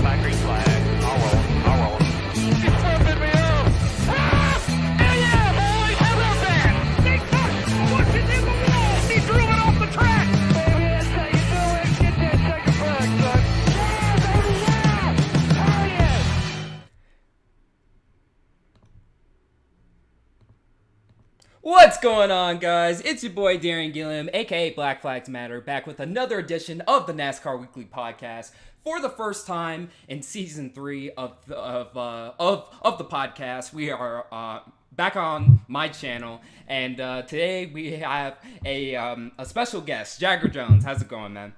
back green flag. I'll roll him. I'll roll him. He's flipping me off. Ah! Hell yeah, boys! How about that? Big touch. Pushes in the wall. He drew it off the track. Baby, that's how you do it. Get that second flag, son. Yeah, baby, yeah. Hell yeah. What's going on, guys? It's your boy Darren Gilliam, aka Black Flags Matter, back with another edition of the NASCAR Weekly Podcast for the first time in season 3 of the podcast. We are back on my channel, and today we have a special guest, Jagger Jones. How's it going, man?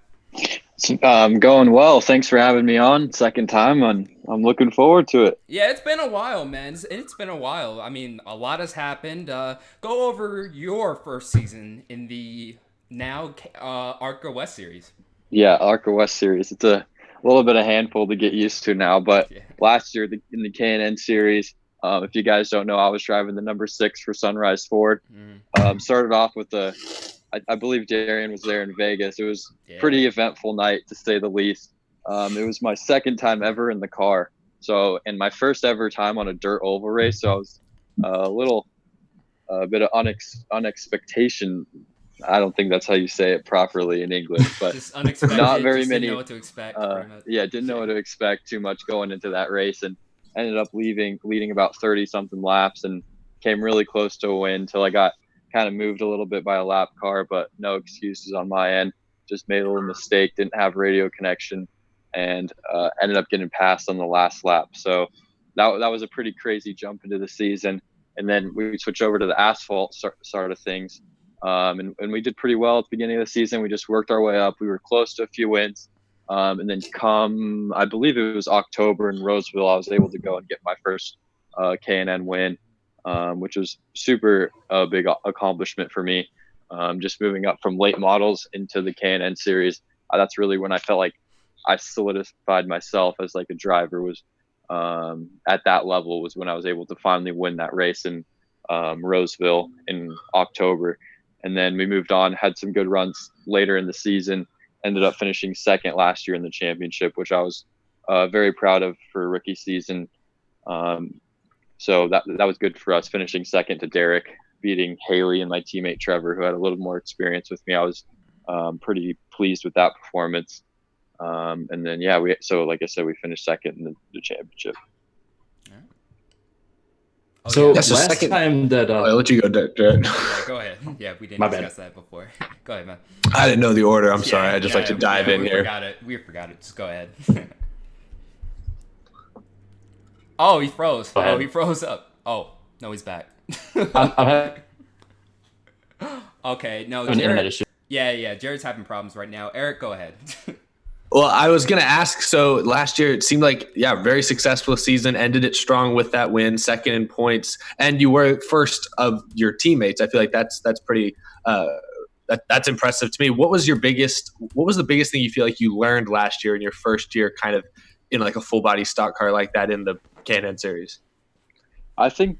Going well. Thanks for having me on. Second time. I'm looking forward to it. Yeah, it's been a while, man. It's been a while. I mean, a lot has happened. Go over your first season in the now ARCA West Series. Yeah, ARCA West Series. It's a little bit of handful to get used to now. But last year in the K&N Series, if you guys don't know, I was driving the number 6 for Sunrise Ford. Started off with I believe Darian was there in Vegas. It was a pretty eventful night, to say the least. It was my second time ever in the car. And my first ever time on a dirt oval race. So I was a bit of unexpectation. I don't think that's how you say it properly in English, but just unexpected. Not very just many. Didn't know what to expect. Didn't know what to expect too much going into that race, and ended up leading about 30 something laps, and came really close to a win until I got kind of moved a little bit by a lap car, but no excuses on my end. Just made a little mistake, didn't have radio connection, and ended up getting passed on the last lap. So that was a pretty crazy jump into the season. And then we switched over to the asphalt side of things. And we did pretty well at the beginning of the season. We just worked our way up. We were close to a few wins. And then I believe it was October in Roseville, I was able to go and get my first K&N win. Which was super big accomplishment for me. Just moving up from late models into the K&N Series, that's really when I felt like I solidified myself as like a driver. Was at that level was when I was able to finally win that race in Roseville in October. And then we moved on, had some good runs later in the season, ended up finishing second last year in the championship, which I was very proud of for a rookie season. So that was good for us, finishing second to Derek, beating Haley and my teammate Trevor, who had a little more experience with me. I was pretty pleased with that performance. And then, like I said, we finished second in the championship. That's the second time that I'll let you go, Jared. Yeah, go ahead. Yeah, we didn't discuss that before. Go ahead, man. I didn't know the order. I'm sorry. I just like to dive in here. We forgot it. Just go ahead. Oh, he froze. Oh, he froze up. Oh, no, he's back. Okay, no, Jared. Yeah, Jared's having problems right now. Eric, go ahead. Well, I was going to ask, so last year it seemed like, very successful season, ended it strong with that win, second in points, and you were first of your teammates. I feel like that's pretty that's impressive to me. What was the biggest thing you feel like you learned last year in your first year kind of in like a full body stock car like that in the K&N Series? I think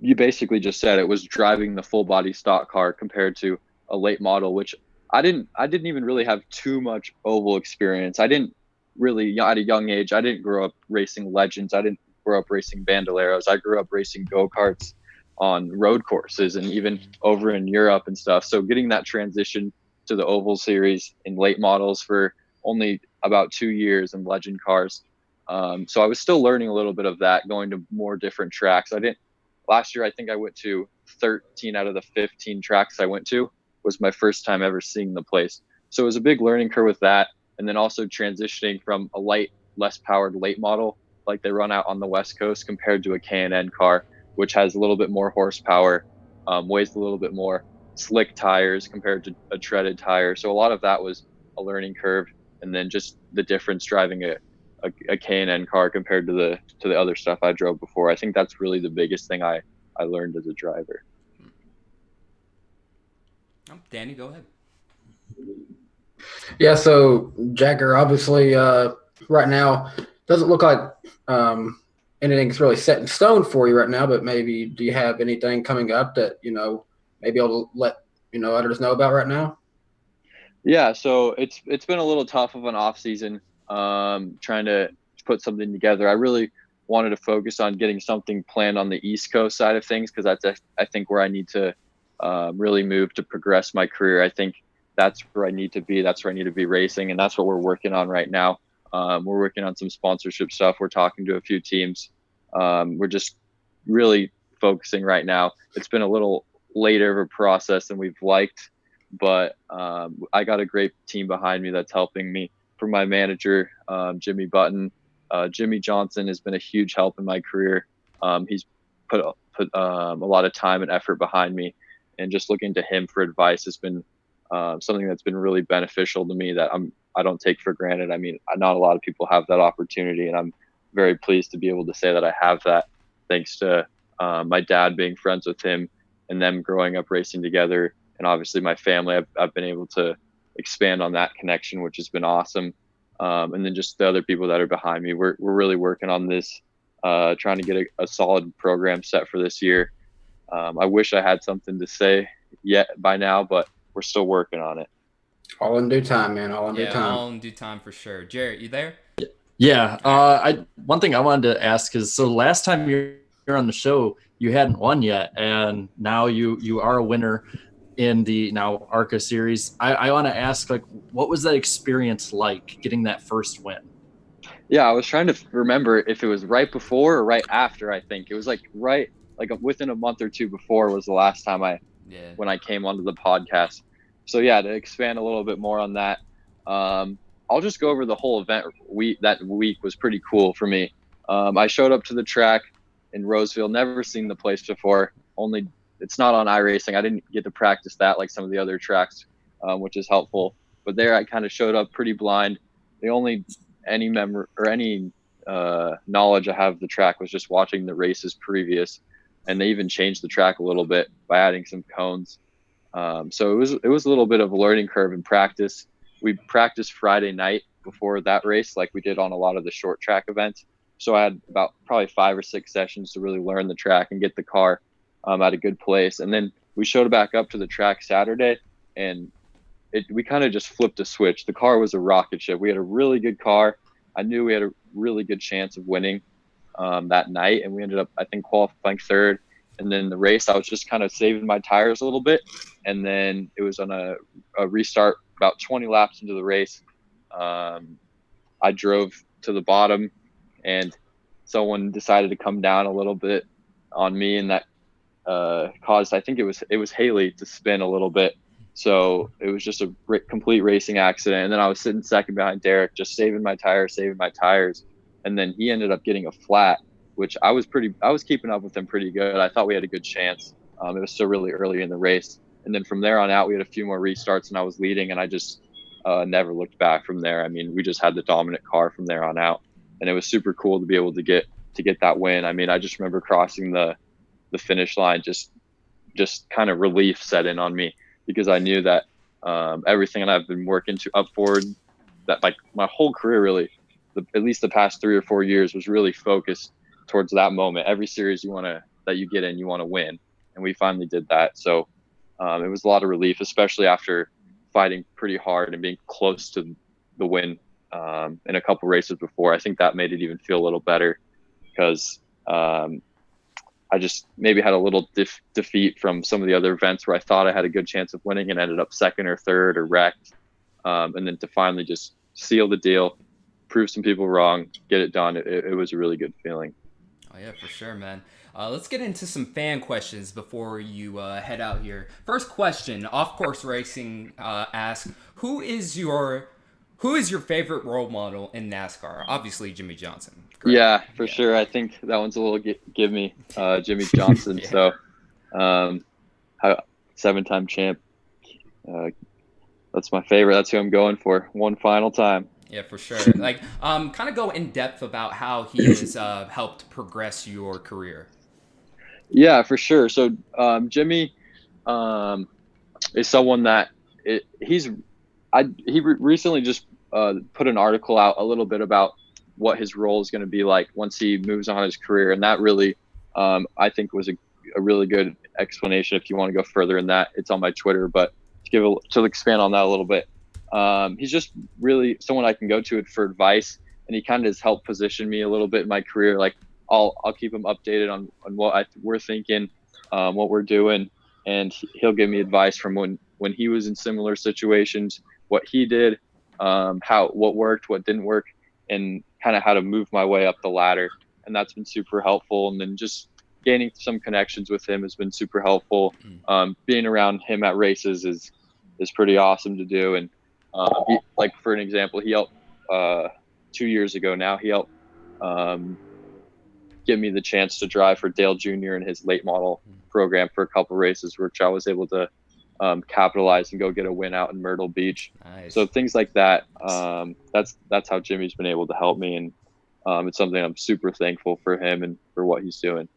you basically just said it was driving the full body stock car compared to a late model, which I didn't even really have too much oval experience. I didn't really, at a young age, I didn't grow up racing Legends. I didn't grow up racing Bandoleros. I grew up racing go-karts on road courses and even over in Europe and stuff. So getting that transition to the oval series in late models for only about 2 years in Legend cars. So I was still learning a little bit of that, going to more different tracks. Last year, I think I went to 13 out of the 15 tracks I went to. Was my first time ever seeing the place. So it was a big learning curve with that. And then also transitioning from a light, less powered late model, like they run out on the West Coast, compared to a K&N car, which has a little bit more horsepower, weighs a little bit more, slick tires compared to a treaded tire. So a lot of that was a learning curve. And then just the difference driving a K&N car compared to the other stuff I drove before. I think that's really the biggest thing I learned as a driver. Danny, go ahead. Yeah, so Jagger, obviously, right now doesn't look like anything's really set in stone for you right now. But maybe do you have anything coming up that maybe able to let others know about right now? Yeah, so it's been a little tough of an off season. trying to put something together. I really wanted to focus on getting something planned on the East Coast side of things, because that's, I think, where I need to really move to progress my career. I think that's where I need to be. That's where I need to be racing, and that's what we're working on right now. We're working on some sponsorship stuff. We're talking to a few teams. We're just really focusing right now. It's been a little later of a process than we've liked, but I got a great team behind me that's helping me. From my manager, Jimmy Button, Jimmy Johnson has been a huge help in my career. He's put a lot of time and effort behind me, and just looking to him for advice has been something that's been really beneficial to me, that I don't take for granted. I mean, not a lot of people have that opportunity, and I'm very pleased to be able to say that I have that, thanks to my dad being friends with him and them growing up racing together. And obviously my family, I've been able to expand on that connection, which has been awesome. And then just the other people that are behind me, we're really working on this, trying to get a solid program set for this year. I wish I had something to say yet by now, but we're still working on it. All in due time, man. All in due time. All in due time for sure. Jarrett, you there? Yeah. One thing I wanted to ask is, so last time you were on the show, you hadn't won yet, and now you are a winner in the now ARCA series. I want to ask, like, what was that experience like, getting that first win? Yeah, I was trying to remember if it was right before or right after. I think it was like within a month or two before was the last time when I came onto the podcast. So yeah, to expand a little bit more on that, I'll just go over the whole event. That week was pretty cool for me. I showed up to the track in Roseville, never seen the place before. It's not on iRacing. I didn't get to practice that like some of the other tracks, which is helpful. But there, I kind of showed up pretty blind. Any knowledge I have of the track was just watching the races previous, and they even changed the track a little bit by adding some cones. So it was a little bit of a learning curve in practice. We practiced Friday night before that race, like we did on a lot of the short track events. So I had about probably 5 or 6 sessions to really learn the track and get the car at a good place. And then we showed back up to the track Saturday, and we kind of just flipped a switch. The car was a rocket ship. We had a really good car. I knew we had a really good chance of winning that night, and we ended up, I think, qualifying third. And then the race, I was just kind of saving my tires a little bit. And then it was on a restart about 20 laps into the race. I drove to the bottom, and someone decided to come down a little bit on me, and that caused, I think it was Haley, to spin a little bit. So it was just a complete racing accident. And then I was sitting second behind Derek, just saving my tires. And then he ended up getting a flat, which I was keeping up with him pretty good. I thought we had a good chance. It was still really early in the race. And then from there on out, we had a few more restarts, and I was leading, and I just never looked back from there. I mean, we just had the dominant car from there on out, and it was super cool to be able to get that win. I mean, I just remember crossing the finish line, just kind of relief set in on me, because I knew that everything that I've been working to up forward, that like my whole career really, at least the past 3 or 4 years, was really focused towards that moment. Every series that you get in, you want to win, and we finally did that. So it was a lot of relief, especially after fighting pretty hard and being close to the win in a couple races before. I think that made it even feel a little better, because I just maybe had a little defeat from some of the other events where I thought I had a good chance of winning and ended up second or third or wrecked. And then to finally just seal the deal, prove some people wrong, get it done, it was a really good feeling. Oh yeah, for sure, man. Let's get into some fan questions before you head out here. First question, Off Course Racing asks, who is your favorite role model in NASCAR? Obviously, Jimmy Johnson. Correct? Yeah, for sure. I think that one's a little give me, Jimmy Johnson. Yeah. So, 7-time champ. That's my favorite. That's who I'm going for. One final time. Yeah, for sure. Like, kind of go in depth about how he has helped progress your career. Yeah, for sure. So, Jimmy is someone that he recently just put an article out a little bit about what his role is going to be like once he moves on his career. And that really, I think, was a really good explanation. If you want to go further in that, it's on my Twitter, but to expand on that a little bit, he's just really someone I can go to for advice, and he kind of has helped position me a little bit in my career. Like I'll keep him updated on what we're thinking, what we're doing, and he'll give me advice from when he was in similar situations, what he did, what worked, what didn't work, and kind of how to move my way up the ladder. And that's been super helpful. And then just gaining some connections with him has been super helpful. Being around him at races is pretty awesome to do. And like for an example, he helped 2 years ago now. He helped give me the chance to drive for Dale Jr. in his late model program for a couple races, which I was able to capitalize and go get a win out in Myrtle Beach. Nice. So things like that. That's how Jimmy's been able to help me, and it's something I'm super thankful for him and for what he's doing.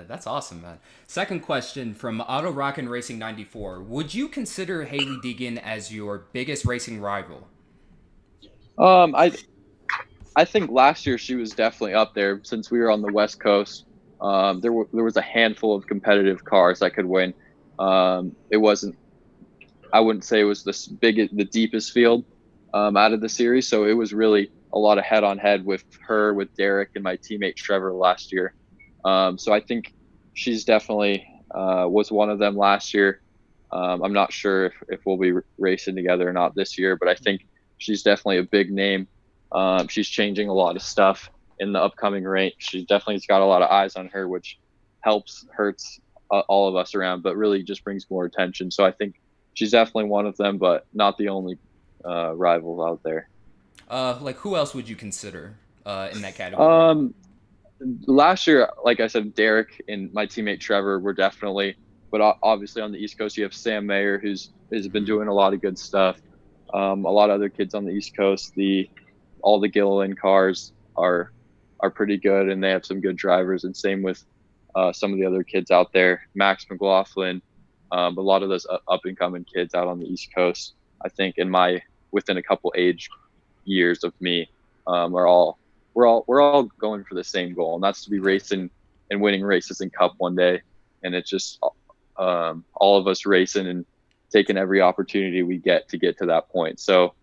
That's awesome, man. Second question from Auto Rockin' Racing 94. Would you consider Hailie Deegan as your biggest racing rival? I think last year she was definitely up there since we were on the West Coast. There was a handful of competitive cars that could win. It wasn't, I wouldn't say it was the deepest field out of the series. So it was really a lot of head on head with her, with Derek, and my teammate Trevor last year. So I think she's definitely was one of them last year. I'm not sure if we'll be racing together or not this year, but I think she's definitely a big name. She's changing a lot of stuff in the upcoming race. She definitely's got a lot of eyes on her, which hurts all of us around, but really just brings more attention. So I think she's definitely one of them, but not the only rival out there. Like who else would you consider in that category? Last year, like I said, Derek and my teammate Trevor were definitely, but obviously on the East Coast, you have Sam Mayer, who's been doing a lot of good stuff. A lot of other kids on the East Coast, all the Dillon cars are pretty good, and they have some good drivers. And same with some of the other kids out there, Max McLaughlin, a lot of those up and coming kids out on the East Coast. I think within a couple age years of me, we're all going for the same goal, and that's to be racing and winning races in Cup one day. And it's just all of us racing and taking every opportunity we get to that point. So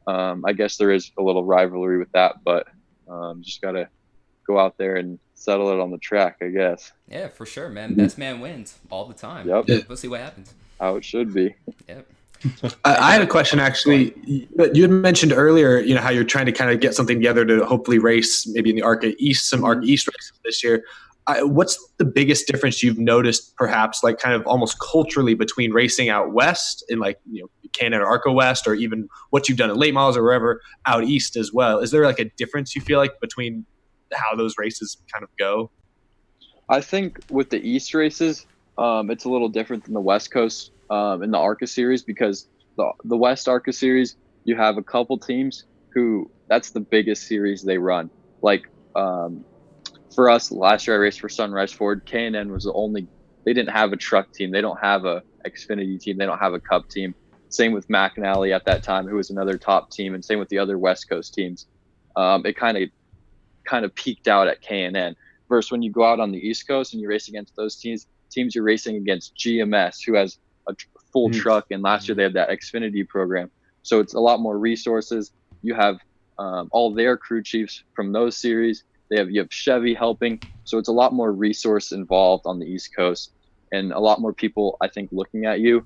I guess there is a little rivalry with that, but just gotta go out there and settle it on the track, I guess. Yeah, for sure, man. Best man wins all the time. Yep. We'll see what happens. How it should be. Yep. I had a question, actually. You had mentioned earlier, how you're trying to kind of get something together to hopefully race maybe in the ARCA East, some ARCA East races this year. What's the biggest difference you've noticed, perhaps, like kind of almost culturally, between racing out west in Canada or ARCA West, or even what you've done at late models or wherever out east as well? Is there like a difference you feel like between how those races kind of go? I think with the East races, it's a little different than the West Coast in the ARCA series, because the West ARCA series, you have a couple teams who that's the biggest series they run. Like for us last year, I raced for Sunrise Ford. K&N was they didn't have a truck team. They don't have a Xfinity team. They don't have a Cup team. Same with McAnally at that time, who was another top team, and same with the other West Coast teams. It kind of peaked out at K&N. Versus when you go out on the East Coast and you race against those teams you're racing against GMS, who has a full truck, and last year they had that Xfinity program. So it's a lot more resources. You have all their crew chiefs from those series. You have Chevy helping, so it's a lot more resource involved on the East Coast, and a lot more people, I think, looking at you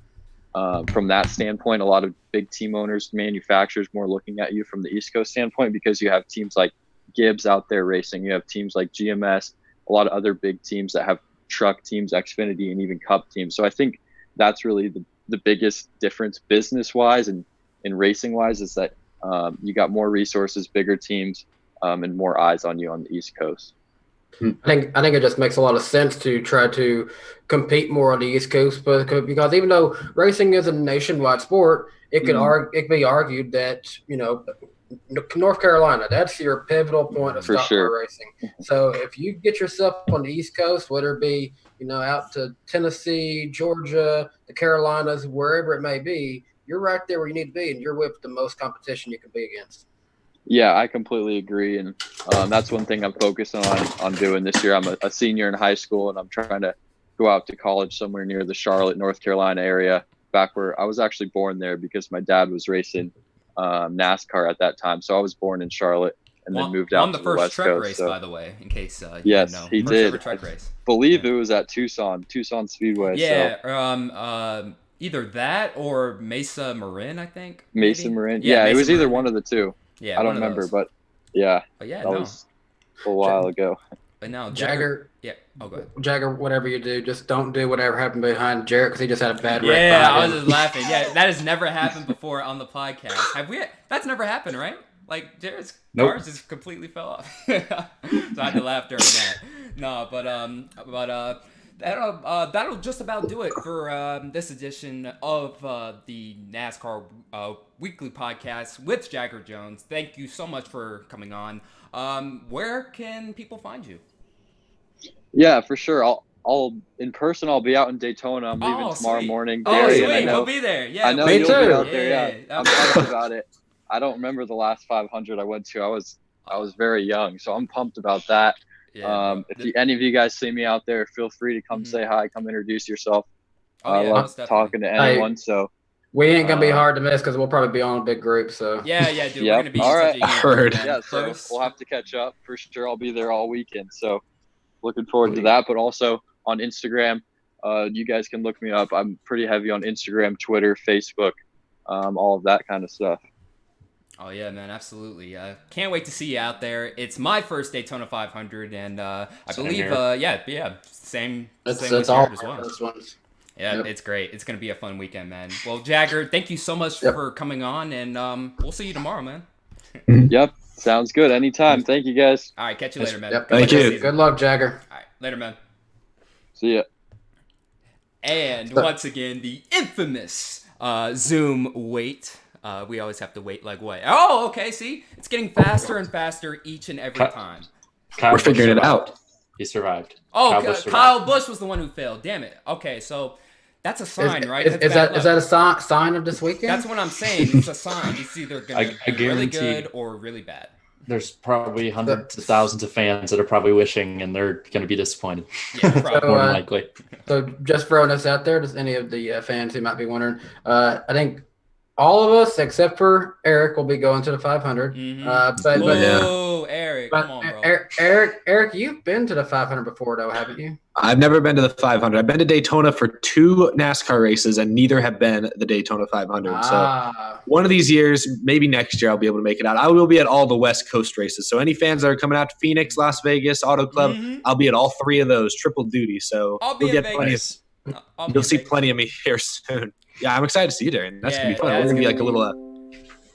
from that standpoint. A lot of big team owners, manufacturers, more looking at you from the East Coast standpoint, because you have teams like Gibbs out there racing. You have teams like GMS, a lot of other big teams that have truck teams, Xfinity, and even Cup teams. So I think that's really the biggest difference business-wise and racing-wise, is that you got more resources, bigger teams, and more eyes on you on the East Coast. I think it just makes a lot of sense to try to compete more on the East Coast, because even though racing is a nationwide sport, it could be argued that North Carolina, that's your pivotal point of stock car racing. So if you get yourself on the East Coast, whether it be out to Tennessee, Georgia, the Carolinas, wherever it may be, you're right there where you need to be, and you're with the most competition you can be against. Yeah, I completely agree, and that's one thing I'm focusing on doing this year. I'm a senior in high school, and I'm trying to go out to college somewhere near the Charlotte, North Carolina area, back where I was actually born there, because my dad was racing NASCAR at that time. So I was born in Charlotte and then moved out on the to first West truck Coast. race, So. by the way, in case you Yes, didn't know. he First did. ever truck race. Believe it was at Tucson Speedway. Yeah, So. Either that or Mesa Marin, I think. Mesa maybe? Marin. Yeah, it Mesa was either Marin. one of the two. Yeah, I don't one of remember, those. but yeah, But yeah, that was a while ago. But no, Jagger. Yeah. Oh, go ahead. Jagger, whatever you do, just don't do whatever happened behind Jarrett because he just had a bad wreck. Yeah, behind I was him. just laughing. Yeah, that has never happened before on the podcast. Have we? That's never happened, right? Like Jared's cars just completely fell off. So I had to laugh during that. No, but that'll just about do it for this edition of the NASCAR weekly podcast with Jagger Jones. Thank you so much for coming on. Where can people find you? Yeah, for sure. I'll in person. I'll be out in Daytona. I'm leaving tomorrow sweet. morning. Oh, Gary, sweet. and I know, We'll be there. Yeah, I know Me you'll too. be out there. Yeah, I'm Yeah. pumped about it. I don't remember the last 500 I went to. I was very young, so I'm pumped about that. Yeah, If any of you guys see me out there, feel free to come say hi, come introduce yourself. Oh, yeah, I love most definitely. talking to anyone. So We ain't gonna be hard to miss because we'll probably be on a big group. So Yeah, dude. Yep. We're gonna be All such right. a huge Heard. group, man. yeah, so First- we'll have to catch up for sure. I'll be there all weekend. So looking forward to that. But also on Instagram, you guys can look me up. I'm pretty heavy on Instagram, Twitter, Facebook, all of that kind of stuff. Oh yeah, man, absolutely. Can't wait to see you out there. It's my first Daytona 500, and I Same believe, here. same that's with all Jared as well. those ones. Yeah, Yep. It's great. It's gonna be a fun weekend, man. Well, Jagger, thank you so much Yep. for coming on, and we'll see you tomorrow, man. Yep. Sounds good. Anytime. Thank you guys. All right, catch you later, man. Yep. Good luck Thank this you. season. Good luck, Jagger. All right, later, man. See ya. And once again, the infamous Zoom wait. We always have to wait like what? Oh, okay. See, it's getting faster and faster each and every time. Kyle We're Busch figuring it survived. out. He survived. Oh, Busch survived. Kyle Busch was the one who failed. Damn it. Okay, so that's a sign, right? Is That's bad that luck. a sign of this weekend? That's what I'm saying. It's a sign. It's either going I to be really guarantee- good or really bad. There's probably hundreds of thousands of fans that are probably wishing, and they're going to be disappointed. Yeah, probably. More than likely. So just throwing this out there, does any of the fans who might be wondering, I think all of us except for Eric will be going to the 500. Mhm. But Whoa, Eric, but come on, bro. Eric, you've been to the 500 before, though, haven't you? I've never been to the 500. I've been to Daytona for 2 NASCAR races, and neither have been the Daytona 500. So one of these years, maybe next year, I'll be able to make it out. I will be at all the West Coast races. So any fans that are coming out to Phoenix, Las Vegas, Auto Club, Mhm. I'll be at all 3 of those, triple duty. So I'll be you'll in get plenty of, Vegas. I'll be you'll in see Vegas. plenty of me here soon. Yeah, I'm excited to see you, Darren. That's gonna be Yeah, fun. yeah, We're it's gonna be gonna like a little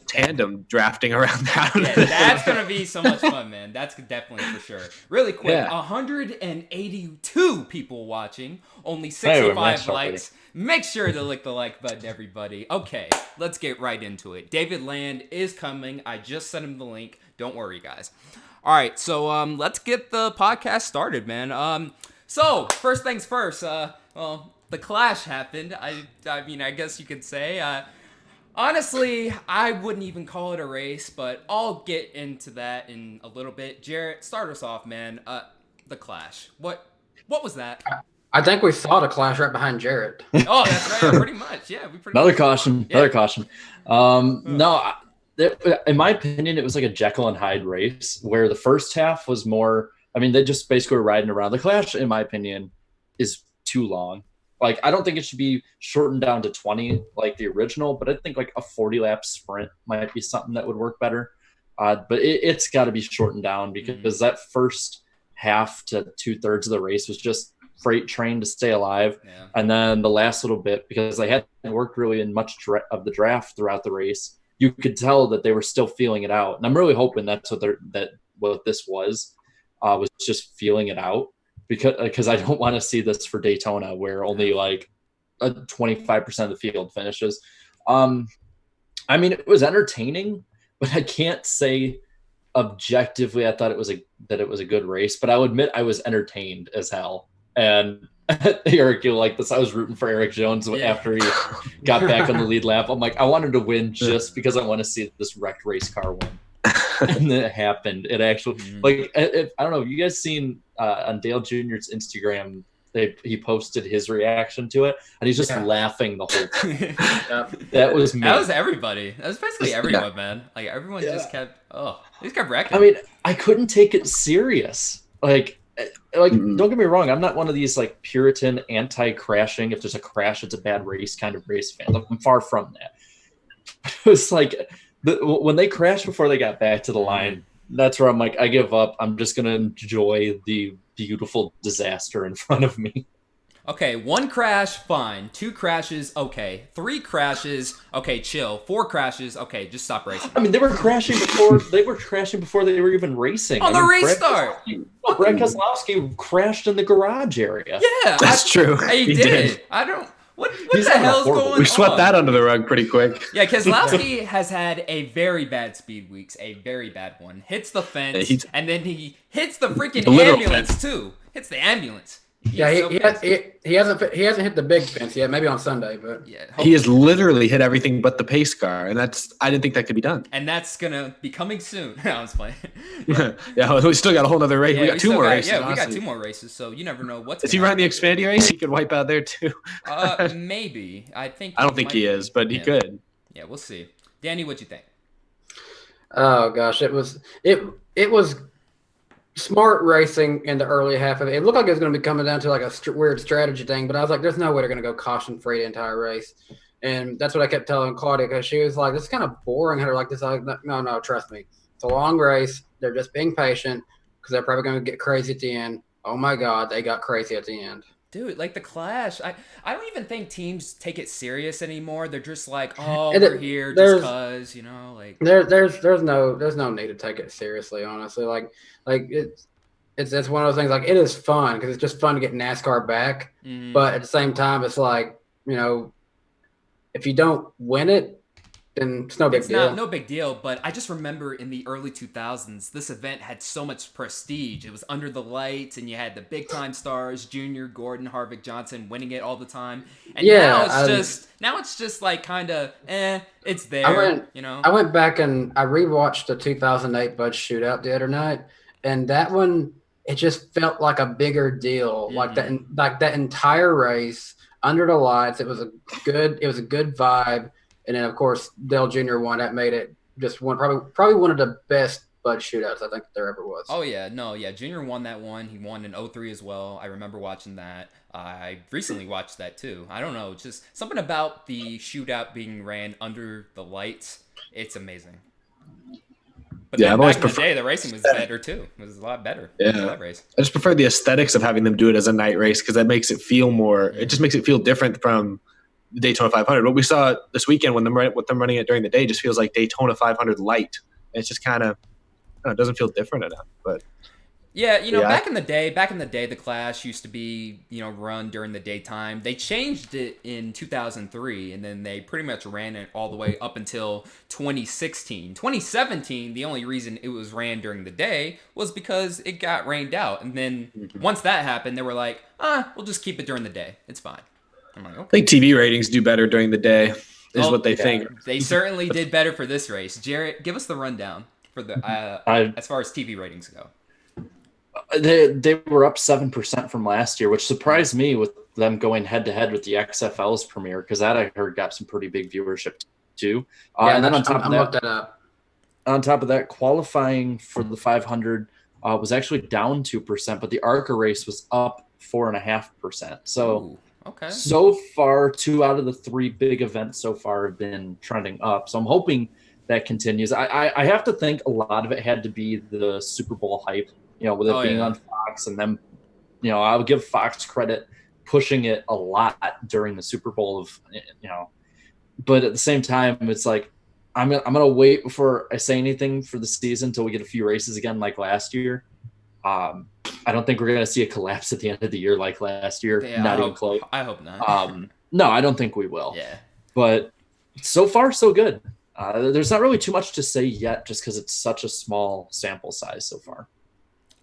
tandem drafting around that. Yeah, that's gonna be so much fun, man. That's definitely for sure. Really quick, Yeah. 182 people watching, only Hey, 65 nice shot, likes. Make sure to lick the like button, everybody. Okay, let's get right into it. David Land is coming. I just sent him the link. Don't worry, guys. All right, so let's get the podcast started, man. So first things first. Well, the clash happened. I mean, I guess you could say. Honestly, I wouldn't even call it a race, but I'll get into that in a little bit. Jarrett, start us off, man. The clash. What was that? I think we saw the clash right behind Jarrett. Oh, that's right. Pretty much. Yeah, we pretty Another much. caution. Yeah. Another caution. In my opinion, it was like a Jekyll and Hyde race where the first half was more. I mean, they just basically were riding around. The clash, in my opinion, is too long. Like, I don't think it should be shortened down to 20 like the original, but I think like a 40-lap sprint might be something that would work better. But it's got to be shortened down because that first half to 2/3 of the race was just freight train to stay alive. Yeah. And then the last little bit, because they hadn't worked really in much of the draft throughout the race, you could tell that they were still feeling it out. And I'm really hoping that's what this was just feeling it out. Because I don't want to see this for Daytona where only like 25% of the field finishes. I mean, it was entertaining, but I can't say objectively I thought it was a good race. But I'll admit I was entertained as hell. And Eric, you'll like this. I was rooting for Eric Jones after he got back on the lead lap. I'm like, I wanted to win just because I want to see this wrecked race car win. And then it happened. It actually, like, I don't know. Have you guys seen on Dale Jr.'s Instagram he posted his reaction to it, and he's just Yeah. laughing the whole time. Yep. That was me. That was everybody. That was basically everyone, Yeah. man. Like everyone Yeah. just kept wrecking. I mean, I couldn't take it serious. Like Mm-mm. don't get me wrong, I'm not one of these like Puritan anti-crashing. If there's a crash, it's a bad race kind of race fan. I'm far from that. It was like when they crashed before they got back to the line, that's where I'm like, I give up. I'm just gonna enjoy the beautiful disaster in front of me. Okay, 1 crash, fine. 2 crashes, okay. 3 crashes, okay, chill. 4 crashes, okay, just stop racing. I mean, they were crashing before they were even racing. On the restart! Brad Keselowski crashed in the garage area. Yeah, That's true. He did. I don't. What He's the having a hell's horrible- going on? We swept that under the rug pretty quick. Yeah, Keselowski has had a very bad speed weeks, a very bad one. Hits the fence, Yeah, and then he hits the freaking The literal ambulance fence. too. Hits the ambulance. Yeah, He's so pissed. he hasn't hit the big fence yet. Maybe on Sunday, but Yeah, He has literally hit everything but the pace car, and I didn't think that could be done. and that's gonna be coming soon. No, I was playing. Yeah, we still got a whole other race. Yeah, we got 2 still more got- races. Yeah, we got honestly. 2 more races, so you never know what's. Is he gonna running the Xfinity race? He could wipe out there too. happen. Maybe. I I don't think he is, but he could. Yeah, we'll see. Danny, what'd you think? oh gosh, it was smart racing in the early half of it. It looked like it was going to be coming down to like a weird strategy thing, but I was like, there's no way they're going to go caution free the entire race. And that's what I kept telling Claudia, because she was like, this is kind of boring. I had her like this. I was like, no, trust me. It's a long race. They're just being patient because they're probably going to get crazy at the end. Oh my God, they got crazy at the end. Dude, like the Clash, I don't even think teams take it serious anymore. They're just like, oh, And we're here just there's- cause, you know, like. There's no need to take it seriously, honestly. Like it's one of those things. Like, it is fun because it's just fun to get NASCAR back, Mhm. but at the same time, it's like, if you don't win it, then it's no big It's deal. no big deal, but I just remember in the early 2000s, this event had so much prestige. It was under the lights, and you had the big time stars, Junior, Gordon, Harvick, Johnson, winning it all the time. And Yeah, now it's just like kind of, it's there, I went back and I rewatched the 2008 Busch shootout the other night, and that one, it just felt like a bigger deal. Like that entire race under the lights, it was a good vibe. And then, of course, Dale Jr. won. That made it just probably one of the best Busch shootouts I think there ever was. Oh, yeah. No, yeah. Junior won that one. He won in 03 as well. I remember watching that. I recently watched that, too. I don't know. Just something about the shootout being ran under the lights. It's amazing. But Yeah, then I've always back in the preferred- day, the racing was better, too. It was a lot better. Yeah. That race. I just prefer the aesthetics of having them do it as a night race because that makes it feel more. It just makes it feel different from the Daytona 500. What we saw this weekend with them running it during the day just feels like Daytona 500 light. It's just kind of it doesn't feel different enough. But Yeah, Yeah. back in the day, the Clash used to be, run during the daytime. They changed it in 2003, and then they pretty much ran it all the way up until 2016. 2017, the only reason it was ran during the day was because it got rained out. And then once that happened, they were like, we'll just keep it during the day. It's fine. I'm like, I okay. think TV ratings do better during the day is Oh, what they yeah. think. They certainly did better for this race. Jarrett, give us the rundown for the as far as TV ratings go. They were up 7% from last year, which surprised me with them going head to head with the XFL's premiere, because that I heard got some pretty big viewership too. And then on top I'm looked that up. qualifying for the 500 was actually down 2%, but the ARCA race was up 4.5%. So Ooh, okay. so far, 2 out of the 3 big events so far have been trending up. So I'm hoping that continues. I have to think a lot of it had to be the Super Bowl hype, with it being on Fox, and then, I would give Fox credit pushing it a lot during the Super Bowl but at the same time, it's like, I'm gonna wait before I say anything for the season until we get a few races again like last year. I don't think we're gonna see a collapse at the end of the year like last year. Yeah, Not even close. I hope not. No, I don't think we will. Yeah. But so far, so good. There's not really too much to say yet, just because it's such a small sample size so far.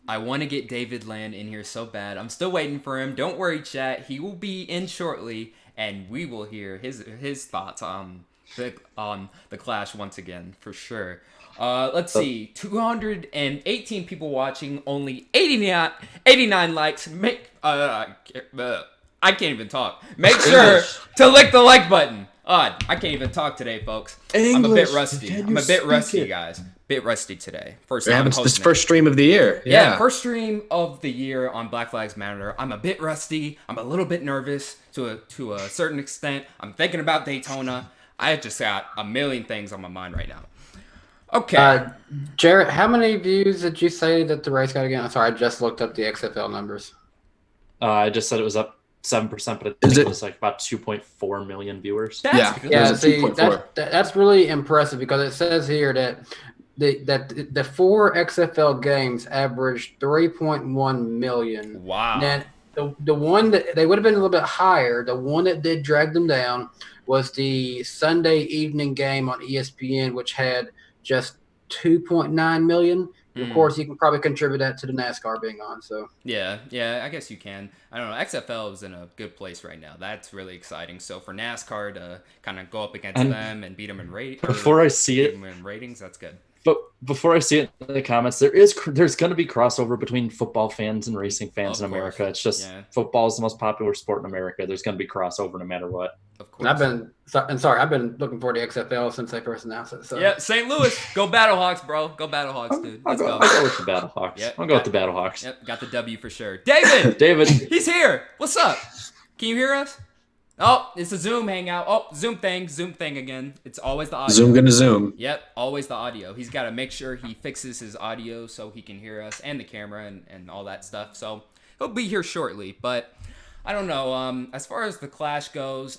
I want to get David Land in here so bad. I'm still waiting for him. Don't worry, chat. He will be in shortly, and we will hear his thoughts on the Clash once again for sure. Let's see, 218 people watching, only 89 likes. I can't even talk. Make sure to lick the like button. I can't even talk today, folks. I'm a bit rusty. Guys. Bit rusty today. First stream of the year. Yeah, first stream of the year on Black Lives Matter. I'm a bit rusty. I'm a little bit nervous to a certain extent. I'm thinking about Daytona. I just got a million things on my mind right now. Okay. Jarrett, how many views did you say that the race got again? I'm sorry, I just looked up the XFL numbers. I just said it was up 7%, but I think it was like about 2.4 million viewers. That's really impressive because it says here that the 4 XFL games averaged 3.1 million. Wow. And the one that they would have been a little bit higher, the one that did drag them down was the Sunday evening game on ESPN, which had just 2.9 million. Of course, you can probably contribute that to the NASCAR being on. So yeah, I guess you can. I don't know. XFL is in a good place right now. That's really exciting. So for NASCAR to kind of go up against them and beat them in ratings, that's good. But before I see it in the comments, there's going to be crossover between football fans and racing fans in America. It's just football is the most popular sport in America. There's going to be crossover no matter what. Of course. I've been looking forward to XFL since they first announced it. So. Yeah, St. Louis, go Battlehawks, bro. Go Battlehawks, dude. Let's go. I'll go with the Battlehawks. I'll go with the Battlehawks. Yep, got the W for sure. David, he's here. What's up? Can you hear us? Oh, it's a Zoom hangout. Oh, Zoom thing again. It's always the audio. Zoom gonna Zoom. Yep, always the audio. He's got to make sure he fixes his audio so he can hear us and the camera and all that stuff. So he'll be here shortly. But I don't know. As far as the Clash goes,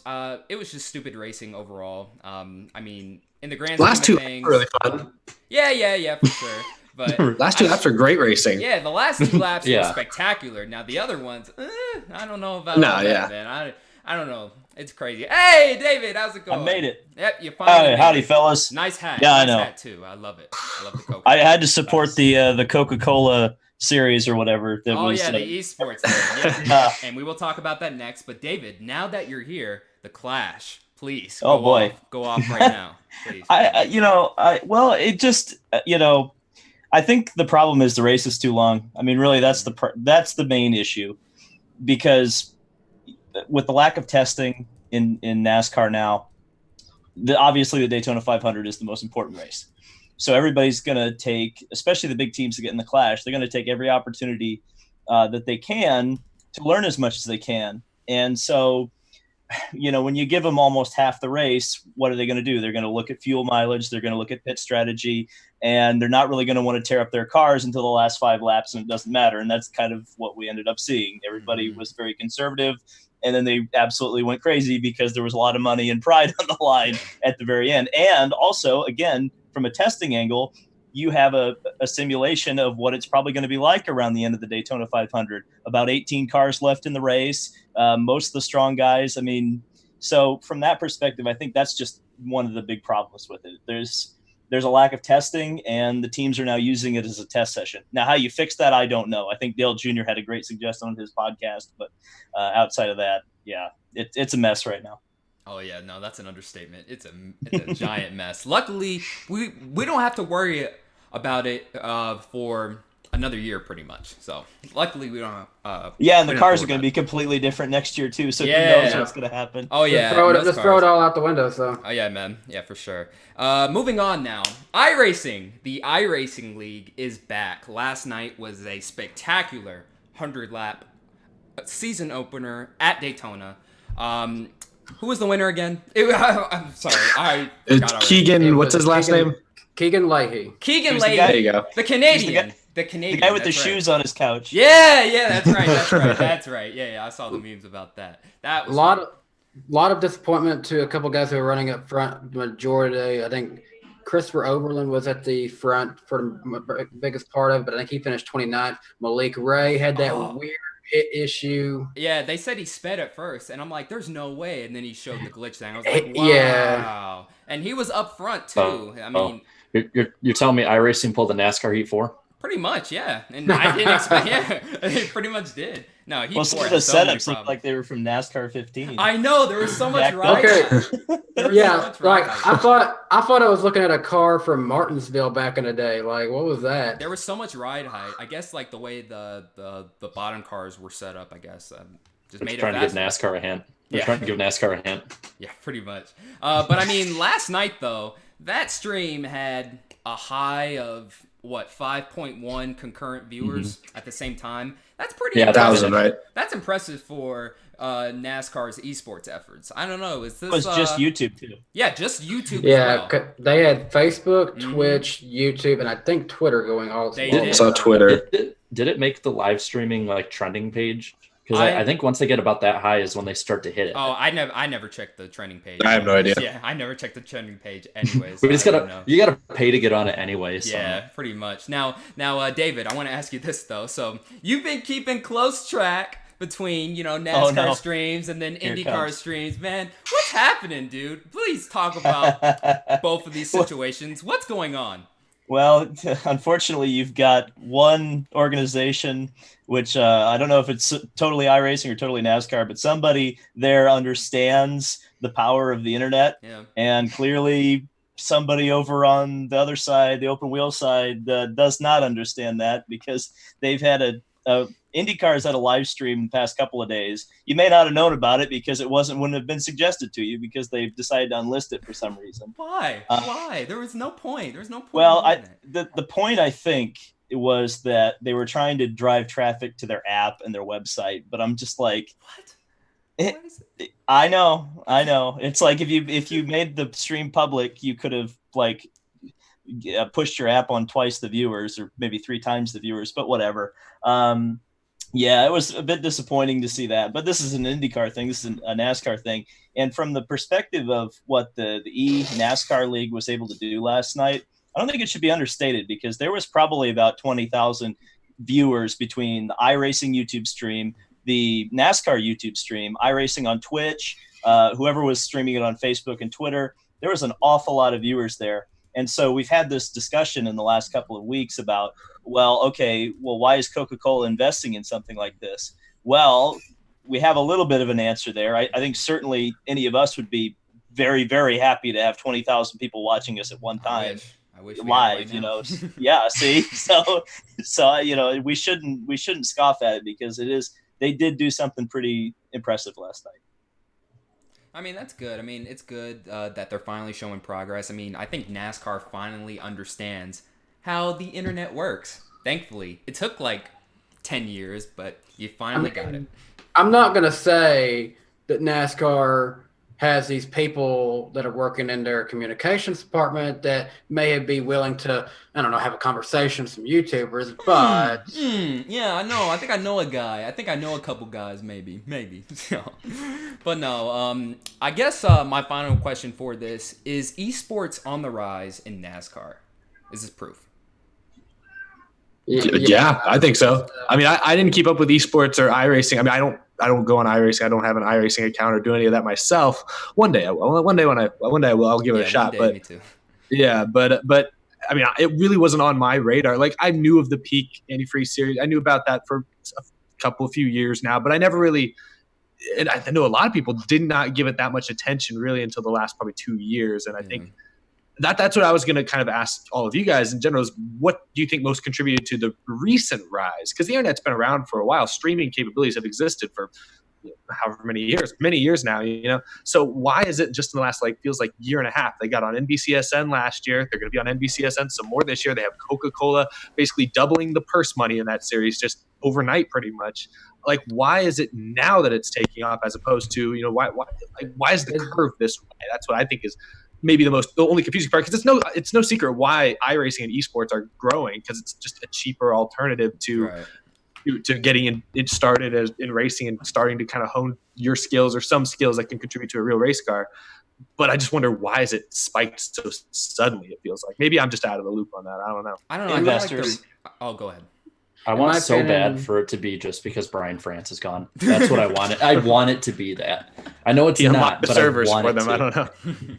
it was just stupid racing overall. I mean, in the grand scheme of things, were really fun. Yeah, for sure. But last 2 laps are great racing. Yeah, the last 2 laps were spectacular. Now the other ones, I don't know about that, man. I don't know. It's crazy. Hey, David, how's it going? I made it. Yep, you finally. Howdy, fellas. Nice hat. Yeah, nice I know. Hat too. I love it. I love the Coca. I had to support the Coca-Cola series or whatever. That was, the Esports thing. Yeah. And we will talk about that next. But David, now that you're here, the Clash, please. Go off right now, please. I think the problem is the race is too long. I mean, really, that's the main issue, because with the lack of testing in NASCAR now, obviously the Daytona 500 is the most important race. So everybody's going to take, especially the big teams that get in the Clash, they're going to take every opportunity that they can to learn as much as they can. And so, when you give them almost half the race, what are they going to do? They're going to look at fuel mileage. They're going to look at pit strategy, and they're not really going to want to tear up their cars until the last 5 laps, and it doesn't matter. And that's kind of what we ended up seeing. Everybody was very conservative, and then they absolutely went crazy because there was a lot of money and pride on the line at the very end. And also, again, from a testing angle, you have a simulation of what it's probably going to be like around the end of the Daytona 500. About 18 cars left in the race, most of the strong guys. I mean, so from that perspective, I think that's just one of the big problems with it. There's a lack of testing, and the teams are now using it as a test session. Now, how you fix that, I don't know. I think Dale Jr. had a great suggestion on his podcast, but outside of that, it's a mess right now. Oh yeah, no, that's an understatement. It's a giant mess. Luckily, we don't have to worry about it for another year, pretty much. So luckily, we don't. And the cars are going to be completely different next year too. So who knows what's going to happen? Oh yeah, just throw it all out the window. So. Oh yeah, man. Yeah, for sure. Moving on now. iRacing. The iRacing League is back. Last night was a spectacular 100-lap season opener at Daytona. Who was the winner again? I'm sorry. It's Keegan. What's his last name? Keegan Leahy. Keegan Leahy. There you go. The Canadian. The Canadian. The guy with the shoes on his couch. Yeah, that's right. Yeah, I saw the memes about that. That was a lot of disappointment to a couple guys who were running up front the majority. I think Christopher Overland was at the front for the biggest part of it, but I think he finished 29th. Malik Ray had that weird pit issue. Yeah, they said he sped at first, and I'm like, there's no way. And then he showed the glitch thing. I was like, wow. Yeah. And he was up front too. I mean, you're telling me iRacing pulled the NASCAR Heat 4? Pretty much, yeah. And I didn't expect. Yeah, it pretty much did. No, he. Well, some poured of the so many setups looked problems. like they were from NASCAR 15. I know there was so much Jacked ride. Okay. height. There was so Yeah, much ride like height. I thought I was looking at a car from Martinsville back in the day. Like, what was that? There was so much ride height. I guess like the way the bottom cars were set up. I guess just made it Trying to give faster. NASCAR a hint. They're Yeah. trying to give NASCAR a hint. Yeah, pretty much. But I mean, last night though, that stream had a high of what 5.1 concurrent viewers at the same time. That's pretty. Yeah, impressive. 1,000, right? That's impressive for NASCAR's esports efforts. I don't know. Is this? It was just YouTube too. Yeah, just YouTube. Yeah, As well. they had Facebook, Mhm. Twitch, YouTube, and I think Twitter going all. They all did. the It's on time. Twitter. Did it make the live streaming like trending page? Because I- I think once they get about that high is when they start to hit it. Oh, I never checked the trending page. I have no idea. Yeah, I never checked the trending page. Anyways, We just I don't know. you gotta pay to get on it anyway. So. Yeah, pretty much. Now, David, I want to ask you this though. So you've been keeping close track between NASCAR Oh, no. streams and then Here it IndyCar comes. streams. Man, what's happening, dude? Please talk about both of these situations. What's going on? Well, unfortunately, you've got one organization, which I don't know if it's totally iRacing or totally NASCAR, but somebody there understands the power of the internet. Yeah. And clearly, somebody over on the other side, the open wheel side, does not understand that because they've had IndyCar's had a live stream the past couple of days. You may not have known about it because wouldn't have been suggested to you because they've decided to unlist it for some reason. Why? Why? There was no point. There's no point. Well, in doing it. the point I think it was that they were trying to drive traffic to their app and their website, but I'm just like, What? It- What is it? I know. It's like if you made the stream public, you could have pushed your app on twice the viewers or maybe 3 times the viewers, but whatever. Yeah, it was a bit disappointing to see that, but this is an IndyCar thing. This is a NASCAR thing. And from the perspective of what the NASCAR League was able to do last night, I don't think it should be understated because there was probably about 20,000 viewers between the iRacing YouTube stream, the NASCAR YouTube stream, iRacing on Twitch, whoever was streaming it on Facebook and Twitter. There was an awful lot of viewers there. And so we've had this discussion in the last couple of weeks about, why is Coca-Cola investing in something like this? Well, we have a little bit of an answer there. I think certainly any of us would be very, very happy to have 20,000 people watching us at one time. I wish we had it Live, right you now. know. Yeah, see, so we shouldn't scoff at it because they did do something pretty impressive last night. I mean, that's good. I mean, it's good that they're finally showing progress. I mean, I think NASCAR finally understands how the internet works. Thankfully, it took like 10 years, but you finally got it. I'm not gonna say that NASCAR has these people that are working in their communications department that may be willing to, I don't know, have a conversation with some YouTubers, but Yeah, I know. I think I know a guy. I think I know a couple guys, maybe. So, but no. I guess my final question for this is: esports on the rise in NASCAR? Is this proof? Yeah, I think so. I mean, I didn't keep up with esports or iRacing. I mean, I don't go on iRacing. I don't have an iRacing account or do any of that myself. One day I will. One day I will. I'll give it a shot. One day, But me too. yeah, but I mean, it really wasn't on my radar. Like, I knew of the Peak Antifreeze series. I knew about that for a few years now, but I never really. And I know a lot of people did not give it that much attention really until the last probably 2 years. And I think that's what I was going to kind of ask all of you guys in general is what do you think most contributed to the recent rise? Because the internet's been around for a while. Streaming capabilities have existed for however many years now, So why is it just in the last, feels like year and a half? They got on NBCSN last year. They're going to be on NBCSN some more this year. They have Coca-Cola basically doubling the purse money in that series just overnight pretty much. Like, why is it now that it's taking off as opposed to, why is the curve this way? That's what I think is maybe the only confusing part, because it's no secret why iRacing and esports are growing, because it's just a cheaper alternative to getting in started in racing and starting to kind of hone your skills or some skills that can contribute to a real race car. But I just wonder, why is it spiked so suddenly? It feels like maybe I'm just out of the loop on that. I don't know. I don't know. Investors. Go ahead. I want my so opinion- bad for it to be just because Brian France is gone. That's what I want it. I want it to be that. I know it's He not, unlocked the but servers I want for it them. to. I don't know.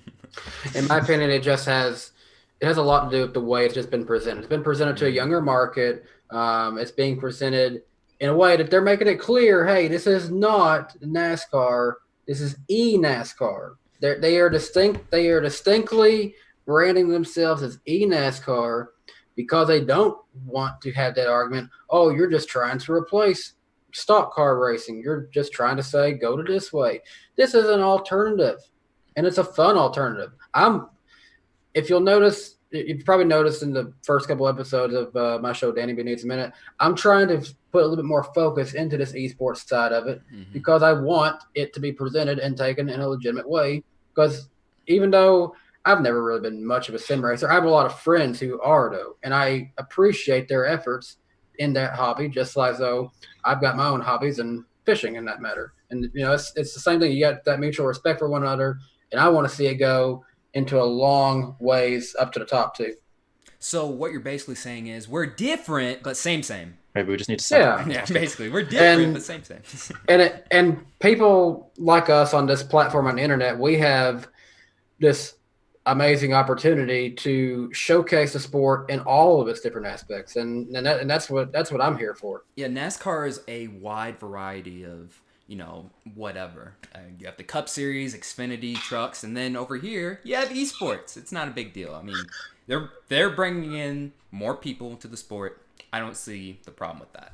in my opinion, it just has it has a lot to do with the way it's just been presented. It's been presented to a younger market. It's being presented in a way that they're making it clear, hey, this is not NASCAR. This is e-NASCAR. They are distinct. They are distinctly branding themselves as e-NASCAR because they don't want to have that argument. Oh, you're just trying to replace stock car racing. You're just trying to say go to this way. This is an alternative, and it's a fun alternative. If you'll notice, you've probably noticed in the first couple episodes of my show, Danny B Needs a Minute, I'm trying to put a little bit more focus into this esports side of it because I want it to be presented and taken in a legitimate way. Because even though I've never really been much of a sim racer, I have a lot of friends who are, though, and I appreciate their efforts in that hobby, just like though I've got my own hobbies and fishing in that matter. And, it's the same thing. You got that mutual respect for one another, and I want to see it go into a long ways up to the top too. So what you're basically saying is we're different, but same. Maybe we just need to separate. Yeah, basically we're different, but same. And people like us on this platform on the internet, we have this amazing opportunity to showcase the sport in all of its different aspects, and that's what I'm here for. Yeah, NASCAR is a wide variety of whatever. You have the Cup Series, Xfinity, trucks, and then over here you have esports. It's not a big deal. I mean, they're bringing in more people to the sport. I don't see the problem with that.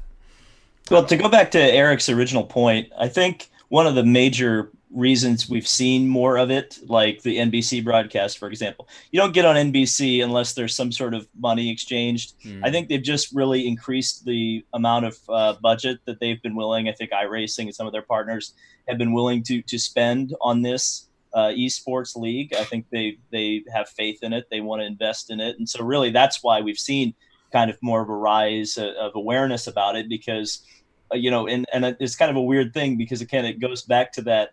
Well, to go back to Eric's original point, I think one of the major reasons we've seen more of it, like the NBC broadcast, for example, you don't get on NBC unless there's some sort of money exchanged. I think they've just really increased the amount of budget that they've been willing. I think iRacing and some of their partners have been willing to spend on this esports league. I think they have faith in it. They want to invest in it. And so really that's why we've seen kind of more of a rise of awareness about it because, and it's kind of a weird thing because it goes back to that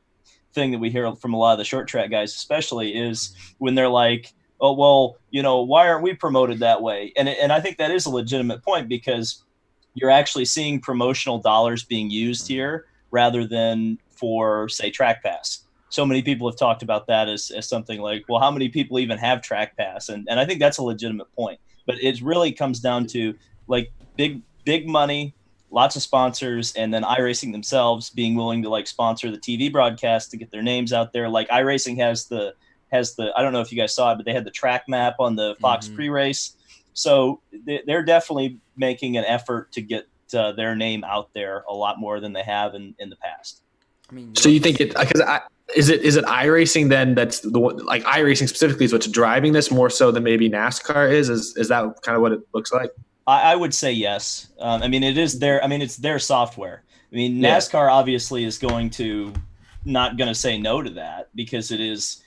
thing that we hear from a lot of the short track guys, especially is when they're like, oh, well, why aren't we promoted that way? And I think that is a legitimate point because you're actually seeing promotional dollars being used here rather than for, say, Track Pass. So many people have talked about that as something like, well, how many people even have Track Pass? And I think that's a legitimate point. But it really comes down to like big money, lots of sponsors, and then iRacing themselves being willing to like sponsor the TV broadcast to get their names out there. Like iRacing has the I don't know if you guys saw it, but they had the track map on the Fox pre-race. So they're definitely making an effort to get their name out there a lot more than they have in the past. I mean, so you think is it iRacing then that's the one, like iRacing specifically is what's driving this more so than maybe NASCAR is that kind of what it looks like? I would say yes. I mean, it's their software. I mean, NASCAR obviously is not going to say no to that because it is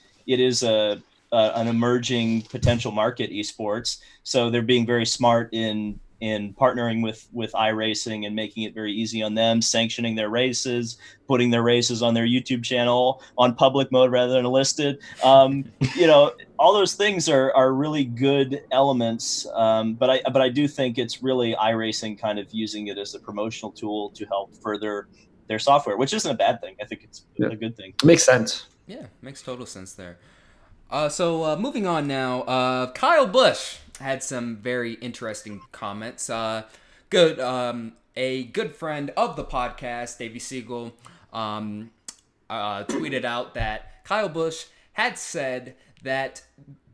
an emerging potential market, esports. So they're being very smart in partnering with iRacing and making it very easy on them, sanctioning their races, putting their races on their YouTube channel on public mode rather than listed. All those things are really good elements. But I do think it's really iRacing kind of using it as a promotional tool to help further their software, which isn't a bad thing. I think it's a good thing. Makes sense. Yeah, makes total sense there. So moving on now, Kyle Busch had some very interesting comments. A good friend of the podcast, Davey Siegel, tweeted out that Kyle Busch had said that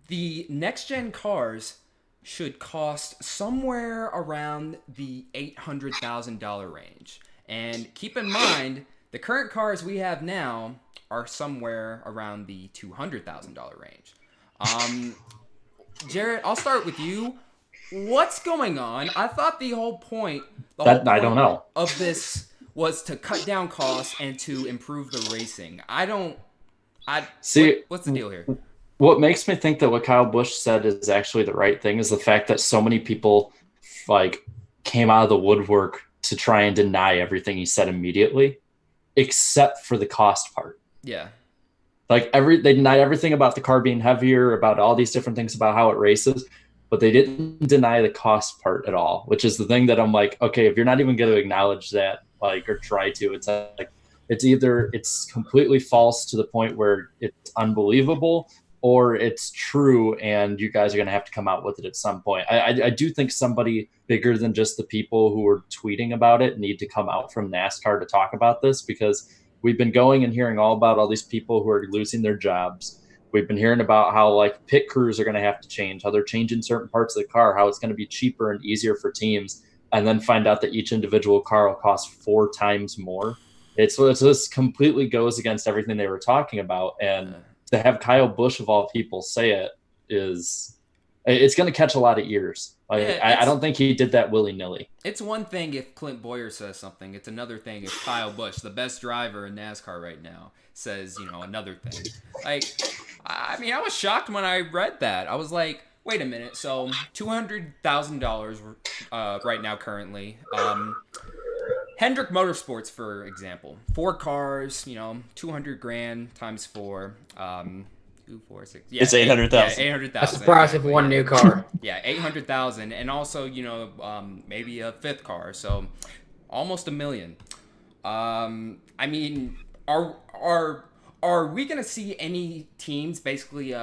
the next-gen cars should cost somewhere around the $800,000 range. And keep in mind, the current cars we have now are somewhere around the $200,000 range. Jarrett, I'll start with you. What's going on? I thought the whole point I don't know. of this was to cut down costs and to improve the racing. What's the deal here? What makes me think that what Kyle Busch said is actually the right thing is the fact that so many people came out of the woodwork to try and deny everything he said immediately, except for the cost part. Yeah. They denied everything about the car being heavier, about all these different things about how it races, but they didn't deny the cost part at all, which is the thing that I'm like, okay, if you're not even going to acknowledge that, or try to, it's like, it's either it's completely false to the point where it's unbelievable, or it's true and you guys are going to have to come out with it at some point. I do think somebody bigger than just the people who are tweeting about it need to come out from NASCAR to talk about this, because we've been going and hearing all about all these people who are losing their jobs. We've been hearing about how like pit crews are going to have to change, how they're changing certain parts of the car, how it's going to be cheaper and easier for teams, and then find out that each individual car will cost 4 times more. It's this completely goes against everything they were talking about. And to have Kyle Busch of all people say it's going to catch a lot of ears. I don't think he did that willy-nilly. It's one thing if Clint Boyer says something. It's another thing if Kyle Busch, the best driver in NASCAR right now, says, another thing. Like, I mean, I was shocked when I read that. I was like, wait a minute. So $200,000 right now currently. Hendrick Motorsports, for example, 4 cars, $200,000 times 4. 2, 4, 6. Yeah, it's 800,000. Yeah, 800,000. That's the price of one new car. Yeah, 800,000, and also maybe a 5th car, so almost $1 million. I mean, are we gonna see any teams basically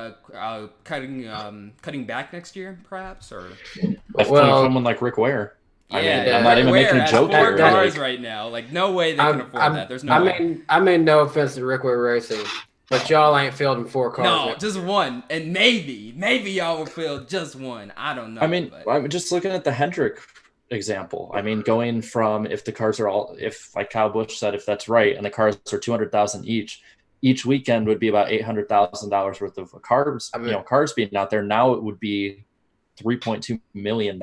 cutting back next year, perhaps, or? Someone like Rick Ware. Yeah, I'm not even making a joke here. 4 here. cars right now, like no way they can afford that. There's no way. I mean, no offense to Rick Ware Racing, but y'all ain't fielding 4 cars. No, yet. just one, and maybe y'all will field just one. I don't know. I mean, I'm just looking at the Hendrick example. I mean, going from if the cars are if like Kyle Busch said, if that's right, and the cars are 200,000 each weekend would be about $800,000 worth of cars. Cars being out there. Now it would be $3.2 million.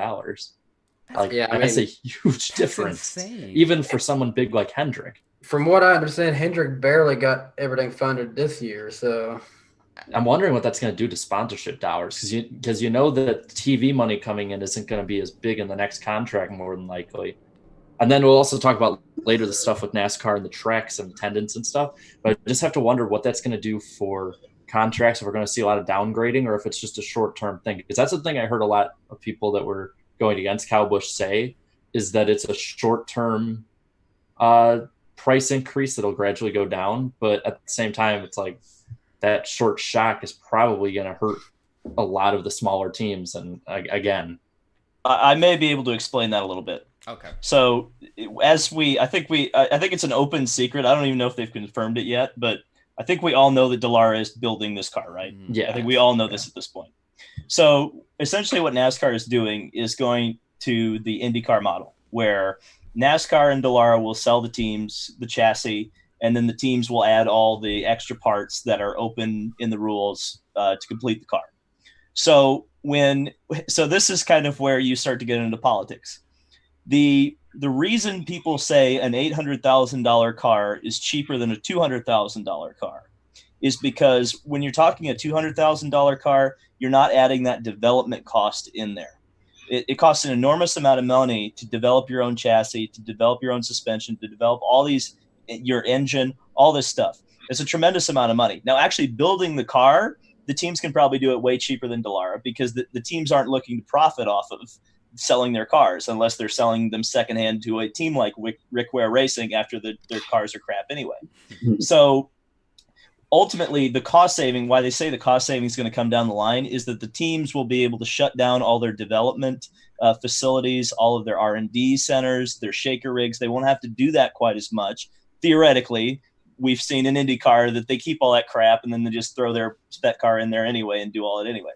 That's a huge difference, even for someone big like Hendrick. From what I understand, Hendrick barely got everything funded this year, so I'm wondering what that's going to do to sponsorship dollars, because you know that TV money coming in isn't going to be as big in the next contract, more than likely. And then we'll also talk about later the stuff with NASCAR and the tracks and attendance and stuff. But I just have to wonder what that's going to do for contracts, if we're going to see a lot of downgrading or if it's just a short-term thing. Because that's the thing I heard a lot of people that were going against Kyle Busch say, is that it's a short-term price increase that'll gradually go down. But at the same time, it's like that short shock is probably going to hurt a lot of the smaller teams. And again, I may be able to explain that a little bit. Okay. So I think it's an open secret. I don't even know if they've confirmed it yet, but I think we all know that Dallara is building this car, right? Yeah. I think we all know this at this point. So essentially what NASCAR is doing is going to the IndyCar model, where NASCAR and Dallara will sell the teams the chassis, and then the teams will add all the extra parts that are open in the rules to complete the car. So this is kind of where you start to get into politics. The reason people say an $800,000 car is cheaper than a $200,000 car is because when you're talking a $200,000 car, you're not adding that development cost in there. It costs an enormous amount of money to develop your own chassis, to develop your own suspension, to develop your engine, all this stuff. It's a tremendous amount of money. Now, actually building the car, the teams can probably do it way cheaper than Dallara, because the teams aren't looking to profit off of selling their cars unless they're selling them secondhand to a team like Rick Ware Racing after their cars are crap anyway. So ultimately, the cost saving, why they say the cost saving is going to come down the line, is that the teams will be able to shut down all their development facilities, all of their R&D centers, their shaker rigs. They won't have to do that quite as much. Theoretically, we've seen in IndyCar that they keep all that crap and then they just throw their spec car in there anyway and do all it anyway.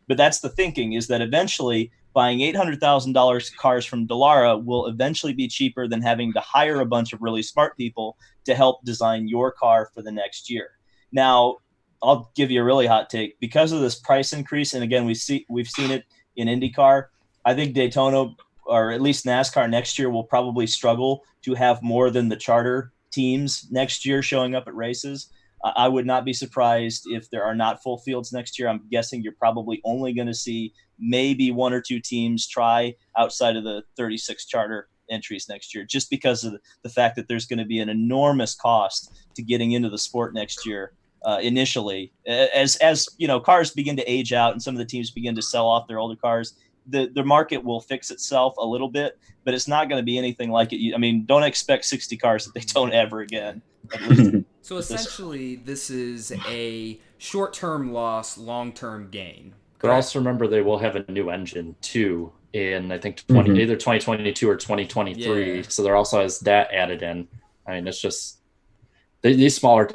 But that's the thinking, is that eventually buying $800,000 cars from Dallara will eventually be cheaper than having to hire a bunch of really smart people to help design your car for the next year. Now, I'll give you a really hot take. Because of this price increase, and again, we've seen it in IndyCar, I think Daytona, or at least NASCAR next year, will probably struggle to have more than the charter teams next year showing up at races. I would not be surprised if there are not full fields next year. I'm guessing you're probably only going to see maybe 1 or 2 teams try outside of the 36 charter entries next year, just because of the fact that there's going to be an enormous cost to getting into the sport next year. Initially, as cars begin to age out and some of the teams begin to sell off their older cars, the market will fix itself a little bit, but it's not going to be anything like it. I mean, don't expect 60 cars that they don't ever again. At least. So essentially, this is a short-term loss, long-term gain. But Correct? also remember they will have a new engine too in I think Mhm. either 2022 or 2023. Yeah. So there also has that added in. I mean, it's just these smaller.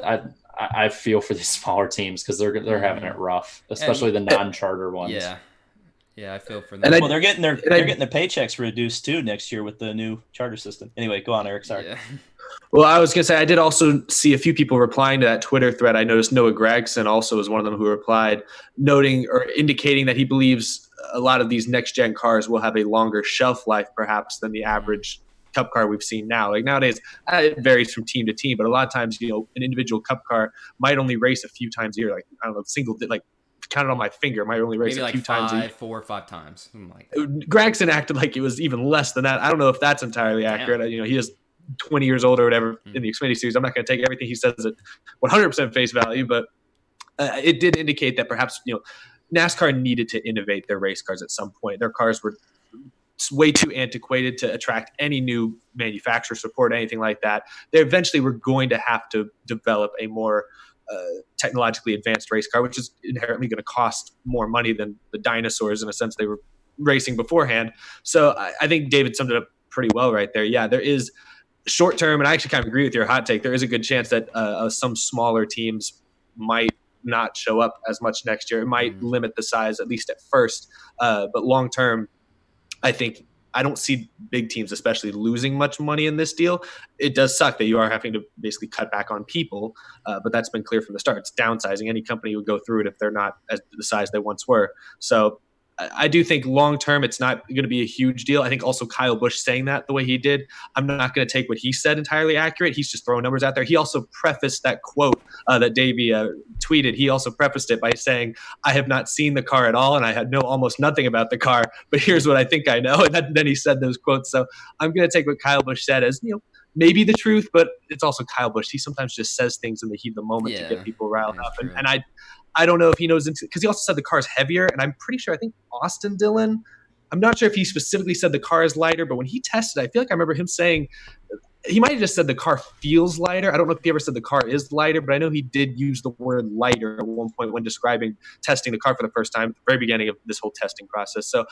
I feel for these smaller teams because they're having it rough, especially the non-charter ones. Yeah, I feel for them. And I- Well, they're getting their and I- getting their paychecks reduced too next year with the new charter system. Anyway, go on, Eric. Sorry. Yeah. Well, I was going to say, I did also see a few people replying to that Twitter thread. I noticed Noah Gregson also was one of them who replied, noting or indicating that he believes a lot of these next-gen cars will have a longer shelf life, perhaps, than the average Cup car we've seen now. Like nowadays, it varies from team to team, but a lot of times, an individual Cup car might only race a few times a year. Like, I don't know, like counted on my finger, might only race Maybe a like few times a year. 4 or 5 times. Something like that. Gregson acted like it was even less than that. I don't know if that's entirely accurate. He is 20 years old or whatever in the Xfinity series. I'm not going to take everything he says at 100% face value, but it did indicate that perhaps NASCAR needed to innovate their race cars at some point. Their cars were way too antiquated to attract any new manufacturer support, anything like that. They eventually were going to have to develop a more technologically advanced race car, which is inherently going to cost more money than the dinosaurs in a sense they were racing beforehand. So I think David summed it up pretty well right there. Yeah, there is short term, and I actually kind of agree with your hot take. There is a good chance that some smaller teams might not show up as much next year. It might limit the size, at least at first. But long term, I don't see big teams especially losing much money in this deal. It does suck that you are having to basically cut back on people, but that's been clear from the start. It's downsizing. Any company would go through it if they're not as the size they once were. So I do think long term it's not going to be a huge deal. I think also Kyle Busch saying that the way he did, I'm not going to take what he said entirely accurate. He's just throwing numbers out there. He also prefaced that quote that Davey tweeted. He also prefaced it by saying, "I have not seen the car at all, and I know almost nothing about the car. But here's what I think I know." And then he said those quotes. So I'm going to take what Kyle Busch said as maybe the truth, but it's also Kyle Busch. He sometimes just says things in the heat of the moment to get people riled up, and I don't know if he knows, because he also said the car's heavier, and I'm pretty sure, I think Austin Dillon, I'm not sure if he specifically said the car is lighter, but when he tested, I feel like I remember him saying, he might have just said the car feels lighter. I don't know if he ever said the car is lighter, but I know he did use the word lighter at one point when describing testing the car for the first time at the very beginning of this whole testing process. So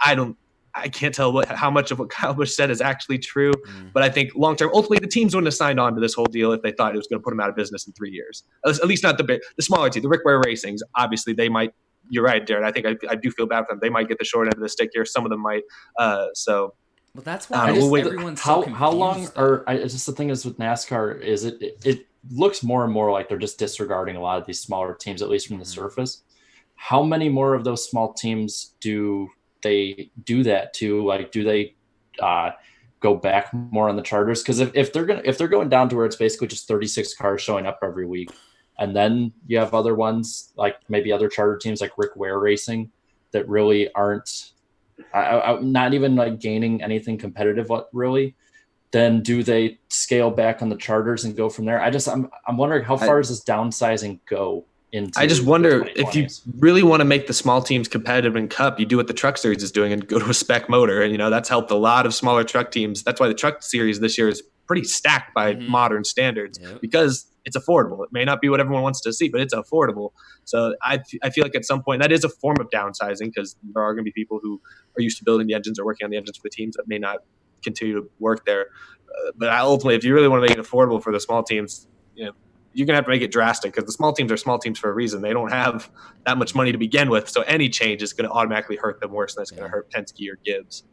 I can't tell how much of what Kyle Busch said is actually true, but I think long-term, ultimately, the teams wouldn't have signed on to this whole deal if they thought it was going to put them out of business in 3 years. At least not the smaller team, the Rick Ware Racings. Obviously, they might. You're right, Darren. I think I do feel bad for them. They might get the short end of the stick here. Some of them might. Well, that's why everyone's so confused. How long are? It's just the thing is with NASCAR is it looks more and more like they're just disregarding a lot of these smaller teams, at least from the surface. How many more of those small teams do they do that to? Like, do they go back more on the charters? Because if they're going down to where it's basically just 36 cars showing up every week, and then you have other ones like maybe other charter teams like Rick Ware Racing that really aren't not even like gaining anything competitive, really, then do they scale back on the charters and go from there? I'm wondering how far does this downsizing go? I just wonder if you really want to make the small teams competitive in Cup, you do what the Truck Series is doing and go to a spec motor. And, that's helped a lot of smaller truck teams. That's why the Truck Series this year is pretty stacked by modern standards because it's affordable. It may not be what everyone wants to see, but it's affordable. So I feel like at some point that is a form of downsizing because there are going to be people who are used to building the engines or working on the engines for the teams that may not continue to work there. But ultimately, if you really want to make it affordable for the small teams, you're going to have to make it drastic because the small teams are small teams for a reason. They don't have that much money to begin with. So any change is going to automatically hurt them worse than it's going to hurt Penske or Gibbs.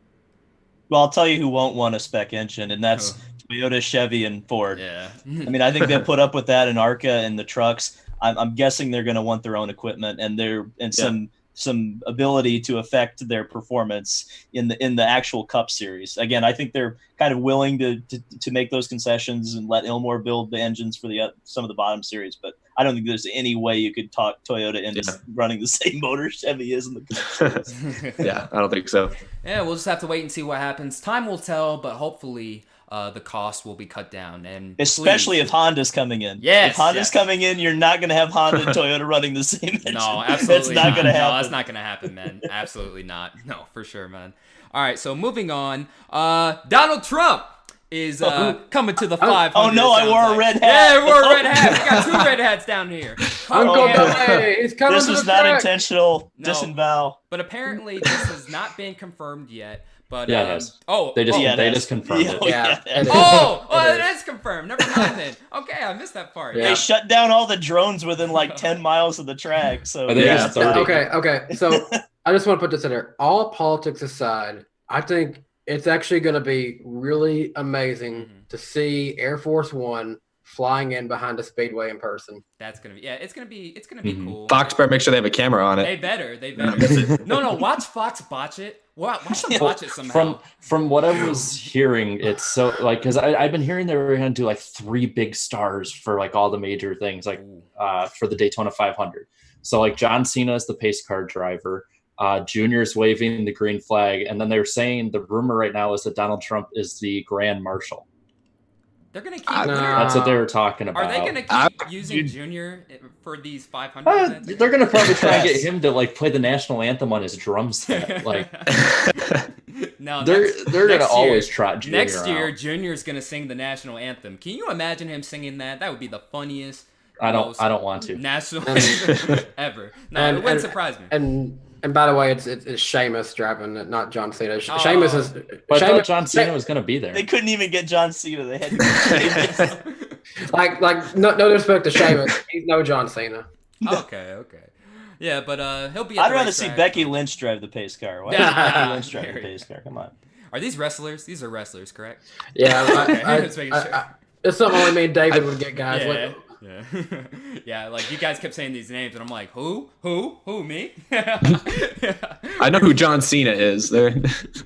Well, I'll tell you who won't want a spec engine, and that's Toyota, Chevy, and Ford. Yeah. I mean, I think they'll put up with that in ARCA and the trucks. I'm guessing they're going to want their own equipment and some ability to affect their performance in the actual Cup Series. Again, I think they're kind of willing to make those concessions and let Ilmor build the engines for some of the bottom series. But I don't think there's any way you could talk Toyota into running the same motor Chevy is in the Cup Series. Yeah, I don't think so. Yeah, we'll just have to wait and see what happens. Time will tell, but hopefully the cost will be cut down, and especially if Honda's coming in. Yes, if Honda's coming in, you're not going to have Honda and Toyota running the same engine. No, absolutely not going to happen. No, that's not going to happen, man. Absolutely not. No, for sure, man. All right, so moving on. Donald Trump is coming to the 500. Oh no, I sounds wore a like. red hat. Yeah, I wore a red hat. We got 2 red hats down here. Uncle yeah. Billy, he's coming This to was the not track. intentional. No. Disavow. But apparently this has not been confirmed yet. But Yeah, it has. they They just confirmed it. Yeah. it is. It is confirmed. Never mind then. Okay, I missed that part. Yeah. They shut down all the drones within like 10 miles of the track. So I think Yeah. it's 30. Okay. So I just want to put this in there. All politics aside, I think it's actually going to be really amazing to see Air Force One flying in behind a speedway in person. That's gonna be it's gonna be cool. Fox better make sure they have a camera on They it. better. No, watch Fox botch it. Watch them botch it somehow. From what I was hearing, it's so like because I've been hearing they were going to do like 3 big stars for like all the major things, like for the Daytona 500. So like John Cena is the pace car driver, Junior's waving the green flag, and then they're saying the rumor right now is that Donald Trump is the Grand Marshal. They're gonna keep. That's what they were talking about. Are they gonna keep using Junior for these 500? They're gonna probably try and get him to like play the national anthem on his drum set. Like No, they're gonna next always year- trot Junior Next year, out. Junior's gonna sing the national anthem. Can you imagine him singing that? That would be the funniest. I don't want to. National anthem ever. No, it wouldn't surprise me. And by the way, it's Sheamus driving it, not John Cena. Oh. Sheamus is. But I Sheamus, thought John Cena was gonna be there. they couldn't even get John Cena. They had to get like no disrespect to Sheamus, he's no John Cena. Okay. Yeah, but he'll be. I'd rather see Becky Lynch drive the pace car. Why Yeah. not Becky Lynch drive the pace car? Come on. Are these wrestlers? These are wrestlers, correct? Yeah, Just making sure. it's something only me and David would get, guys. Yeah. Yeah, like you guys kept saying these names, and I'm like, who, me? I know who John Cena is. There.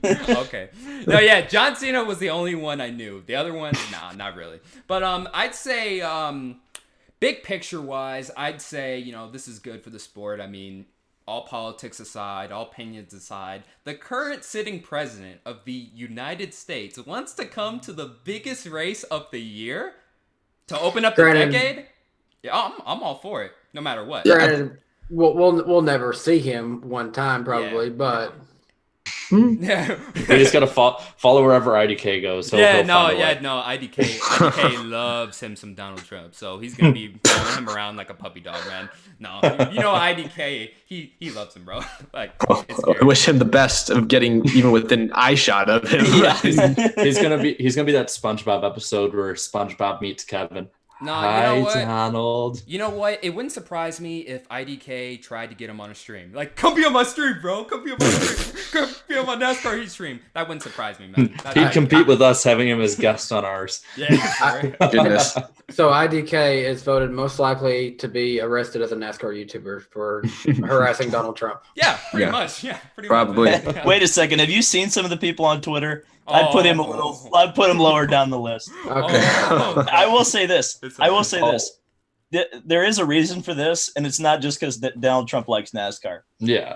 Okay. No, yeah, John Cena was the only one I knew. The other ones, nah, not really. But I'd say big picture wise, I'd say this is good for the sport. I mean, all politics aside, all opinions aside, the current sitting president of the United States wants to come to the biggest race of the year to open up the decade. Yeah, I'm all for it, no matter what. Granted, we'll never see him one time probably, but Yeah. We just gotta follow wherever IDK goes. He'll find a way. IDK loves him some Donald Trump, so he's gonna be following him around like a puppy dog, man. No, IDK, he loves him, bro. Like, it's I wish him the best of getting even within eye shot of him. He's gonna be that SpongeBob episode where SpongeBob meets Kevin. No, Hi, you know what? Donald. You know what? It wouldn't surprise me if IDK tried to get him on a stream. Like, come be on my stream, bro. Come be on my stream. Come be on my NASCAR Heat stream. That wouldn't surprise me, man. He'd compete with us having him as guest on ours. Yeah. Sure. Goodness. so IDK is voted most likely to be arrested as a NASCAR YouTuber for harassing Donald Trump. Yeah, pretty Yeah. much. Yeah, pretty Probably. much. Yeah. Wait a second. Have you seen some of the people on Twitter? I'd put him I'd put him lower down the list. Okay. I will say this. It's There is a reason for this, and it's not just because Donald Trump likes NASCAR. Yeah.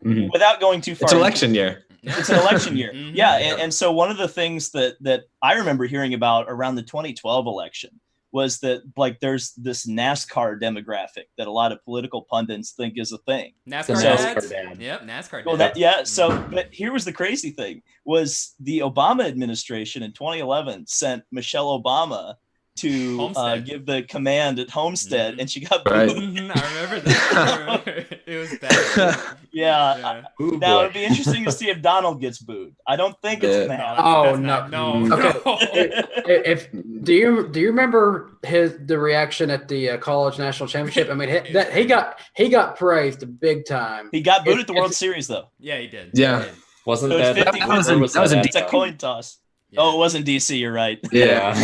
Mhm. Without going too far, It's election year. It's an election year. Mhm. Yeah, and so one of the things that I remember hearing about around the 2012 election was that like there's this NASCAR demographic that a lot of political pundits think is a thing. NASCAR The dads? NASCAR dad. Yep, NASCAR Well, dads. but here was the crazy thing was the Obama administration in 2011 sent Michelle Obama to Homestead. give the command at Homestead, Mhm. and she got Right. booed. Mhm, I remember that. It was bad. Yeah. Yeah. Ooh, Now boy. it'd be interesting to see if Donald gets booed. I don't think it's Yeah. gonna happen. Oh, That's no. not- Okay. no. If do you remember the reaction at the college national championship? I mean, he got praised big time. He got booed If- at the World if- Series though. Yeah, he did. Yeah. He did. Wasn't It was that 50 where that was in that It's a at? coin toss. Yeah. Oh, it wasn't DC. You're right. Yeah.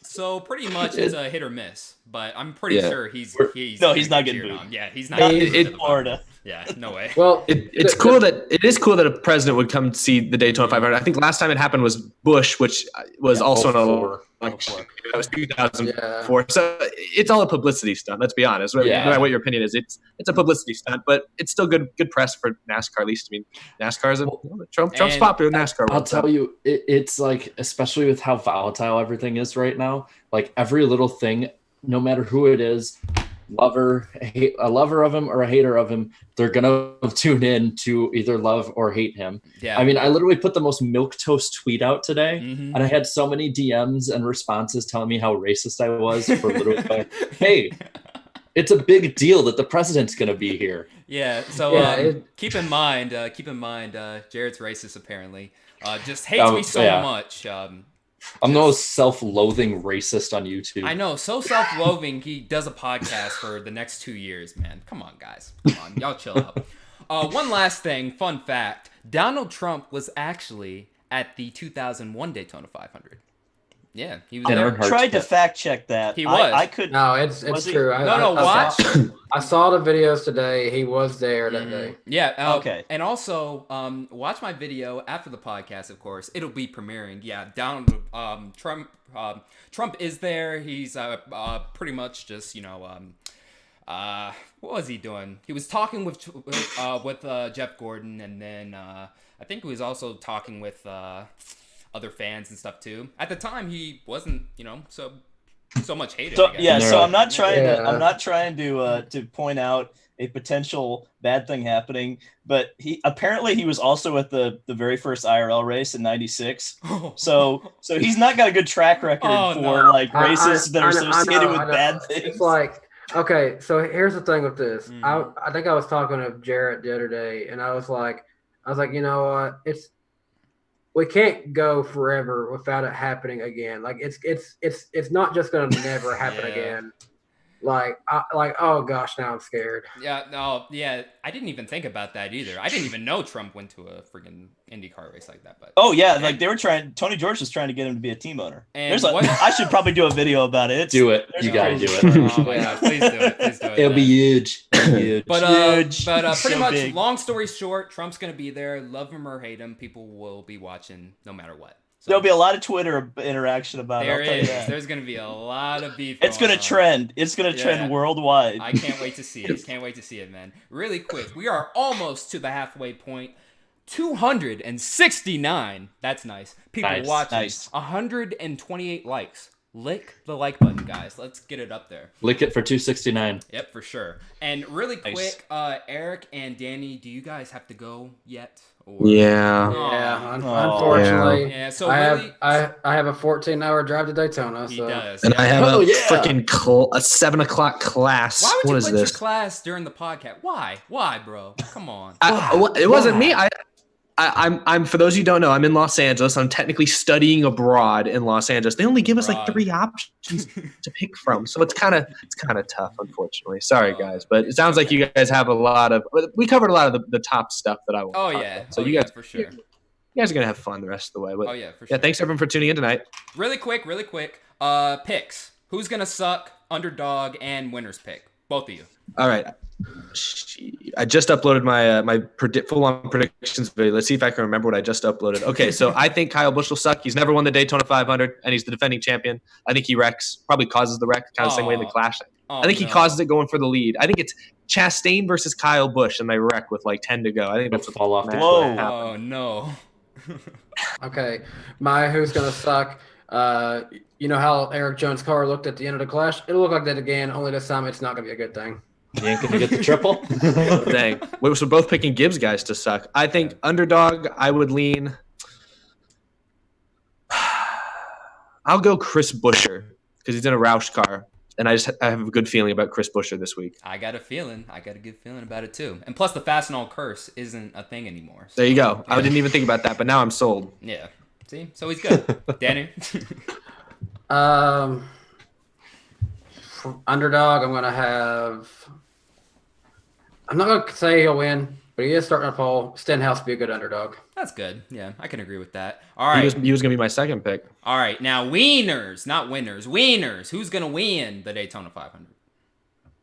So pretty much it's a hit or miss, but I'm pretty Yeah. sure he's No, he's not getting cheered booed. on. Yeah, he's not. Not getting in booed to the Florida. Yeah, no way. Well, It is the- cool that a president would come see the Daytona 500. I think last time it happened was Busch, which was also an 04. election. That was 2004. So it's all a publicity stunt. Let's be honest. No Yeah. matter what your opinion is, it's a publicity stunt, but it's still good press for NASCAR. At least I mean, NASCAR is Trump's And popular in NASCAR. I'll tell you, it's like, especially with how volatile everything is right now, like every little thing, no matter who it is, a lover of him or a hater of him, they're gonna tune in to either love or hate him. Yeah. I mean, I literally put the most milquetoast tweet out today, Mhm. and I had so many DMs and responses telling me how racist I was for literally like, hey, it's a big deal that the president's gonna be here. Yeah. So Yeah, keep in mind, Jared's racist apparently. Just hates me so yeah. much. I'm the most self-loathing racist on YouTube. I know, so self-loathing. He does a podcast for the next 2 years, man. Come on, guys. Come on, y'all chill out. One last thing, fun fact: Donald Trump was actually at the 2001 Daytona 500. Yeah, he was I there. never Tried to fact check that. He was. I could. No, it's Was he? true. Watch. I saw the videos today. He was there that day. Yeah. Okay. And also, watch my video after the podcast. Of course, it'll be premiering. Yeah, Donald Trump. Trump is there. He's pretty much just what was he doing? He was talking with Jeff Gordon, and then I think he was also talking with other fans and stuff too. At the time, he wasn't so much hated. So I guess. yeah, so I'm not trying Yeah. to. I'm not trying to point out a potential bad thing happening, but he was also at the very first IRL race in '96. So he's not got a good track record Oh, for no. like races that are associated with bad things. It's like, okay, so here's the thing with this. Mhm. I think I was talking to Jarrett the other day, and I was like, you know what? We can't go forever without it happening again. Like it's not just gonna never happen Yeah. again. Like oh gosh, now I'm scared. Yeah, no, yeah, I didn't even think about that either. I didn't even know Trump went to a freaking IndyCar race like that. But Oh yeah, like they were trying. Tony George was trying to get him to be a team owner. And There's I should probably do a video about it. Do it. there's You gotta crazy do it. stuff. Oh my god, please do it. Please do it. It'll be man. huge. Huge. But Huge. pretty So much, big. long story short, Trump's gonna be there. Love him or hate him, people will be watching no matter what. So There'll be a lot of Twitter interaction about it. there I'll tell you is. that. There's gonna be a lot of beef. It's going gonna on. trend. It's gonna Yeah. trend worldwide. I can't wait to see it. Can't wait to see it, man. Really quick, we are almost to the halfway point. 269. That's nice. People Nice, watching. nice. 128 likes. Lick the like button, guys. Let's get it up there. Lick it for 269. Yep, for sure. And really Nice. quick, Eric and Danny, do you guys have to go yet? Or... Yeah. Aw. Unfortunately, Yeah, so I really, have a 14-hour drive to Daytona. he So does. And I have Oh, a yeah. freaking a 7:00 class. Why would What you is put this? your class during the podcast? Why? Why, bro? Come on. It wasn't me. I'm for those who don't know, I'm in Los Angeles. I'm technically studying abroad in Los Angeles. They only give us like Abroad. 3 options to pick from, so it's kind of tough, unfortunately. Sorry, guys, but it sounds like you guys have a lot of. We covered a lot of the top stuff that I want. Oh to talk yeah. about. So Oh, you yeah, guys, for sure. you guys are gonna have fun the rest of the way. But Oh yeah, for sure. yeah, thanks everyone for tuning in tonight. Really quick. Picks. Who's gonna suck? Underdog and winners pick. Both of you. All right. I just uploaded my full-on predictions video. Let's see if I can remember what I just uploaded. Okay, so I think Kyle Busch will suck. He's never won the Daytona 500, and he's the defending champion. I think he wrecks, probably causes the wreck, kind of the same way in the Clash. Oh, I think he no. causes it going for the lead. I think it's Chastain versus Kyle Busch, and they wreck with like 10 to go. I think that's what Fall off the Whoa. cliff. Oh no. okay, my who's gonna suck. You know how Eric Jones' car looked at the end of the Clash? It'll look like that again. Only this time, it's not gonna be a good thing. You ain't gonna get the triple. Dang. We're both picking Gibbs guys to suck. I think underdog, I would lean. I'll go Chris Buescher because he's in a Roush car. And I have a good feeling about Chris Buescher this week. I got a good feeling about it too. And plus, the Fastenal curse isn't a thing anymore. So, There you go. yeah. I didn't even think about that, but now I'm sold. Yeah. See, so he's good. Danny. For underdog, I'm not gonna say he'll win, but he is starting a poll. Stenhouse would be a good underdog. That's good. Yeah, I can agree with that. All right. He was going to be my second pick. All right. Now, wieners, not winners. Wieners. Who's gonna win the Daytona 500?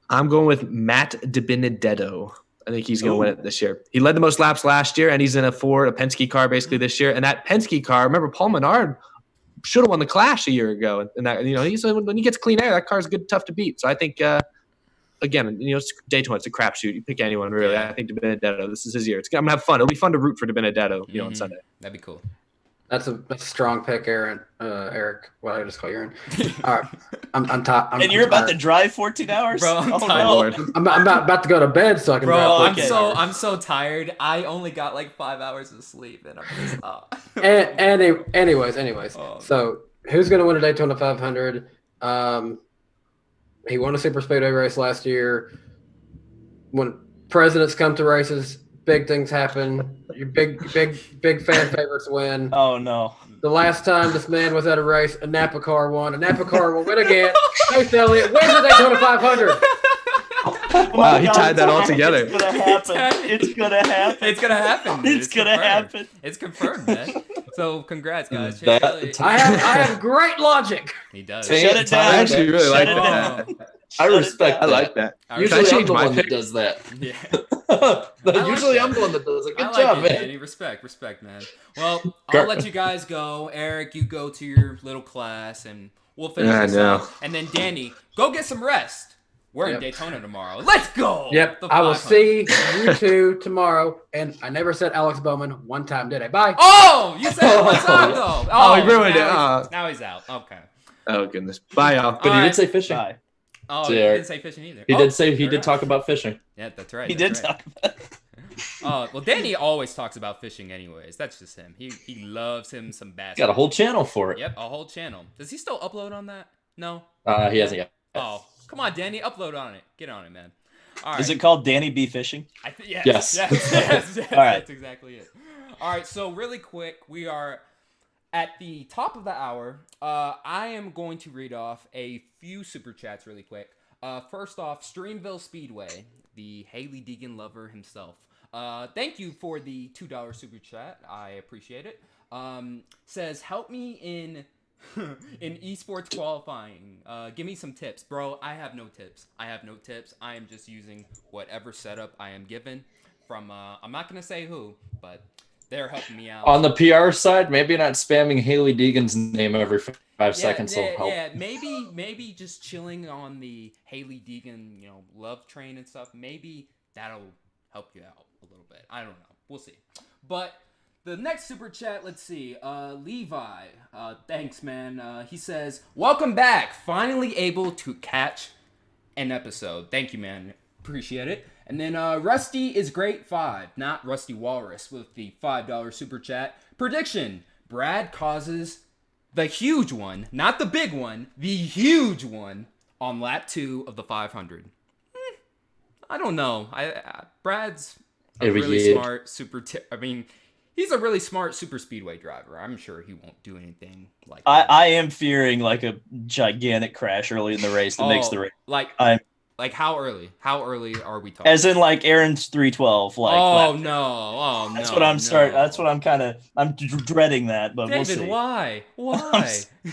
I'm going with Matt DiBenedetto. I think he's going to win it this year. He led the most laps last year, and he's in a Penske car basically this year. And that Penske car, remember Paul Menard should have won the Clash a year ago. And that when he gets clean air, that car's good, tough to beat. So I think again, it's Daytona, it's a crapshoot. You pick anyone really. Yeah. I think DiBenedetto, this is his year. I'm gonna have fun. It'll be fun to root for DiBenedetto, on Sunday. That'd be cool. That's a strong pick, Eric. Well, I just call you Aaron. All right, I'm top. And you're about to drive 14 hours? Bro, I'm oh, tired. no. I'm about to go to bed so I can Bro, drive I'm 14 so hours. I'm so tired. I only got like 5 hours of sleep, and I'm just Anyways. Oh. So who's gonna win a Daytona 500? He won a super speedway race last year. When presidents come to races, big things happen. Your big fan favorites win. Oh, no. The last time this man was at a race, a Napa car won. A Napa car will win again. Chase Elliott wins the Daytona 500. Wow, he tied that all together. It's gonna happen. It's gonna happen. It's gonna happen. It's gonna confirmed. happen. It's confirmed, man. So congrats, guys. Chase That- Elliott. I have great logic. He does. Shut it down. I actually really Shut like it that. down. I respect I that. like that. I Usually Can I I'm change the my one that pick? does that. Yeah. Usually that. I'm the one that does it. Good I like job, it, man. Danny. Respect, man. Well, I'll let you guys go. Eric, you go to your little class, and we'll finish I this know. up. And then Danny, go get some rest. We're in Yep. Daytona tomorrow. Let's go. Yep. The I will 500. see you two tomorrow. And I never said Alex Bowman one time, did I? Bye. Oh, you said it one time though. Oh, he ruined now it. he's- Now he's out. Okay. Oh goodness. Bye, y'all. But he Alright. did say fishing. Bye. Oh, So, he Eric, didn't say fishing either. He Oh, did say he fair did enough. talk about fishing. Yeah, that's right. He that's did right. talk about it. Well, Danny always talks about fishing, anyways. That's just him. He loves him some bass. Got a whole channel for it. Yep, a whole channel. Does he still upload on that? No. He hasn't yet. Oh, come on, Danny, upload on it. Get on it, man. All right. Is it called Danny B Fishing? Yes. Yes. Yes. All right. That's exactly it. All right. So really quick, we are at the top of the hour. I am going to read off a few super chats really quick. First off, Streamville Speedway, the Haley Deegan lover himself. Thank you for the $2 super chat. I appreciate it. Says, help me in esports qualifying. Give me some tips. Bro, I have no tips. I am just using whatever setup I am given from, I'm not going to say who, but they're helping me out. On the PR side, maybe not spamming Haley Deegan's name every 5 seconds will help. Yeah, maybe just chilling on the Haley Deegan, love train and stuff. Maybe that'll help you out a little bit. I don't know. We'll see. But the next super chat, let's see. Levi, thanks, man. He says, welcome back. Finally able to catch an episode. Thank you, man. Appreciate it. And then Rusty is great 5, not Rusty Walrus, with the $5 super chat. Prediction, Brad causes the huge one, not the big one, the huge one on lap 2 of the 500. I don't know. Brad's a really smart he's a really smart super speedway driver. I'm sure he won't do anything like that. I am fearing like a gigantic crash early in the race that makes the race. Like how early? How early are we talking? As in like Aaron's 312. Like no. That's what I'm starting. That's what I'm dreading that, but David, we'll see. Why?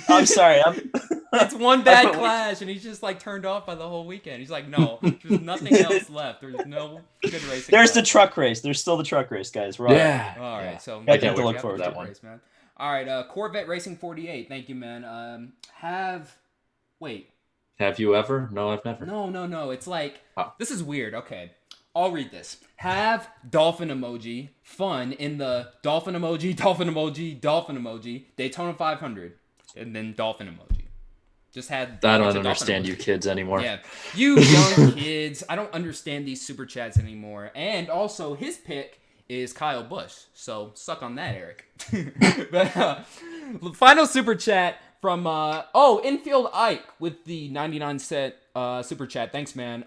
I'm sorry. It's one bad clash, and he's just like turned off by the whole weekend. He's like, no, there's nothing else left. There's no good racing. There's the truck race. The's still the truck race, guys. We're all right. All right, so I can't look forward to that one. Race, man. All right, Corvette Racing 48. Thank you, man. Have you ever? No, I've never. No. It's like, this is weird. Okay, I'll read this. Have dolphin emoji, fun in the dolphin emoji, Daytona 500, and then dolphin emoji. Just had. I don't understand you kids anymore. Yeah, you young kids. I don't understand these super chats anymore. And also, his pick is Kyle Busch. So suck on that, Eric. But final super chat from Infield Ike with the 99 cent super chat. Thanks, man.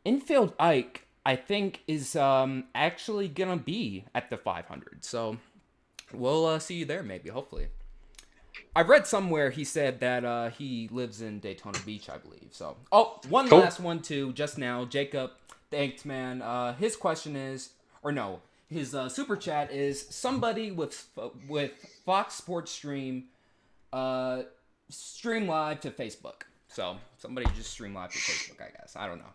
Infield Ike, I think, is actually gonna be at the 500. So we'll see you there, maybe, hopefully. I read somewhere he said that he lives in Daytona Beach, I believe. So, cool. Last one too, just now. Jacob, thanks, man. His question is, his super chat is somebody with Fox Sports stream live to Facebook. So somebody just stream live to Facebook, I guess. I don't know.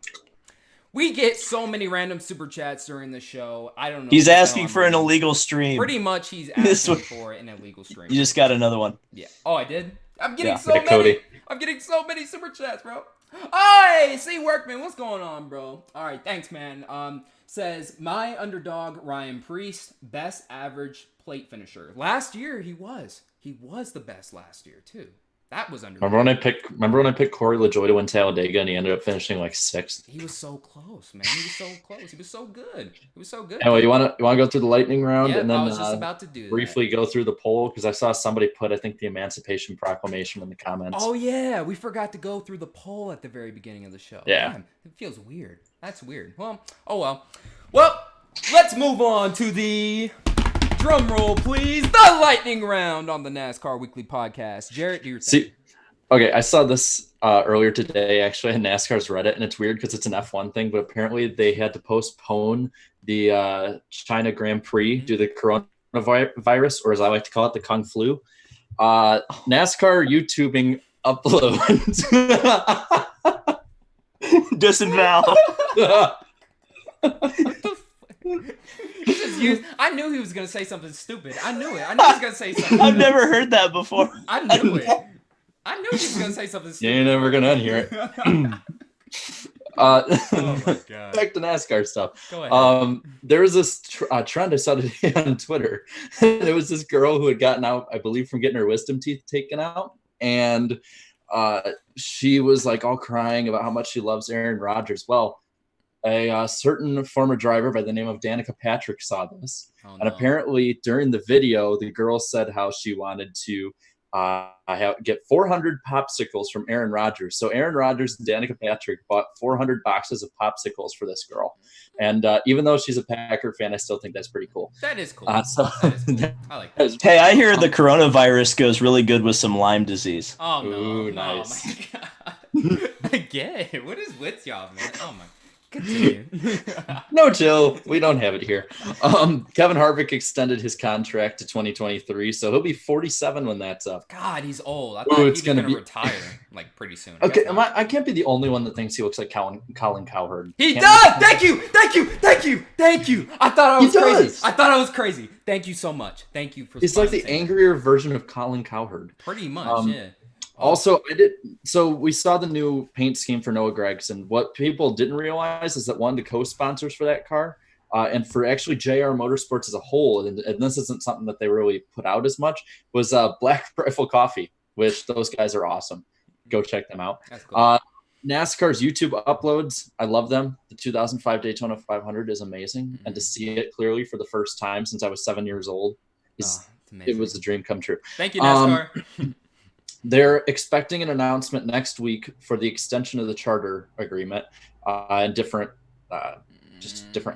We get so many random super chats during the show. I don't know. He's asking for an illegal stream. Pretty much, he's asking for an illegal stream. You just got another one. Yeah. Oh, I did? I'm getting Cody. I'm getting so many super chats, bro. Hey, see, Workman, what's going on, bro? All right, thanks, man. says, my underdog, Ryan Priest, best average plate finisher. Last year, he was. He was the best last year, too. That was underdog. Remember when I picked Corey LaJoy to win Talladega and he ended up finishing like 6th? He was so close, man. He was so close. He was so good. He was so good. Anyway, you want to go through the lightning round Yeah, and then I was just about to do that. briefly go through the poll because I saw somebody put, I think, the Emancipation Proclamation in the comments. Oh, yeah. We forgot to go through the poll at the very beginning of the show. Yeah. Damn, it feels weird. That's weird. Well, oh well. Well, let's move on to the drum roll, please. The lightning round on the NASCAR Weekly Podcast. Jarrett, do your thing. Okay, I saw this earlier today, actually, on NASCAR's Reddit, and it's weird because it's an F1 thing, but apparently they had to postpone the China Grand Prix due to the coronavirus, or as I like to call it, the Kung Flu. NASCAR YouTubing uploads. Disavow. I knew he was going to say something stupid. I knew it. I knew he was going to say something I've stupid. never heard that before. I knew it. I knew he was going to say something You stupid. ain't never gonna unhear it. Oh my God. Back to NASCAR stuff. Go ahead. There was this trend I saw today on Twitter. There was this girl who had gotten out, I believe, from getting her wisdom teeth taken out, and she was like all crying about how much she loves Aaron Rodgers. Well, a certain former driver by the name of Danica Patrick saw this, and apparently during the video, the girl said how she wanted to get 400 popsicles from Aaron Rodgers. So Aaron Rodgers and Danica Patrick bought 400 boxes of popsicles for this girl. And even though she's a Packer fan, I still think that's pretty cool. That is cool. That is cool. I like that. Hey, I hear the coronavirus goes really good with some Lyme disease. Oh, no. Ooh, No, nice. my God. I get it. What is with y'all, man? Oh, my. Continue. No, chill. We don't have it here. Kevin Harvick extended his contract to 2023, so he'll be 47 when that's up. God, he's old. I thought he was going to retire like pretty soon. Okay, I can't be the only one that thinks he looks like Colin Cowherd. He Can't does. Thank you. I thought I was He crazy. does. I thought I was crazy. Thank you so much. Thank you for. He's like the saying that. angrier version of Colin Cowherd. Pretty much, yeah. Also, we saw the new paint scheme for Noah Gregson. What people didn't realize is that one of the co-sponsors for that car, and for actually JR Motorsports as a whole, and this isn't something that they really put out as much, was Black Rifle Coffee, which those guys are awesome. Go check them out. That's cool. NASCAR's YouTube uploads, I love them. The 2005 Daytona 500 is amazing, and to see it clearly for the first time since I was 7 years old, It's it amazing. was a dream come true. Thank you, NASCAR. They're expecting an announcement next week for the extension of the charter agreement and different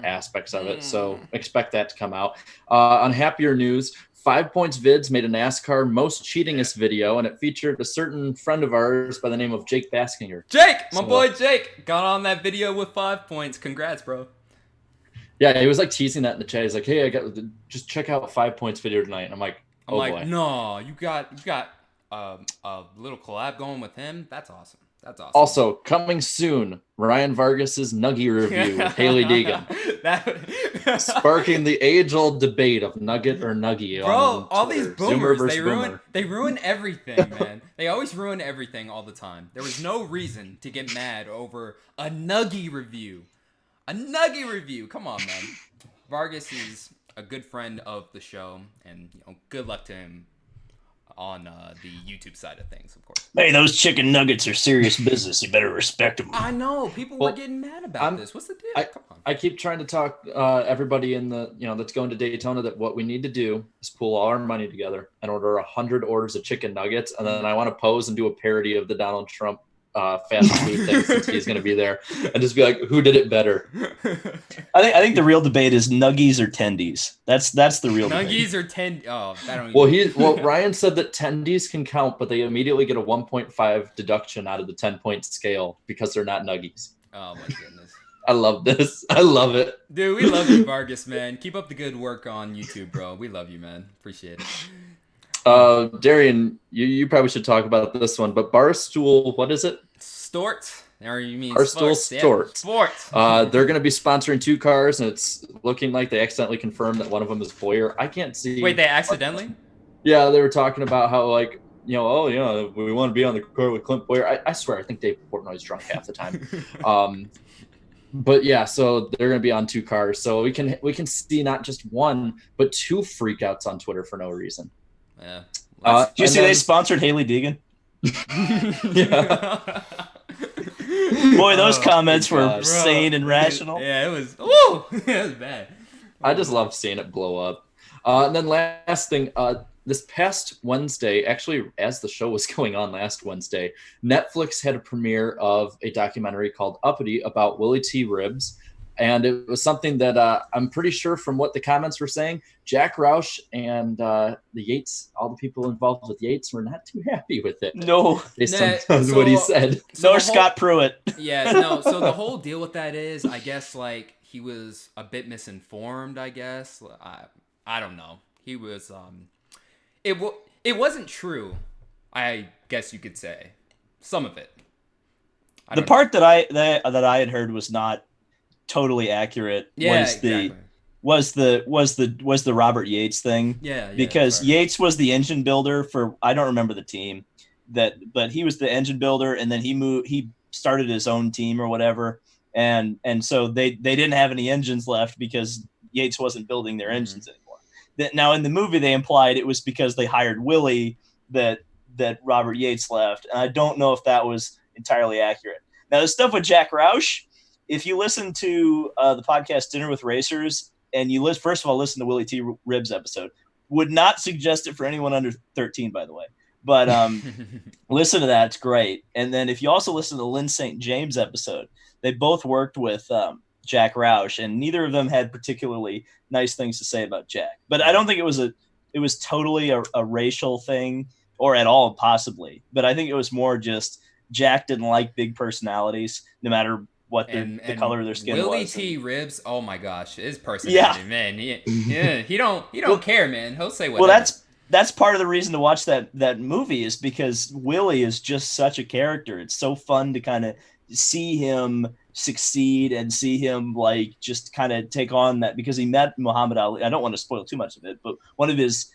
aspects of it. So expect that to come out. On happier news, 5 Points Vids made a NASCAR most cheatingest video, and it featured a certain friend of ours by the name of Jake Baskinger. Jake, my boy Jake, got on that video with 5 points. Congrats, bro. Yeah, he was like teasing that in the chat. He's like, "Hey, just check out 5 Points video tonight." And I'm like, boy. no, you got a little collab going with him. That's awesome. Also, coming soon, Ryan Vargas's Nuggie review with Haley Deegan. Sparking the age-old debate of nugget or nuggie. Bro, all these boomers, Boomer. they ruin everything, man. They always ruin everything all the time. There was no reason to get mad over a nuggie review. Come on, man. Vargas is a good friend of the show, and good luck to him on the YouTube side of things, of course. Hey, those chicken nuggets are serious business. You better respect them. I know people were getting mad about this. What's the deal? Come on. I keep trying to talk everybody in the that's going to Daytona that what we need to do is pool all our money together and order 100 orders of chicken nuggets, and then I want to pose and do a parody of the Donald Trump fast food thing since he's going to be there, and just be like, who did it better? I think the real debate is nuggies or tendies. That's the real debate. Nuggies or ten? Oh, I don't. Well, Ryan said that tendies can count, but they immediately get a 1.5 deduction out of the 10-point scale because they're not nuggies. Oh my goodness. I love this. I love it. Dude, we love you, Vargas, man. Keep up the good work on YouTube, bro. We love you, man. Appreciate it. Darian, you probably should talk about this one, but Barstool, what is it? Stort? Or you mean Barstool Sports? Stort. Yeah, They're going to be sponsoring 2 cars, and it's looking like they accidentally confirmed that one of them is Boyer. I can't see. Wait, they accidentally? Yeah, they were talking about how, like, we want to be on the car with Clint Boyer. I swear, I think Dave Portnoy's drunk half the time. But yeah, so they're going to be on 2 cars. So we can see not just one, but 2 freakouts on Twitter for no reason. Yeah. Did you see they sponsored Haley Deegan? Yeah. Boy, those comments were God. sane and rational. Yeah, it was. Ooh, it was bad. I just love seeing it blow up. And then last thing, this past Wednesday, actually, as the show was going on last Wednesday, Netflix had a premiere of a documentary called Uppity about Willie T. Ribs. And it was something that I'm pretty sure from what the comments were saying, Jack Roush and the Yates, all the people involved with Yates were not too happy with it. No. Based on what he said. Nor Scott Pruitt. Yeah, no. So the whole deal with that is, I guess, like, he was a bit misinformed, I guess. I don't know. He was, it wasn't true, I guess you could say. Some of it. The part that I had heard was not totally accurate. Yeah, was the Robert Yates thing. Yeah, because sorry. Yates was the engine builder for, I don't remember the team, but he was the engine builder, and then he started his own team or whatever, and so they didn't have any engines left because Yates wasn't building their engines anymore. Now in the movie they implied it was because they hired Willie that Robert Yates left, and I don't know if that was entirely accurate. Now the stuff with Jack Roush, if you listen to the podcast Dinner with Racers, and you first of all listen to Willie T. Ribs episode, would not suggest it for anyone under 13, by the way. But listen to that; it's great. And then if you also listen to the Lynn St. James episode, they both worked with Jack Roush, and neither of them had particularly nice things to say about Jack. But I don't think it was totally a racial thing, or at all possibly. But I think it was more just Jack didn't like big personalities, no matter what the color of their skin Willie was. T. Ribs, oh my gosh, his personality, man. He don't care, man. He'll say whatever. Well, that's part of the reason to watch that movie, is because Willie is just such a character. It's so fun to kind of see him succeed and see him like just kind of take on that, because he met Muhammad Ali. I don't want to spoil too much of it, but one of his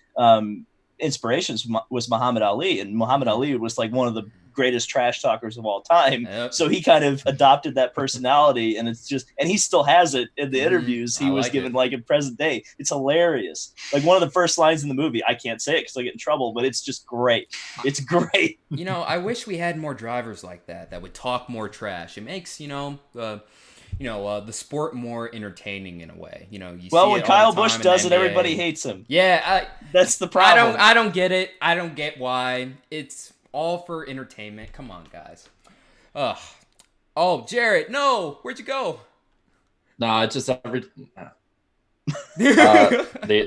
inspirations was Muhammad Ali, and Muhammad Ali was like one of the greatest trash talkers of all time. Yep. So he kind of adopted that personality, and he still has it in the interviews he was given, like in present day. It's hilarious. Like one of the first lines in the movie, I can't say it because I get in trouble, but it's just great. It's great. I wish we had more drivers like that would talk more trash. It makes, the sport more entertaining in a way. When Kyle Busch does it, everybody hates him. Yeah. That's the problem. I don't get it. I don't get why. It's all for entertainment. Come on, guys. Ugh. Oh, Jarrett, no. Where'd you go? No, it's just the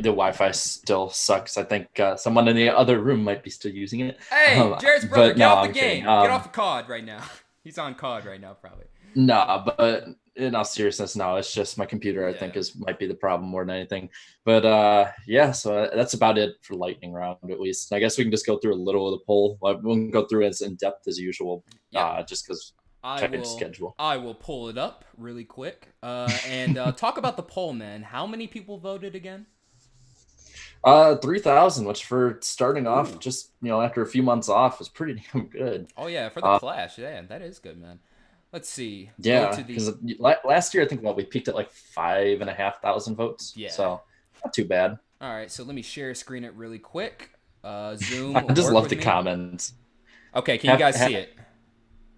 Wi-Fi still sucks. I think someone in the other room might be still using it. Hey, Jarrett's brother, get off the game. Kidding. Get off the COD right now. He's on COD right now, probably. No, but in all seriousness, no, it's just my computer, I think, might be the problem more than anything. But so that's about it for lightning round, at least. I guess we can just go through a little of the poll. We won't go through as in depth as usual, just because schedule. I will pull it up really quick and talk about the poll, man. How many people voted again? 3,000, which for starting off just after a few months off is pretty damn good. Oh yeah, for the Clash, that is good, man. Let's see. Yeah, because last year I think we peaked at like 5,500 votes. Yeah, so not too bad. All right, so let me share screen it really quick. Zoom. I just love the comments. Okay, can you guys see it?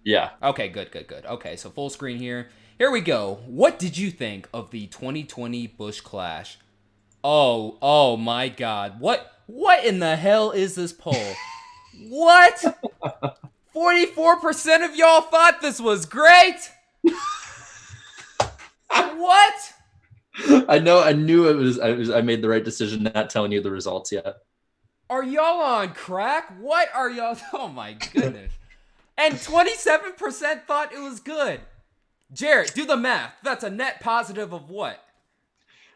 Yeah. Okay, good. Okay, so full screen here. Here we go. What did you think of the 2020 Busch Clash? Oh my God. What in the hell is this poll? What? 44% of y'all thought this was great. What? I knew it was. I made the right decision not telling you the results yet. Are y'all on crack? What are y'all? Oh my goodness. And 27% thought it was good. Jarrett, do the math. That's a net positive of what?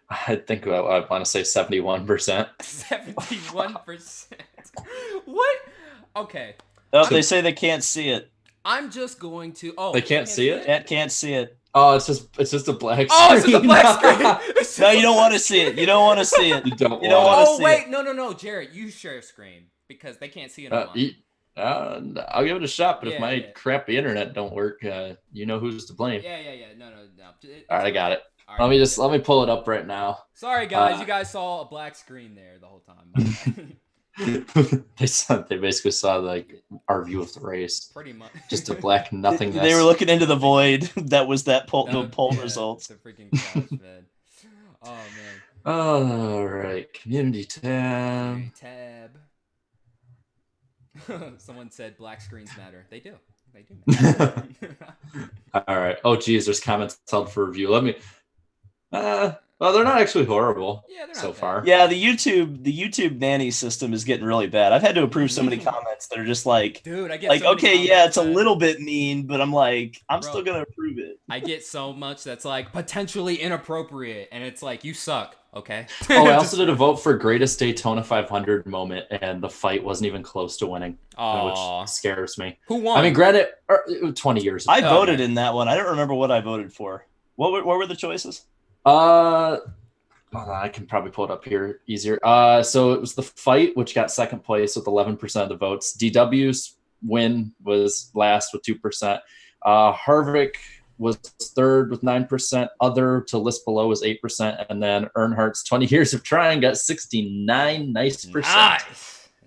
I think I want to say 71%. 71%. What? Okay. Oh, they say they can't see it. I'm just going to. Oh, they can't see it? Ed can't see it. Oh, it's just a black screen. Oh, it's just a black screen. No, you don't want to see it. You don't want to see it. You don't want Oh, to wait. No. Jarrett, you share screen because they can't see it. I'll give it a shot, but if my crappy internet don't work, you know who's to blame. Yeah. No. All right, I got it. All right, Let me pull it up right now. Sorry, guys. You guys saw a black screen there the whole time. They basically saw like our view of the race, Pretty much. just a black nothingness. They were looking into the void. That was the poll results. The freaking crash, man. Oh man. All right, community tab. Someone said black screens matter. They do. Matter. All right. Oh, geez, there's comments held for review. Let me. Well, they're not actually horrible. Yeah, they're not so bad. far. Yeah, the YouTube nanny system is getting really bad. I've had to approve so many comments that are just like, dude, I get like, so many okay, yeah, comments it's a that- little bit mean, but I'm like, I'm Bro. still gonna approve it. I get so much that's like potentially inappropriate, and it's like you suck. Okay. Oh, I also did a vote for greatest Daytona 500 moment, and the fight wasn't even close to winning, Aw. which scares me. Who won? I mean, granted, it was 20 years ago. I voted in that one. I don't remember what I voted for. What were the choices? Hold on, I can probably pull it up here easier. So it was the fight, which got second place with 11% of the votes. DW's win was last with 2%. Harvick was third with 9%. Other to list below was 8%. And then Earnhardt's 20 years of trying got 69 nice percent.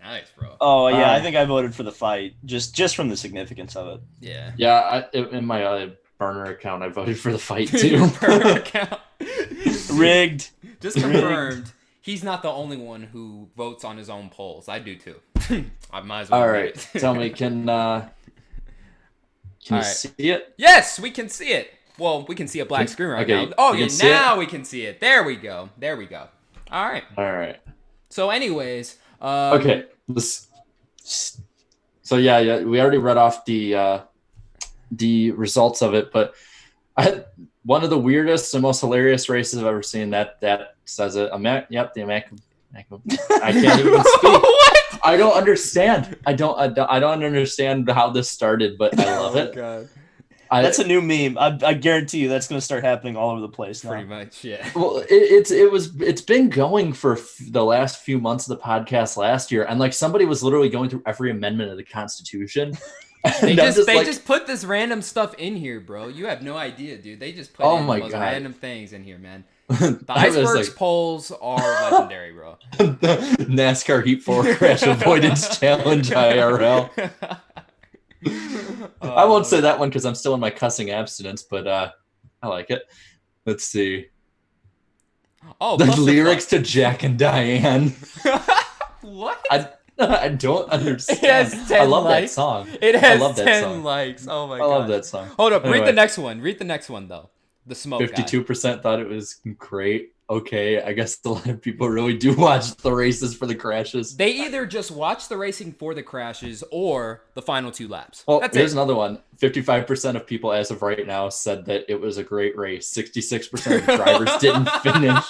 Nice, bro. Oh yeah, I think I voted for the fight just from the significance of it. Yeah. Yeah, in my burner account, I voted for the fight too. Burner account. Rigged. Just confirmed. He's not the only one who votes on his own polls. I do too. I might as well. All admit right, it. tell me, can you right. see it? Yes, we can see it. Well, we can see a black screen right Okay, now. Oh, you yeah, can see now we can see it. There we go. All right. All right. So, anyways. Okay. So yeah, we already read off the results of it, but I had one of the weirdest and most hilarious races I've ever seen. That says it. I can't even speak. What? I don't understand. I don't understand how this started, but I love it. God. That's a new meme. I guarantee you that's going to start happening all over the place now. Pretty much, yeah. Well, it's been going for the last few months of the podcast last year, and like somebody was literally going through every amendment of the Constitution. They just put this random stuff in here, bro. You have no idea, dude. They just put the most random things in here, man. The icebergs polls are legendary, bro. The NASCAR Heat 4 Crash Avoidance Challenge IRL. I won't say that one because I'm still in my cussing abstinence, but I like it. Let's see. Oh, the lyrics to Jack and Diane. What? I don't understand. It has 10 I love likes. that song. It has I love that 10 song. likes. Oh my god. I love that song. Hold up. Anyway. Read the next one. Read the next one, though. The smoke 52% thought it was great. Okay, I guess a lot of people really do watch the races for the crashes. They either just watch the racing for the crashes or the final 2 laps. Well, That's here's it. another one. 55% of people as of right now said that it was a great race. 66% of the drivers didn't finish.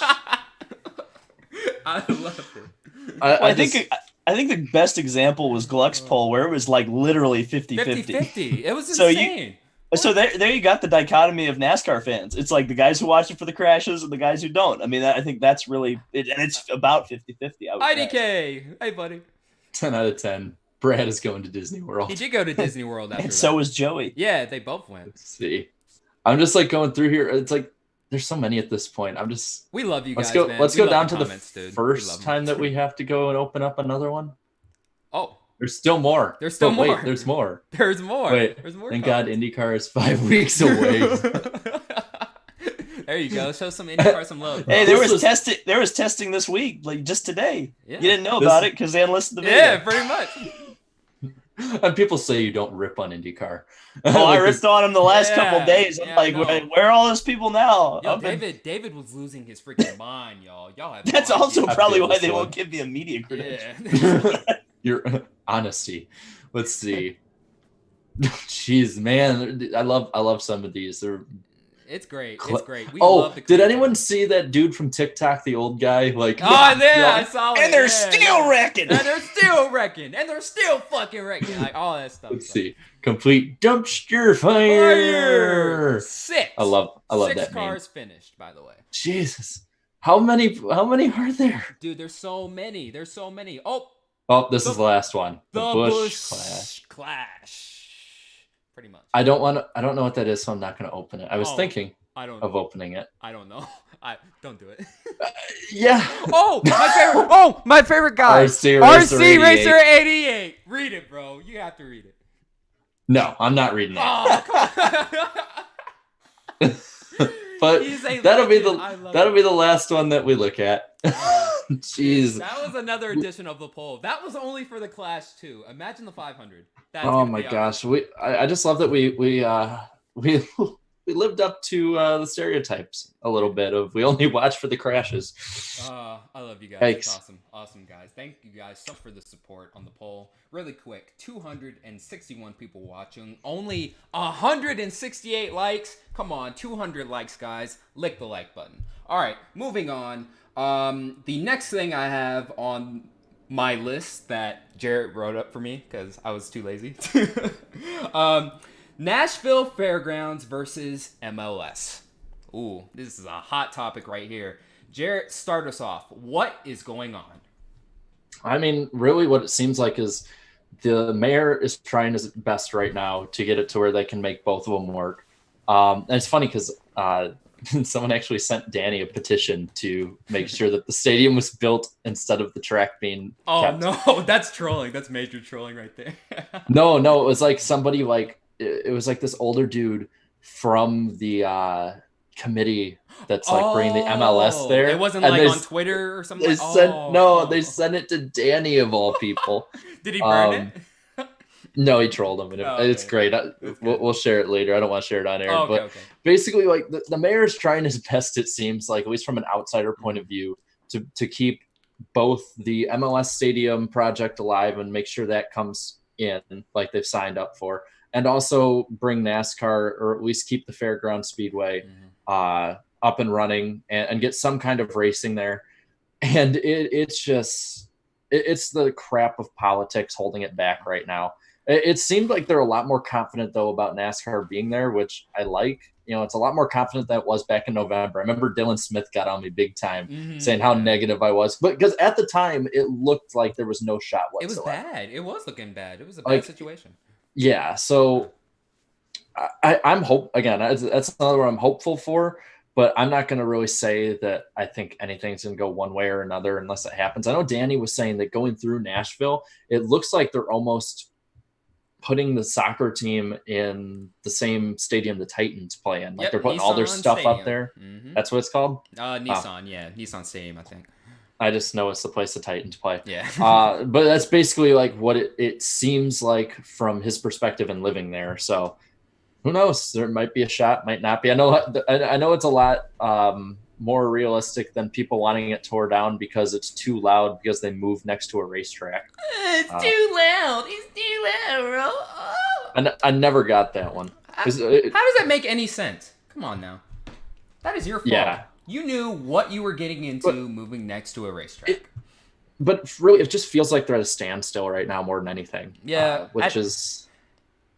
I love it. I think the best example was Gluck's poll, where it was like literally 50-50. 50-50. It was So insane. So there you got the dichotomy of NASCAR fans. It's like the guys who watch it for the crashes and the guys who don't. I mean, I think that's really it, and it's about 50-50. IDK. Hey, buddy. 10 out of 10. Brad is going to Disney World. He did go to Disney World after And that. so was Joey. Yeah, they both went. Let's see. I'm just like going through here. It's like there's so many at this point. I'm just We love you let's guys, go. man. Let's We go love down to comments, the dude. We love first 'em. time that we have to go and open up another one. Oh, There's still more. There's still more. Wait, there's more. there's more. Wait, There's more. thank God IndyCar is 5 weeks away. There you go. Show some IndyCar some love. Hey, This there was testing this week, like just today. Yeah. You didn't know This- about it because they hadn't listened to the Yeah, video. pretty much. And people say you don't rip on IndyCar. Oh, I Like ripped on him the last Yeah, couple days. I'm yeah, like, I know. where are all those people now? Yo, I've been- David was losing his freaking mind, y'all. Y'all have. That's no also idea. I probably feel why this they one. won't give me a media credential. Yeah. Your honesty. Let's see. Jeez, man, I love some of these. They're It's great. It's great. We oh, love the did creativity. anyone see that dude from TikTok, the old guy? Like, Oh, yeah, I saw it. And they're yeah, still yeah. wrecking. And they're still wrecking. And they're still fucking wrecking. Like, all that stuff. Let's see, complete dumpster fire. 6. I love 6 that meme. cars finished, by the way. Jesus, how many are there? Dude, there's so many. There's so many. Oh, Oh, this is the last one. The Busch Busch Clash. Pretty much. I don't know what that is, so I'm not going to open it. I was thinking I don't of opening it. I don't know. Don't do it. Yeah. Oh, my favorite. Oh, my favorite guy. RC Racer 88. Read it, bro. You have to read it. No, I'm not reading that. Oh, come on. But He's a that'll be legend. the last one that we look at. Jeez. That was another edition of the poll. That was only for the Clash too. Imagine the 500. That's Oh my gosh. I just love that we we lived up to the stereotypes a little bit of we only watch for the crashes. I love you guys. Thanks. It's awesome guys. Thank you guys so much for the support on the poll. Really quick, 261 people watching, only 168 likes. Come on, 200 likes, guys. Lick the like button. All right, moving on. The next thing I have on my list that Jarrett wrote up for me because I was too lazy. Nashville Fairgrounds versus MLS. Ooh, this is a hot topic right here. Jarrett, start us off. What is going on? I mean, really what it seems like is the mayor is trying his best right now to get it to where they can make both of them work. And it's funny because someone actually sent Danny a petition to make sure that the stadium was built instead of the track being kept. No, that's trolling. That's major trolling right there. No, it was like somebody it was like this older dude from the committee that's like bringing the MLS there. It wasn't and like on Twitter or something. They sent it to Danny of all people. Did he burn it? No, he trolled him. And it's great. We'll share it later. I don't want to share it on air. But basically, like the mayor's trying his best, it seems like, at least from an outsider point of view, to keep both the MLS stadium project alive and make sure that comes in like they've signed up for. And also bring NASCAR, or at least keep the Fairground Speedway up and running and get some kind of racing there. And it's the crap of politics holding it back right now. It seemed like they're a lot more confident, though, about NASCAR being there, which I like. You know, it's a lot more confident than it was back in November. I remember Dillon Smith got on me big time saying how negative I was. But because at the time, it looked like there was no shot whatsoever. It was bad. It was looking bad. It was a bad situation. Yeah, so I'm that's another one I'm hopeful for, but I'm not going to really say that I think anything's going to go one way or another unless it happens. I know Danny was saying that going through Nashville, it looks like they're almost putting the soccer team in the same stadium the Titans play in. Like they're putting all their stuff up there. Mm-hmm. That's what it's called? Nissan Stadium, I think. I just know it's the place the Titans play. Yeah. But that's basically like what it seems like from his perspective and living there. So who knows? There might be a shot, might not be. I know it's a lot more realistic than people wanting it tore down because it's too loud because they moved next to a racetrack. It's too loud. It's too loud, bro. Oh. I never got that one. How does that make any sense? Come on now. That is your fault. Yeah. You knew what you were getting into moving next to a racetrack. But really, it just feels like they're at a standstill right now more than anything. Yeah.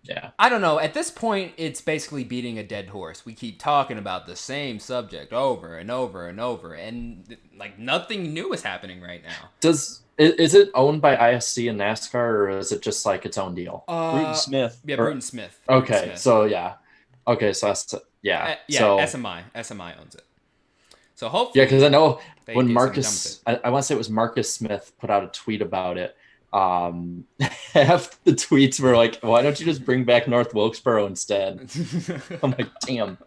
Yeah. I don't know. At this point, it's basically beating a dead horse. We keep talking about the same subject over and over and over, and like nothing new is happening right now. Is it owned by ISC and NASCAR, or is it just like its own deal? Bruton Smith. Yeah, Bruton Smith. Okay, Smith. So yeah. Okay, so that's so SMI owns it. So hopefully, yeah, because I know when Marcus, I want to say it was Marcus Smith put out a tweet about it. Half the tweets were like, "Why don't you just bring back North Wilkesboro instead?" I'm like, "Damn."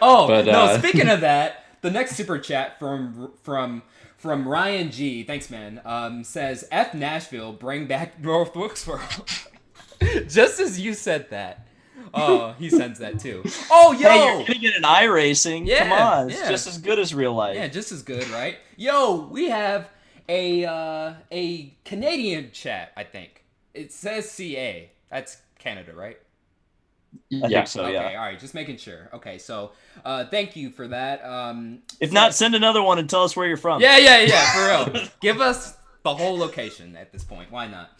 No. Speaking of that, the next super chat from Ryan G. Thanks, man. Says, "F Nashville, bring back North Wilkesboro." Just as you said that. Oh, he sends that too. Oh, yo! Hey, you're gonna get an iRacing. Yeah, come on, it's just as good as real life. Yeah, just as good, right? Yo, we have a Canadian chat. I think it says CA. That's Canada, right? I think so. Okay, yeah. All right, just making sure. Okay, so thank you for that. If not, send another one and tell us where you're from. Yeah, for real. Give us the whole location at this point. Why not?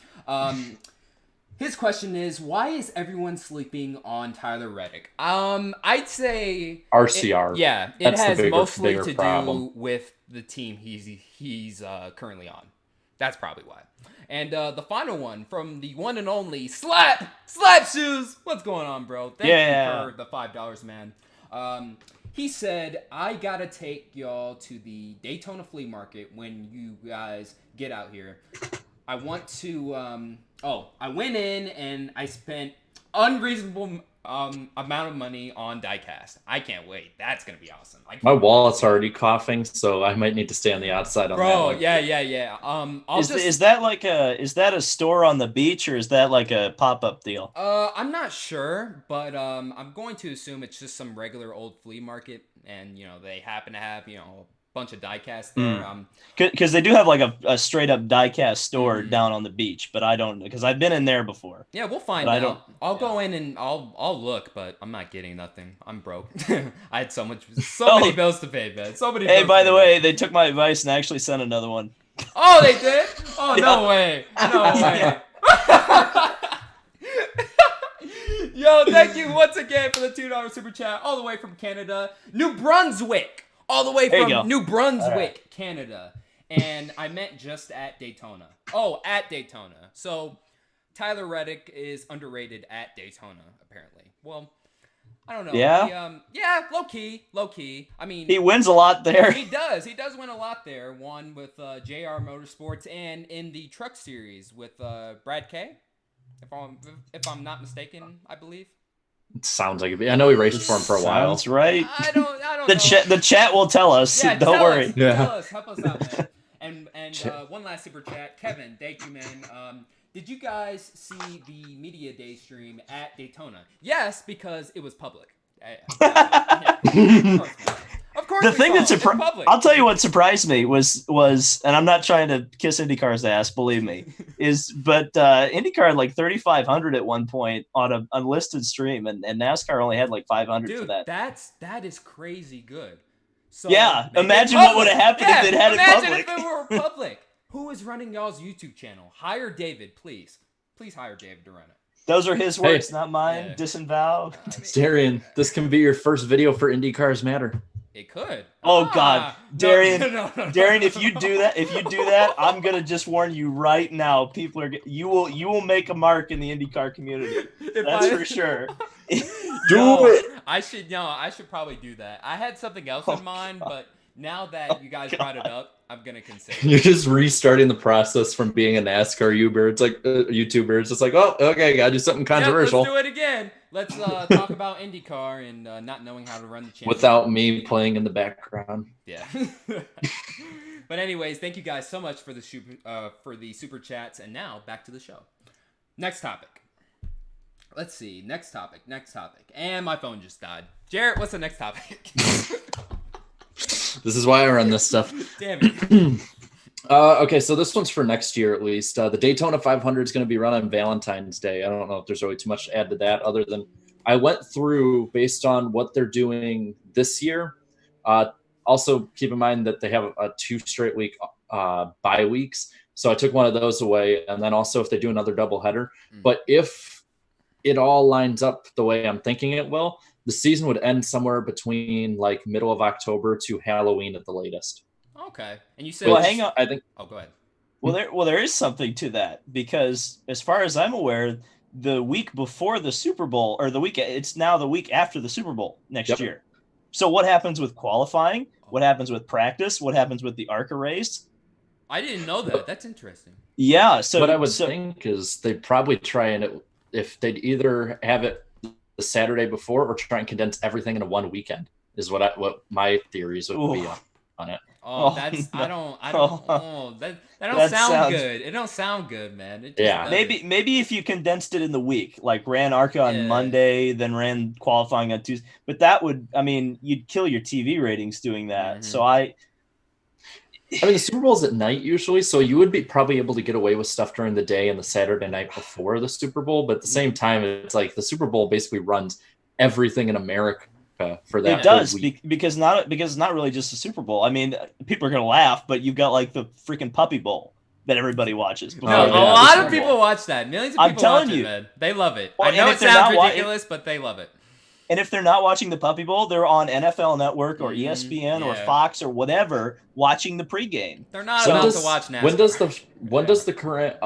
His question is, why is everyone sleeping on Tyler Reddick? I'd say RCR. It has mostly to do with the team he's currently on. That's probably why. And the final one from the one and only Slap Shoes. What's going on, bro? Thank you for the $5, man. He said, I gotta take y'all to the Daytona flea market when you guys get out here. I want to, I went in and I spent unreasonable amount of money on diecast. I can't wait. That's gonna be awesome. My wallet's already coughing, so I might need to stay on the outside on that Bro, one. yeah. Is that a store on the beach, or is that like a pop-up deal? I'm not sure, but I'm going to assume it's just some regular old flea market, and they happen to have a bunch of diecast there. Because they do have like a straight up diecast store down on the beach, but I don't know because I've been in there before. Yeah, we'll find out. I'll go in and I'll look, but I'm not getting nothing. I'm broke. I had so many bills to pay, man. So many. Hey, by the way, they took my advice and actually sent another one. Oh, they did? Oh, no way. No way. Yo, thank you once again for the $2 super chat all the way from Canada, New Brunswick. All the way from New Brunswick, Canada. And I meant just at Daytona. Oh, at Daytona. So Tyler Reddick is underrated at Daytona, apparently. Well, I don't know. Yeah? Low key. I mean, he wins a lot there. He does win a lot there. Won with JR Motorsports and in the Truck Series with Brad Kay. If I'm not mistaken, I believe. It sounds like it. I know he raced for him for a while. Sounds right. I don't the know. The chat will tell us. Yeah, don't worry. Tell us. Help us out, man. And one last super chat. Kevin, thank you, man. Did you guys see the Media Day stream at Daytona? Yes, because it was public. Of course. The thing that surprised, I'll tell you what surprised me was, and I'm not trying to kiss IndyCar's ass, believe me, but IndyCar had like 3,500 at one point on an unlisted stream, and NASCAR only had like 500 for that. That is crazy good. So yeah, imagine what would have happened if they'd had it public. Imagine if it were public. Who is running y'all's YouTube channel? Hire David, please. Please hire David to run it. Those are his words, not mine. Yeah. Disavow. Darian, this can be your first video for IndyCars Matter. It could. Oh God, Darian, no. Darian, if you do that, I'm gonna just warn you right now. People are you will make a mark in the IndyCar community. That's for sure. Do it. I should probably do that. I had something else in mind, but now that you guys brought it up, I'm gonna consider. You're just restarting the process from being a NASCAR YouTuber. It's like YouTuber. It's just like, oh, okay, gotta do something controversial. Let's do it again. Let's talk about IndyCar and not knowing how to run the channel without me playing in the background. Yeah. But anyways, thank you guys so much for the super chats, and now back to the show. Next topic. Let's see. Next topic. And my phone just died. Jarrett, what's the next topic? This is why I run this stuff. Damn it. Okay, so this one's for next year at least. The Daytona 500 is going to be run on Valentine's Day. I don't know if there's really too much to add to that other than I went through based on what they're doing this year. Also, keep in mind that they have a 2 straight week bye weeks. So I took one of those away. And then also if they do another doubleheader. But if it all lines up the way I'm thinking it will, the season would end somewhere between like middle of October to Halloween at the latest. Okay. And you said, well, hang on. I think. Oh, go ahead. Well, there is something to that because as far as I'm aware, the week before the Super Bowl it's now the week after the Super Bowl next year. So what happens with qualifying? What happens with practice? What happens with the ARCA race? I didn't know that. That's interesting. Yeah. So what I would think is they'd probably try and if they'd either have it the Saturday before or try and condense everything into one weekend is what my theories would be on it. Oh, that's I don't. That don't sound good. It don't sound good, man. Maybe if you condensed it in the week, like ran ARCA on Monday, then ran qualifying on Tuesday. But that would, you'd kill your TV ratings doing that. Mm-hmm. So I mean, the Super Bowl's at night usually, so you would be probably able to get away with stuff during the day and the Saturday night before the Super Bowl. But at the same time, it's like the Super Bowl basically runs everything in America for that. It does because it's not really just a Super Bowl. I mean, people are gonna laugh, but you've got like the freaking Puppy Bowl that everybody watches. A lot of people watch that. Millions of people watch it, man. They love it. Well, I know it sounds ridiculous, but they love it. And if they're not watching the Puppy Bowl, they're on NFL Network or ESPN or yeah. Fox or whatever watching the pregame. They're not So- allowed to watch NASCAR. When does the current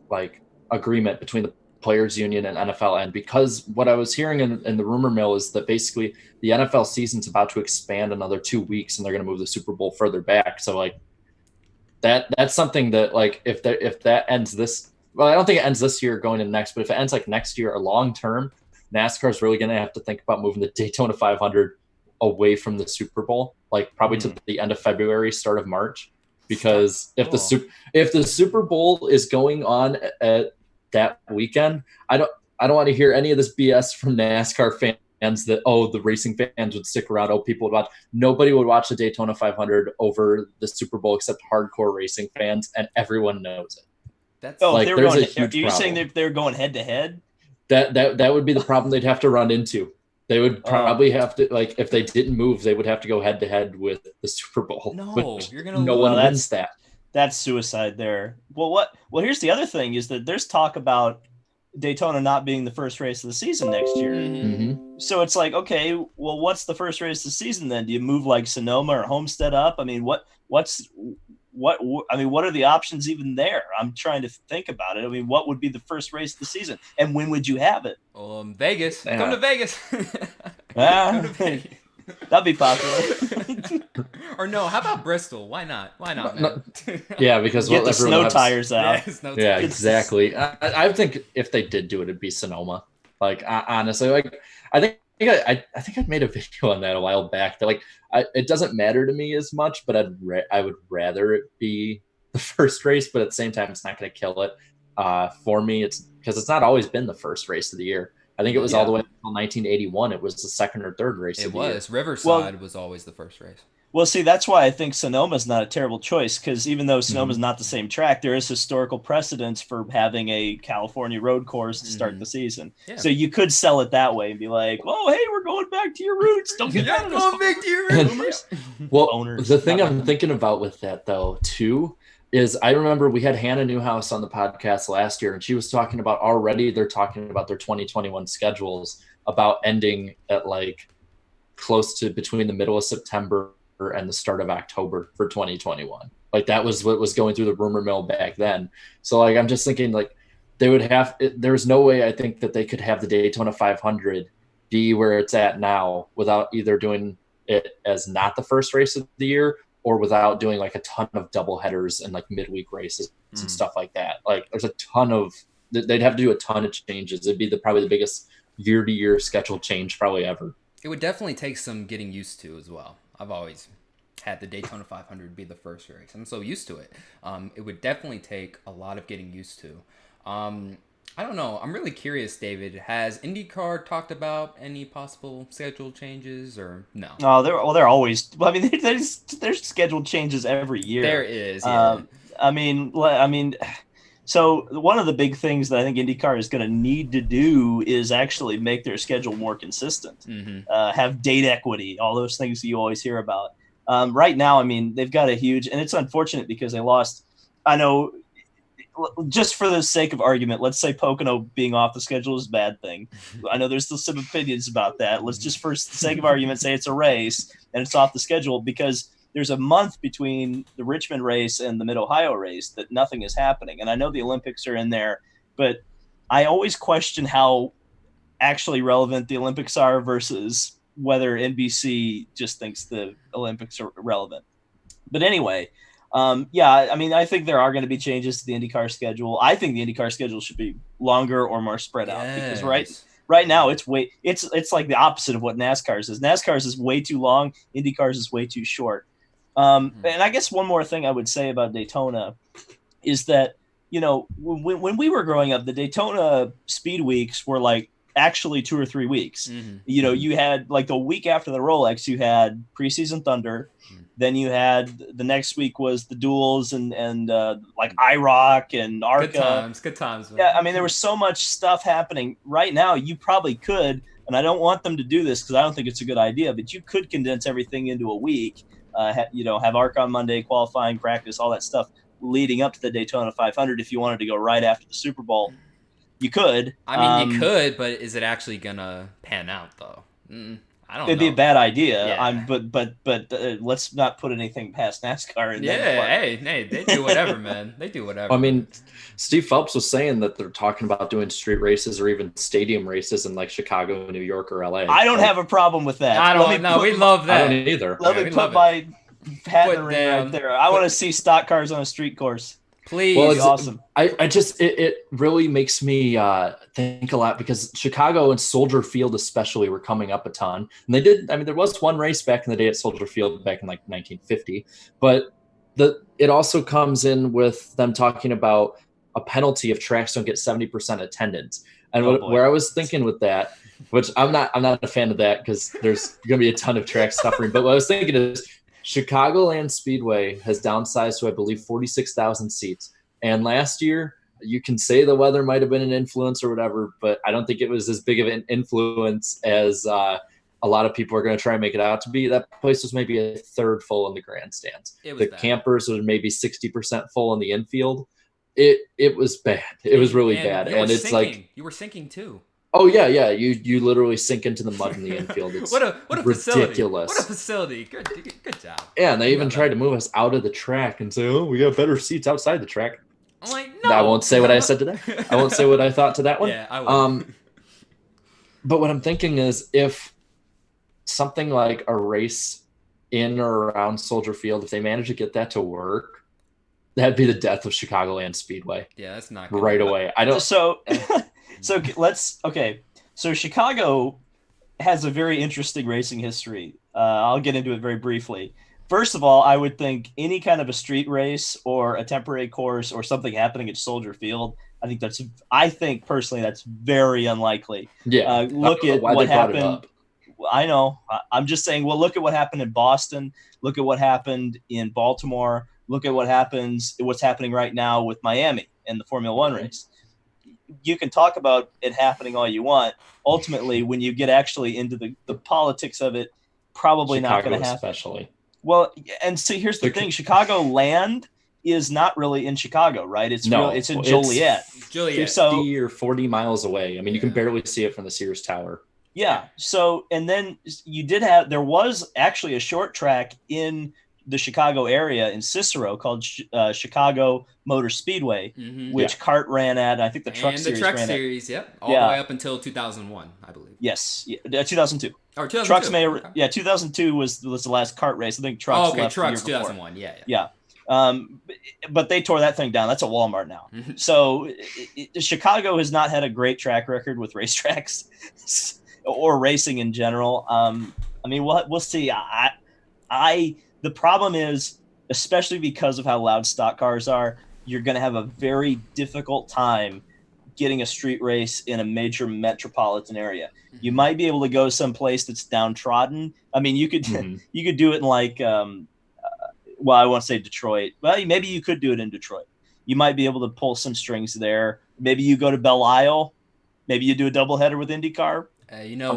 like agreement between the players union and NFL end? Because what I was hearing in the rumor mill is that basically the NFL season's about to expand another 2 weeks and they're going to move the Super Bowl further back. So like that's something that like if that ends this, well, I don't think it ends this year going into next, but if it ends like next year or long term, NASCAR is really going to have to think about moving the Daytona 500 away from the Super Bowl, like probably to the end of February, start of March, because if the Super Bowl is going on at that weekend, I don't want to hear any of this BS from NASCAR fans that the racing fans would stick around, people would watch. Nobody would watch the Daytona 500 over the Super Bowl except hardcore racing fans, and everyone knows it. That's Oh, like, they were there's going. a huge Are you saying problem. they're going head to head? That would be the problem they'd have to run into. They would probably have to, like, if they didn't move, they would have to go head to head with the Super Bowl. No, which you're gonna no lose. one Well, wins that. That's suicide there. Well, here's the other thing is that there's talk about Daytona not being the first race of the season next year. Mm-hmm. So it's like, okay, well, what's the first race of the season then? Do you move like Sonoma or Homestead up? I mean, what are the options even there? I'm trying to think about it. I mean, what would be the first race of the season, and when would you have it? Vegas. Yeah. Come to Vegas. Ah, Come to Vegas. that'd be popular. Or no, how about Bristol? Why not? Why not, man? Yeah, because Get the everyone snow has- tires out. Yes, no Yeah, time. exactly. I think if they did do it, it'd be Sonoma. Like, honestly, like I think I'd made a video on that a while back. That like it doesn't matter to me as much, but I would rather it be the first race. But at the same time, it's not going to kill it for me. It's because it's not always been the first race of the year. I think it was all the way until 1981. It was the second or third race. It of the year. was. Riverside was always the first race. Well, see, that's why I think Sonoma's not a terrible choice, because even though Sonoma's not the same track, there is historical precedence for having a California road course to start the season. Yeah. So you could sell it that way and be like, "Oh, hey, we're going back to your roots. Don't get out of this." big to your Boomers. Well, Owners, the thing not I'm thinking about with that though too is I remember we had Hannah Newhouse on the podcast last year, and she was talking about already they're talking about their 2021 schedules about ending at like close to between the middle of September and the start of October for 2021. Like that was what was going through the rumor mill back then. So like I'm just thinking like they would have there's no way I think that they could have the Daytona 500 be where it's at now without either doing it as not the first race of the year or without doing like a ton of double headers and like midweek races and stuff like that. Like there's a ton of they'd have to do a ton of changes. It'd be probably the biggest year-to-year schedule change probably ever. It would definitely take some getting used to as well. I've always had the Daytona 500 be the first race. I'm so used to it. It would definitely take a lot of getting used to. I don't know. I'm really curious, David. Has IndyCar talked about any possible schedule changes or no? No, they're always. I mean, there's scheduled changes every year. There is. Yeah. I mean, so one of the big things that I think IndyCar is going to need to do is actually make their schedule more consistent, have date equity, all those things that you always hear about. Right now, I mean, they've got a huge, and it's unfortunate because they lost. I know, just for the sake of argument, let's say Pocono being off the schedule is a bad thing. I know there's still some opinions about that. Let's just, for the sake of argument, say it's a race and it's off the schedule because there's a month between the Richmond race and the Mid-Ohio race that nothing is happening. And I know the Olympics are in there, but I always question how actually relevant the Olympics are versus whether NBC just thinks the Olympics are relevant. But anyway, I mean, I think there are going to be changes to the IndyCar schedule. I think the IndyCar schedule should be longer or more spread out because right now it's like the opposite of what NASCAR's is. NASCAR's is way too long. IndyCar's is way too short. And I guess one more thing I would say about Daytona is that, you know, when we were growing up, the Daytona speed weeks were like actually 2 or 3 weeks. You know, you had like the week after the Rolex, you had preseason Thunder. Then you had the next week was the duels and like IROC and ARCA. Good times. Man. Yeah, I mean, there was so much stuff happening. Right now, you probably could, and I don't want them to do this because I don't think it's a good idea, but you could condense everything into a week. Have ARCA on Monday, qualifying, practice, all that stuff leading up to the Daytona 500 if you wanted to go right after the Super Bowl. You could. I mean, you could, but is it actually gonna pan out though? I don't know. It'd be a bad idea. Yeah. But let's not put anything past NASCAR. And Hey, they do whatever, man. They do whatever. I mean, Steve Phelps was saying that they're talking about doing street races or even stadium races in like Chicago, New York, or LA. I don't have a problem with that. I don't know. We love I that. don't either. Let Yeah, me we put love my hat in the Put ring down- right there. I want to see stock cars on a street course. Please. Well, It'd be it's- awesome. I just it really makes me think a lot because Chicago and Soldier Field especially were coming up a ton, and they did. I mean, there was one race back in the day at Soldier Field back in like 1950, but it also comes in with them talking about a penalty if tracks don't get 70% attendance, and where I was thinking with that, which I'm not a fan of that because there's going to be a ton of track suffering, but what I was thinking is Chicagoland Speedway has downsized to, I believe, 46,000 seats. And last year, you can say the weather might have been an influence or whatever, but I don't think it was as big of an influence as a lot of people are going to try and make it out to be. That place was maybe a third full in the grandstands. It was The bad. campers were maybe 60% full in the infield. It was bad. It was really bad. You were And it's sinking. like, You were sinking too. oh yeah. You literally sink into the mud in the infield. It's what a facility. ridiculous. What a facility. Good job. Yeah, and they even Yeah, tried to move us out of the track and say, "Oh, we got better seats outside the track." I'm like, no. I won't say what I said to that. I won't say what I thought to that one. Yeah, I will. But what I'm thinking is, if something like a race in or around Soldier Field, if they manage to get that to work, that'd be the death of Chicagoland Speedway Yeah, that's not good. right away. I don't. So So Chicago has a very interesting racing history. I'll get into it very briefly. First of all, I would think any kind of a street race or a temporary course or something happening at Soldier Field, I think personally that's very unlikely. Yeah. Look I don't know at why what they brought it happened. up. I know. I'm just saying, well, look at what happened in Boston. Look at what happened in Baltimore. Look at what's happening right now with Miami and the Formula One race. You can talk about it happening all you want. Ultimately, when you get actually into the politics of it, probably not going to happen. Especially. Well, and see, here's the thing: Chicago land is not really in Chicago, right? It's in Joliet. Joliet. So 50 or 40 miles away. I mean, you can barely see it from the Sears Tower. yeah. So and then there was actually a short track in the Chicago area in Cicero called Chicago Motor Speedway, which Kart ran at. I think the Truck and Series the Truck ran Series, yep, all Yeah. the way up until 2001, I believe. Yes, 2002. Or 2002. Trucks may, Okay. yeah, 2002 was the last kart race. I think Trucks Oh, okay, left Trucks the year before. 2001. Yeah. Yeah. But they tore that thing down. That's a Walmart now. So Chicago has not had a great track record with racetracks or racing in general. I mean, we'll see. The problem is, especially because of how loud stock cars are, you're going to have a very difficult time getting a street race in a major metropolitan area. You might be able to go someplace that's downtrodden. I mean, you could you could do it in like, well, I won't say Detroit. Well, maybe you could do it in Detroit. You might be able to pull some strings there. Maybe you go to Belle Isle. Maybe you do a doubleheader with IndyCar.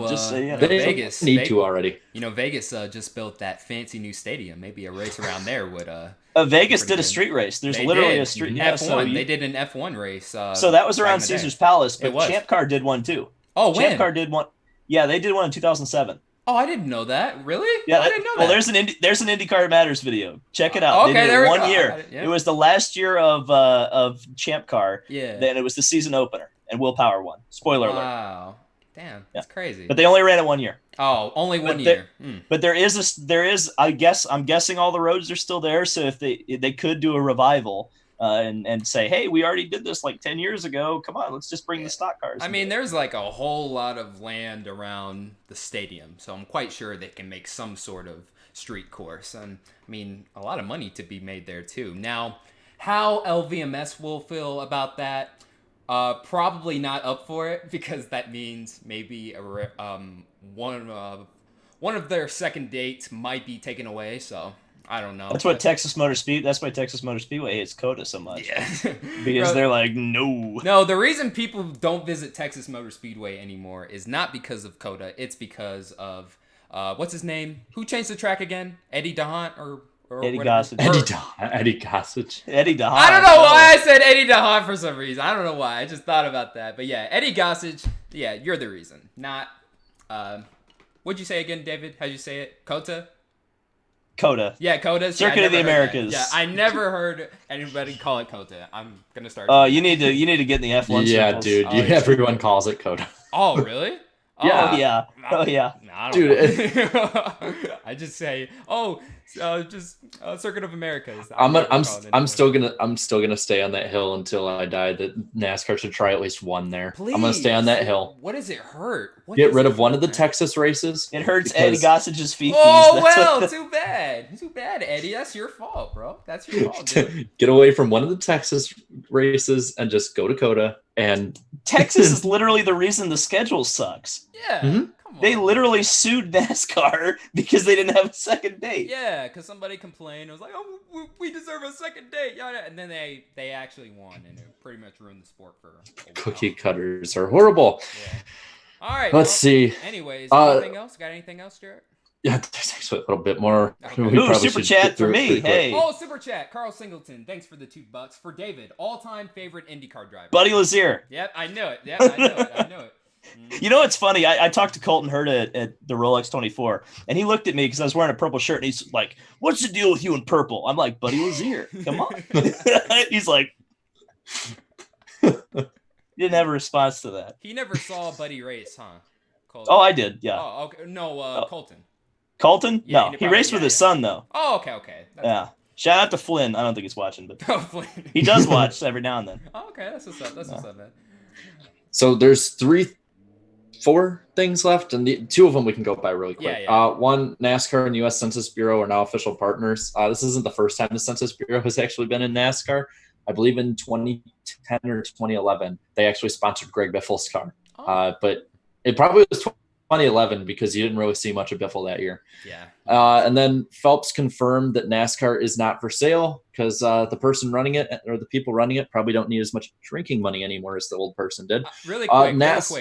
Just saying. They Vegas need to already. Vegas just built that fancy new stadium. Maybe a race around there would. Vegas pretty did a good. street race. There's They literally did. a street. F1. Yeah, so They did an F1 race. So that was back around in the day. Caesar's Palace, It but was. Champ Car did one too. Oh, when? Champ Car did one. Yeah, they did one in 2007. Oh, I didn't know that. Really? Yeah, I didn't know well, that. there's an IndyCar Matters video. Check it out. Okay, they did there it we one go. I year. got it, yeah. It was the last year of Champ Car. Yeah. Then it was the season opener, and Will Power won. Spoiler alert. Wow. Damn, that's crazy. But they only ran it 1 year. Oh, only one But year. But there is I'm guessing all the roads are still there. So if they could do a revival and say, hey, we already did this like 10 years ago. Come on, let's just bring the stock cars. I mean, there's like a whole lot of land around the stadium, so I'm quite sure they can make some sort of street course. And I mean, a lot of money to be made there too. Now, how LVMS will feel about that? Probably not up for it, because that means maybe one of their second dates might be taken away. So I don't know. That's why Texas Motor Speedway hates COTA so much. Yeah. Because they're like, no. No, the reason people don't visit Texas Motor Speedway anymore is not because of COTA. It's because of what's his name? Who changed the track again? Eddie DeHaan or or Eddie whatever. Gossage. Eddie Gossage. Eddie DeHaan. I don't know why I said Eddie DeHaan for some reason. I don't know why. I just thought about that. But yeah, Eddie Gossage. Yeah, you're the reason. Not. What'd you say again, David? How'd you say it? Kota. Coda. Yeah, Kota. Circuit of the Americas. Yeah, I never heard anybody call it Kota. I'm gonna start. You need to get in the F1 Yeah, circles. dude. Everyone calls it Coda. Oh, really? Oh yeah. Oh yeah. No, I don't Dude, know. I just say, just Circuit of Americas. I'm still gonna stay on that hill until I die. That NASCAR should try at least one there. Please. I'm gonna stay on that hill. What does it hurt? Get rid of one of the Texas races. It hurts because- Eddie Gossage's feet. Oh well, too bad. Too bad, Eddie. That's your fault, bro. That's your fault, dude. Get away from one of the Texas races and just go to Coda. And Texas is literally the reason the schedule sucks. Yeah. Mhm. Come on. They literally sued NASCAR because they didn't have a second date. Yeah, because somebody complained. It was like, oh, we deserve a second date. Yada. And then they actually won, and it pretty much ruined the sport for a while. cookie cutters are horrible. Yeah. All right. Let's see. Anyways, anything else? Got anything else, Jared? Yeah, there's actually a little bit more. Okay. We Ooh, probably super should chat get through for it me. pretty quick. Hey. Oh, super chat. Carl Singleton. Thanks for the $2 for David. All-time favorite IndyCar driver. Buddy Lazier. Yep, I knew it. Yep, I knew it. You know what's funny? I talked to Colton Hurd at the Rolex 24, and he looked at me because I was wearing a purple shirt, and he's like, "What's the deal with you in purple?" I'm like, "Buddy Lazier, come on." He's like, he didn't have a response to that. He never saw Buddy race, huh? Colton. Oh, I did. Yeah. Oh, okay. No, Colton. Colton? Yeah, No, he he raced probably- with his yeah. son though. Oh, okay. That's Yeah. Shout out to Flynn. I don't think he's watching, but Oh, Flynn. he does watch every now and then. Oh, okay, that's what's up. That's what's up, man. So there's 4 things left, and two of them we can go by really quick. Yeah. One, NASCAR and U.S. Census Bureau are now official partners. This isn't the first time the Census Bureau has actually been in NASCAR. I believe in 2010 or 2011, they actually sponsored Greg Biffle's car. Oh. But it probably was 2011 because you didn't really see much of Biffle that year. Yeah. And then Phelps confirmed that NASCAR is not for sale because the person running it or the people running it probably don't need as much drinking money anymore as the old person did. Really quick. NAS-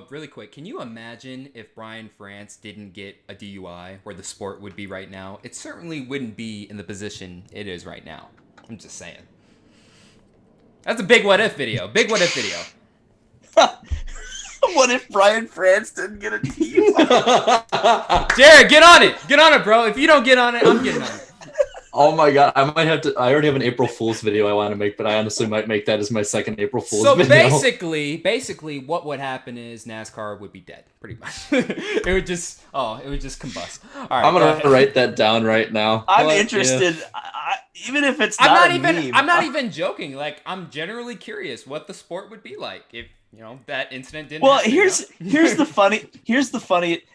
Really quick. Can you imagine if Brian France didn't get a DUI, where the sport would be right now? It certainly wouldn't be in the position it is right now. I'm just saying. That's a big what if video. Big what if video. What if Brian France didn't get a DUI? Jared, get on it. Get on it, bro. If you don't get on it, I'm getting on it. Oh my god, I might have to. I already have an April Fool's video I want to make, but I honestly might make that as my second April Fool's So video. basically, what would happen is NASCAR would be dead, pretty much. it would just combust. All right, I'm go gonna ahead. write that down right now. I'm But, interested. Even if it's I'm not not a even. meme. I'm not even joking. Like, I'm generally curious what the sport would be like if that incident didn't. Well, happen, here's the funny,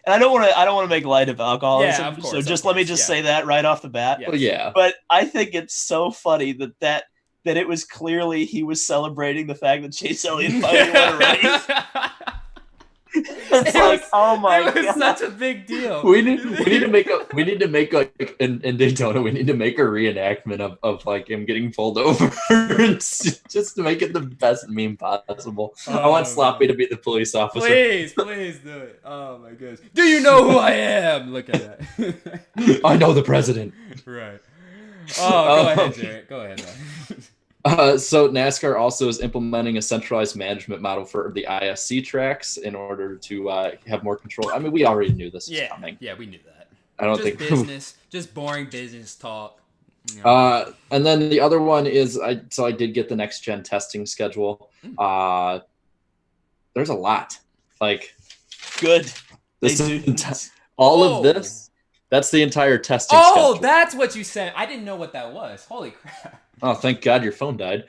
and I don't want to make light of alcoholism. Yeah, of course, so just of let me course, just yeah. say that right off the bat. Yeah. Well, yeah. But I think it's so funny that it was clearly he was celebrating the fact that Chase Elliott finally won a race. It's like, oh my it was god, such a big deal. We need to make like in Daytona. We need to make a reenactment of like him getting pulled over, just to make it the best meme possible. I want Sloppy to be the police officer. Please do it. Oh my goodness. Do you know who I am? Look at that. I know the president. Right. Oh, go ahead, Jared. Go ahead, man. So NASCAR also is implementing a centralized management model for the ISC tracks in order to have more control. I mean, we already knew this was coming. Yeah, we knew that. I don't Just think business, just boring business talk. You know. And then the other one is I did get the next gen testing schedule. There's a lot. Like good. this They do. all Oh. of this. That's the entire testing Oh, schedule. that's what you said. I didn't know what that was. Holy crap. Oh, thank God your phone died.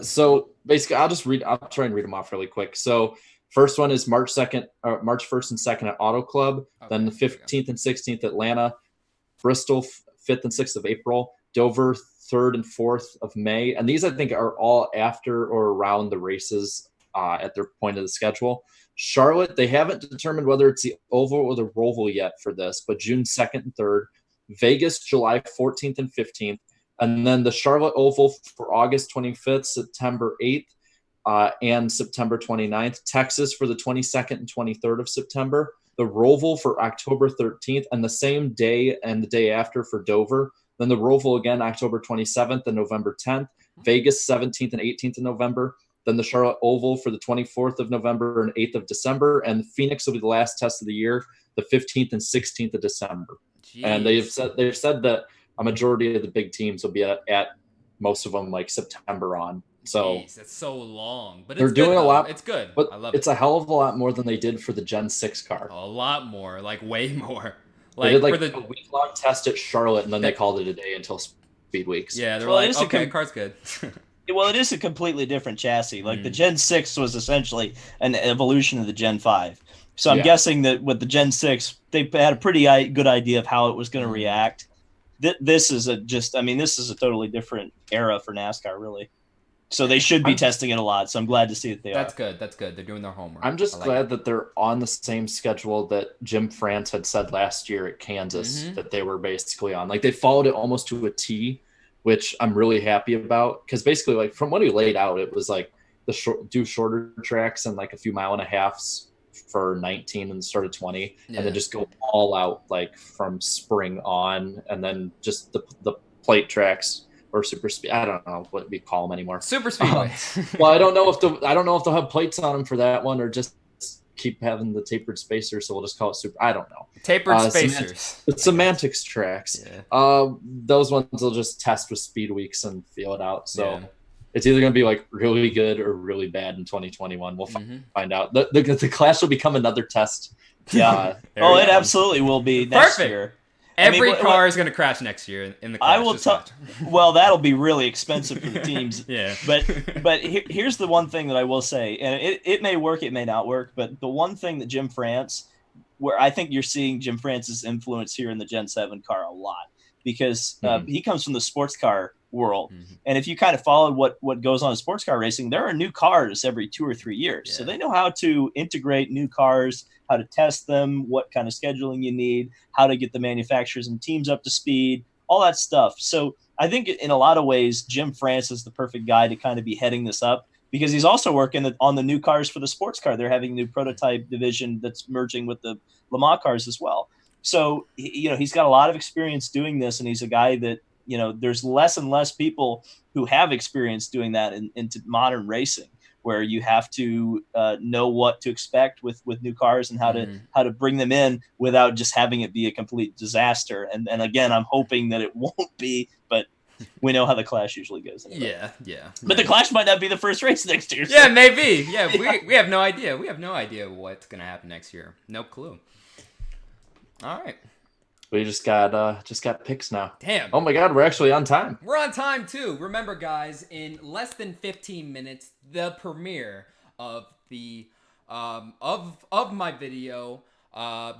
So basically, I'll try and read them off really quick. So first one is March 1st and 2nd at Auto Club. Then the 15th and 16th Atlanta, Bristol 5th and 6th of April, Dover 3rd and 4th of May. And these I think are all after or around the races at their point of the schedule. Charlotte, they haven't determined whether it's the oval or the roval yet for this, but June 2nd and 3rd. Vegas, July 14th and 15th. And then the Charlotte Oval for August 25th, September 8th, and September 29th. Texas for the 22nd and 23rd of September. the Roval for October 13th, and the same day and the day after for Dover. Then the Roval again, October 27th and November 10th. Vegas 17th and 18th of November. Then the Charlotte Oval for the 24th of November and 8th of December. And Phoenix will be the last test of the year, the 15th and 16th of December. Jeez. And they've said that a majority of the big teams will be at most of them like September on. So Jeez, that's so long. But they're it's doing good, a lot. It's good. But I love it's a hell of a lot more than they did for the Gen 6 car. A lot more, like way more. They did for like the a week-long test at Charlotte, and then they called it a day until Speed Weeks. yeah, they're Well, it like, is a okay, car's good. Well, it is a completely different chassis. Like the Gen 6 was essentially an evolution of the Gen 5. So I'm guessing that with the Gen 6, they had a pretty good idea of how it was going to react. This is a totally different era for NASCAR, really. So they should be testing it a lot. So I'm glad to see that they That's are. good. That's good. They're doing their homework. I'm just glad that they're on the same schedule that Jim France had said last year at Kansas that they were basically on. Like they followed it almost to a T, which I'm really happy about. Because basically, like from what he laid out, it was like do shorter tracks and like a few mile and a halves for 19 and the start of 20, and then just go all out like from spring on, and then just the plate tracks. Or super speed. I don't know what we call them anymore. Super speedway. Well, I don't know if they'll have plates on them for that one, or just keep having the tapered spacers. So we'll just call it super. I don't know. Tapered spacers. The semantics tracks. Yeah. Those ones will just test with speed weeks and feel it out. So it's either going to be like really good or really bad in 2021. We'll find out. The class will become another test. Yeah. It absolutely will be next year. Every car is going to crash next year in the class. I will tell. Well, that'll be really expensive for the teams. But here's the one thing that I will say, and it may work, it may not work. But the one thing that Jim France, where I think you're seeing Jim France's influence here in the Gen 7 car a lot, because he comes from the sports car world, and if you kind of followed what goes on in sports car racing, there are new cars every 2 or 3 years, so they know how to integrate new cars, how to test them, what kind of scheduling you need, how to get the manufacturers and teams up to speed, all that stuff. So I think in a lot of ways, Jim France is the perfect guy to kind of be heading this up, because he's also working on the new cars for the sports car. They're having a new prototype division that's merging with the Le Mans cars as well. So, he's got a lot of experience doing this, and he's a guy that, there's less and less people who have experience doing that into modern racing, where you have to know what to expect with new cars and how to bring them in without just having it be a complete disaster. And again, I'm hoping that it won't be, but we know how the Clash usually goes. Anyway. Yeah. But the Clash might not be the first race next year. So. Yeah, maybe. Yeah, we have no idea. We have no idea what's going to happen next year. No clue. All right. We just got picks now. Damn. Oh my God, we're actually on time. We're on time too. Remember, guys, in less than 15 minutes, the premiere of the of my video. I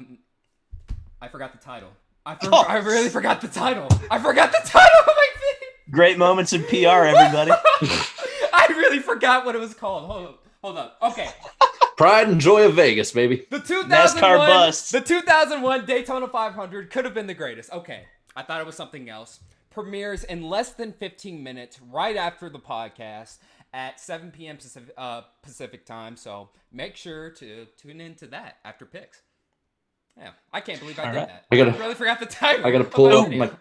forgot the title. I really forgot the title. I forgot the title of my video. Great moments in PR, everybody. I really forgot what it was called. Hold up. Okay. Pride and joy of Vegas, baby. The 2001 NASCAR bus. The 2001 Daytona 500 could have been the greatest. Okay, I thought it was something else. Premieres in less than 15 minutes, right after the podcast at 7 p.m. Pacific time. So make sure to tune into that after picks. Yeah, I can't believe I did that. I really forgot the title. I gotta pull up my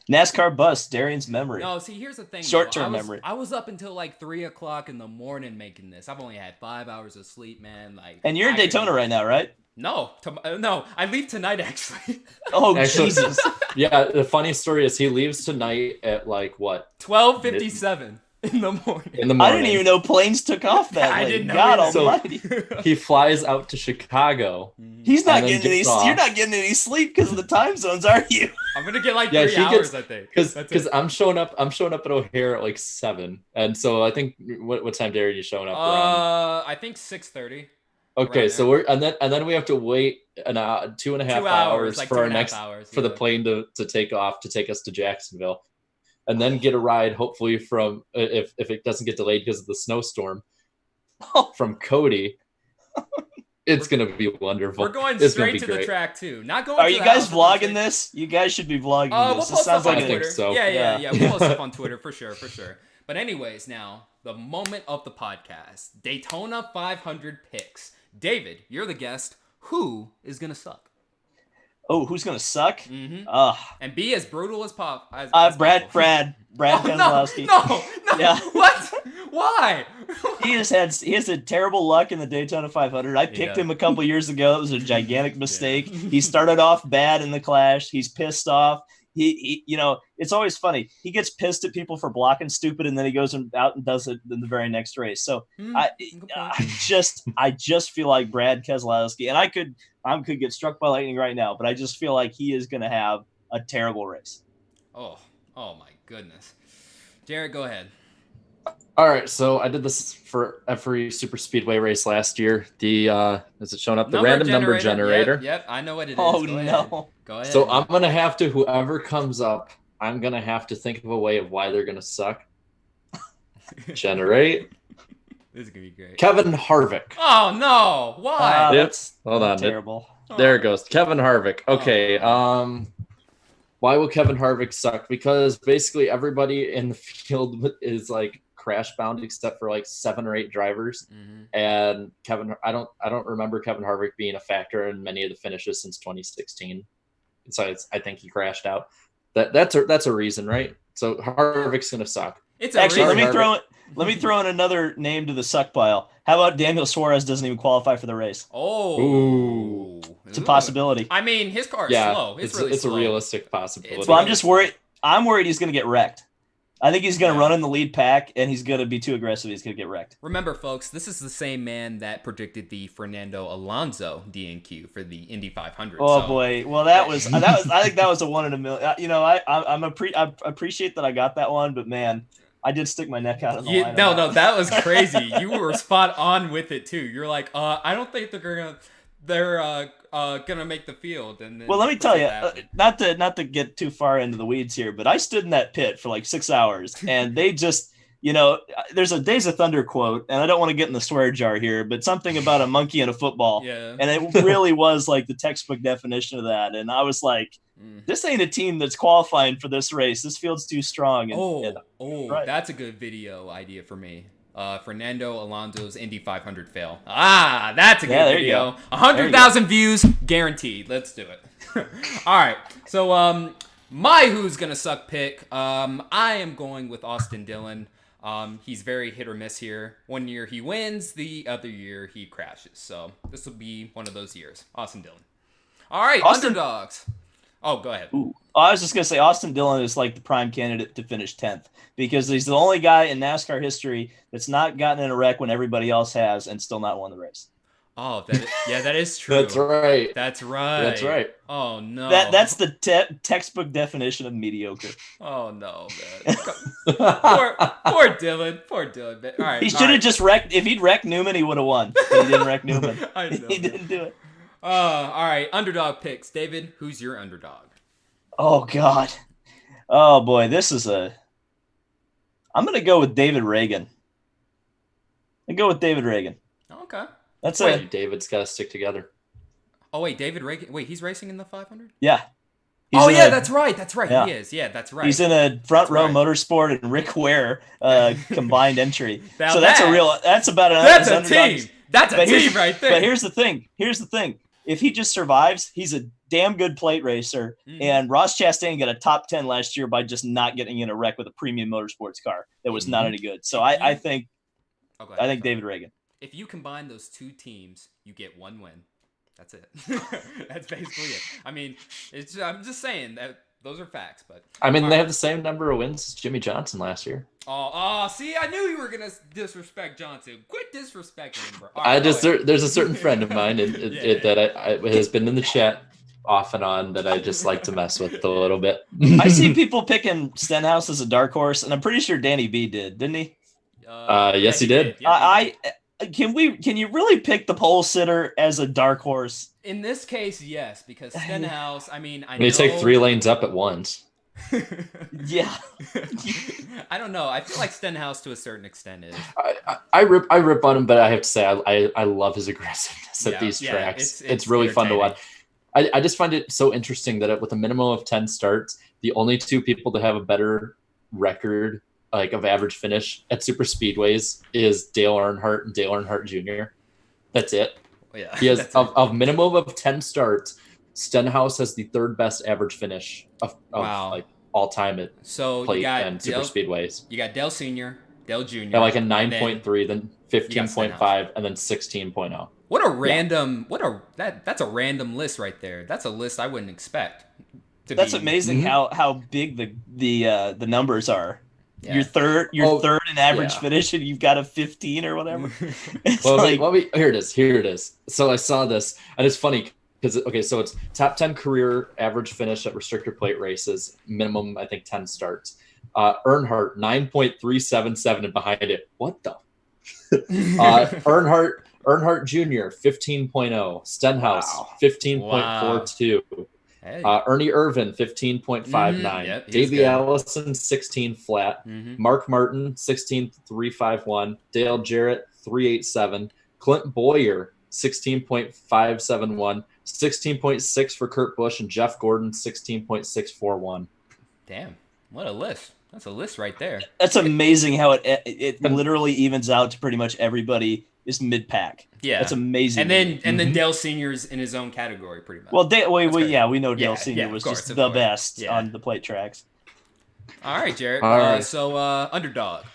NASCAR bus, Darian's memory. No, see, here's the thing. Short-term memory. I was up until like 3:00 in the morning making this. I've only had 5 hours of sleep, man. And you're in Daytona right now, right? No, I leave tonight actually. Jesus. Yeah, the funny story is he leaves tonight at like what? 12:57 in the morning. I didn't even know planes took off that late. I didn't know. God almighty. So he flies out to Chicago. He's not getting any. You're not getting any sleep because of the time zones, are you? I'm gonna get like 3 hours, I think. Because I'm showing up at O'Hare at like 7, and so I think what time Darren you showing up? I think 6:30. Okay, so we're and then we have to wait 2.5 hours like for our next for the plane to take off to take us to Jacksonville, and then get a ride hopefully from if it doesn't get delayed because of the snowstorm from Cody. It's gonna be wonderful. We're going straight to the track too. Not going. Are you guys vlogging this? You guys should be vlogging this. We'll post stuff on Twitter. I think so. Yeah. We'll post stuff on Twitter for sure. But anyways, now the moment of the podcast: Daytona 500 picks. David, you're the guest. who is gonna suck? Oh, who's gonna suck? Mm-hmm. Uh, And be as brutal as possible. Brad Oh, Keselowski. no. Yeah. What? Why? He has had terrible luck in the Daytona 500. I picked him a couple years ago. It was a gigantic mistake. He started off bad in the Clash. He's pissed off. He it's always funny. He gets pissed at people for blocking stupid, and then he goes out and does it in the very next race. So I just feel like Brad Keselowski, and I could get struck by lightning right now, but I just feel like he is going to have a terrible race. Oh my goodness. Jared, go ahead. All right, so I did this for every super speedway race last year. Is it showing up? The random number generator. Yep, I know what it is. Oh, Go no. ahead. Go ahead. So I'm gonna have to, whoever comes up, I'm gonna have to think of a way of why they're gonna suck. Generate. This is gonna be great. Kevin Harvick. Oh no! Why? That's Hold on. terrible. There it goes. Kevin Harvick. Okay. Why will Kevin Harvick suck? Because basically everybody in the field is like crash bound except for like 7 or 8 drivers. Mm-hmm. And I don't remember Kevin Harvick being a factor in many of the finishes since 2016. So I think he crashed out. That's a reason, right? So Harvick's gonna suck. It's Actually, let reason. me throw in another name to the suck pile. How about Daniel Suarez doesn't even qualify for the race? Oh, Ooh. It's a possibility. I mean, his car is slow. It's really slow. a realistic possibility. Well, I'm just worried. I'm worried he's going to get wrecked. I think he's going to run in the lead pack, and he's going to be too aggressive. He's going to get wrecked. Remember, folks, this is the same man that predicted the Fernando Alonso DNQ for the Indy 500. Oh boy! Well, that was. I think that was a 1 in a million. I appreciate that I got that one, but man, I did stick my neck out of the line. No, that was crazy. You were spot on with it too. You're like, I don't think they're gonna make the field. And then well, let me tell you, not to get too far into the weeds here, but I stood in that pit for like 6 hours, and they just, there's a Days of Thunder quote, and I don't want to get in the swear jar here, but something about a monkey and a football, and it really was like the textbook definition of that. And I was like, this ain't a team that's qualifying for this race. This field's too strong. Right. That's a good video idea for me. Fernando Alonso's Indy 500 fail. That's a good video. 100,000 views guaranteed. Let's do it. All right. So my who's gonna suck pick. I am going with Austin Dillon. He's very hit or miss here. One year he wins, the other year he crashes. So this will be one of those years. Austin Dillon. All right, underdogs. Oh, go ahead. Ooh. I was just going to say Austin Dillon is like the prime candidate to finish 10th because he's the only guy in NASCAR history that's not gotten in a wreck when everybody else has and still not won the race. Oh, that is true. That's right. That's right. That's right. Oh, no. That's the textbook definition of mediocre. Oh, no, man. poor Dillon. Poor Dillon. All right. He should have just wrecked. If he'd wrecked Newman, he would have won. But he didn't wreck Newman. I know. He didn't do it. All right, underdog picks. David, who's your underdog? Oh, God. Oh, boy, I'm going to go with David Reagan. Okay. That's it. David's got to stick together. Oh, wait, David Reagan. Wait, he's racing in the 500? Yeah. That's right. Yeah. He is. Yeah, that's right. He's in a front row motorsport and Rick Ware combined entry. So that's about a team. That's a team right there. But here's the thing. If he just survives, he's a damn good plate racer. And Ross Chastain got a top 10 last year by just not getting in a wreck with a premium motorsports car that was not any good. So I think David Reagan. If you combine those two teams, you get one win. That's it. That's basically it. I mean, I'm just saying that those are facts. But they have the same number of wins as Jimmy Johnson last year. See, I knew you were gonna disrespect Johnson. Quit disrespecting him, bro. There's a certain friend of mine that I has been in the chat off and on that I just like to mess with a little bit. I see people picking Stenhouse as a dark horse, and I'm pretty sure Danny B didn't he? Yes, he did. Can you really pick the pole sitter as a dark horse? In this case, yes, because Stenhouse. I mean, I know you take 3 lanes up at once. Yeah. I don't know. I feel like Stenhouse to a certain extent is. I rip on him, but I have to say I love his aggressiveness at these tracks. It's really fun to watch. I just find it so interesting that with a minimum of 10 starts, the only 2 people to have a better record of average finish at super speedways is Dale Earnhardt and Dale Earnhardt Jr. That's it. Yeah. He has That's of minimum of 10 starts. Stenhouse has the third best average finish of Wow. like all time at So you plate got and super speedways. You got Dell Senior, Dell Junior. Yeah, like a and 9.3, then you got 15.5, and then 16.0. What a random that's a random list right there. That's a list I wouldn't expect. That's amazing how big the numbers are. Yeah. You're third in average finish, and you've got a 15 or whatever. It's Here it is. So I saw this, and it's funny because so it's top 10 career average finish at restrictor plate races, minimum I think 10 starts. Earnhardt 9.377, and behind it, what the? Earnhardt Jr. 15.0, Stenhouse 15.42. Hey. Ernie Irvin 15.59, Yep, Davey Allison 16 flat, Mm-hmm. Mark Martin 16.351, Dale Jarrett 387, Clint Boyer 16.571, 16.6 for Kurt Busch, and Jeff Gordon 16.641. Damn, what a list! That's a list right there. That's amazing how it literally evens out to pretty much everybody is mid pack. Yeah, that's amazing. And then Dale Senior's in his own category, pretty much. Well, we know Dale Senior was just the best on the plate tracks. All right, Jarrett. All right. So underdog.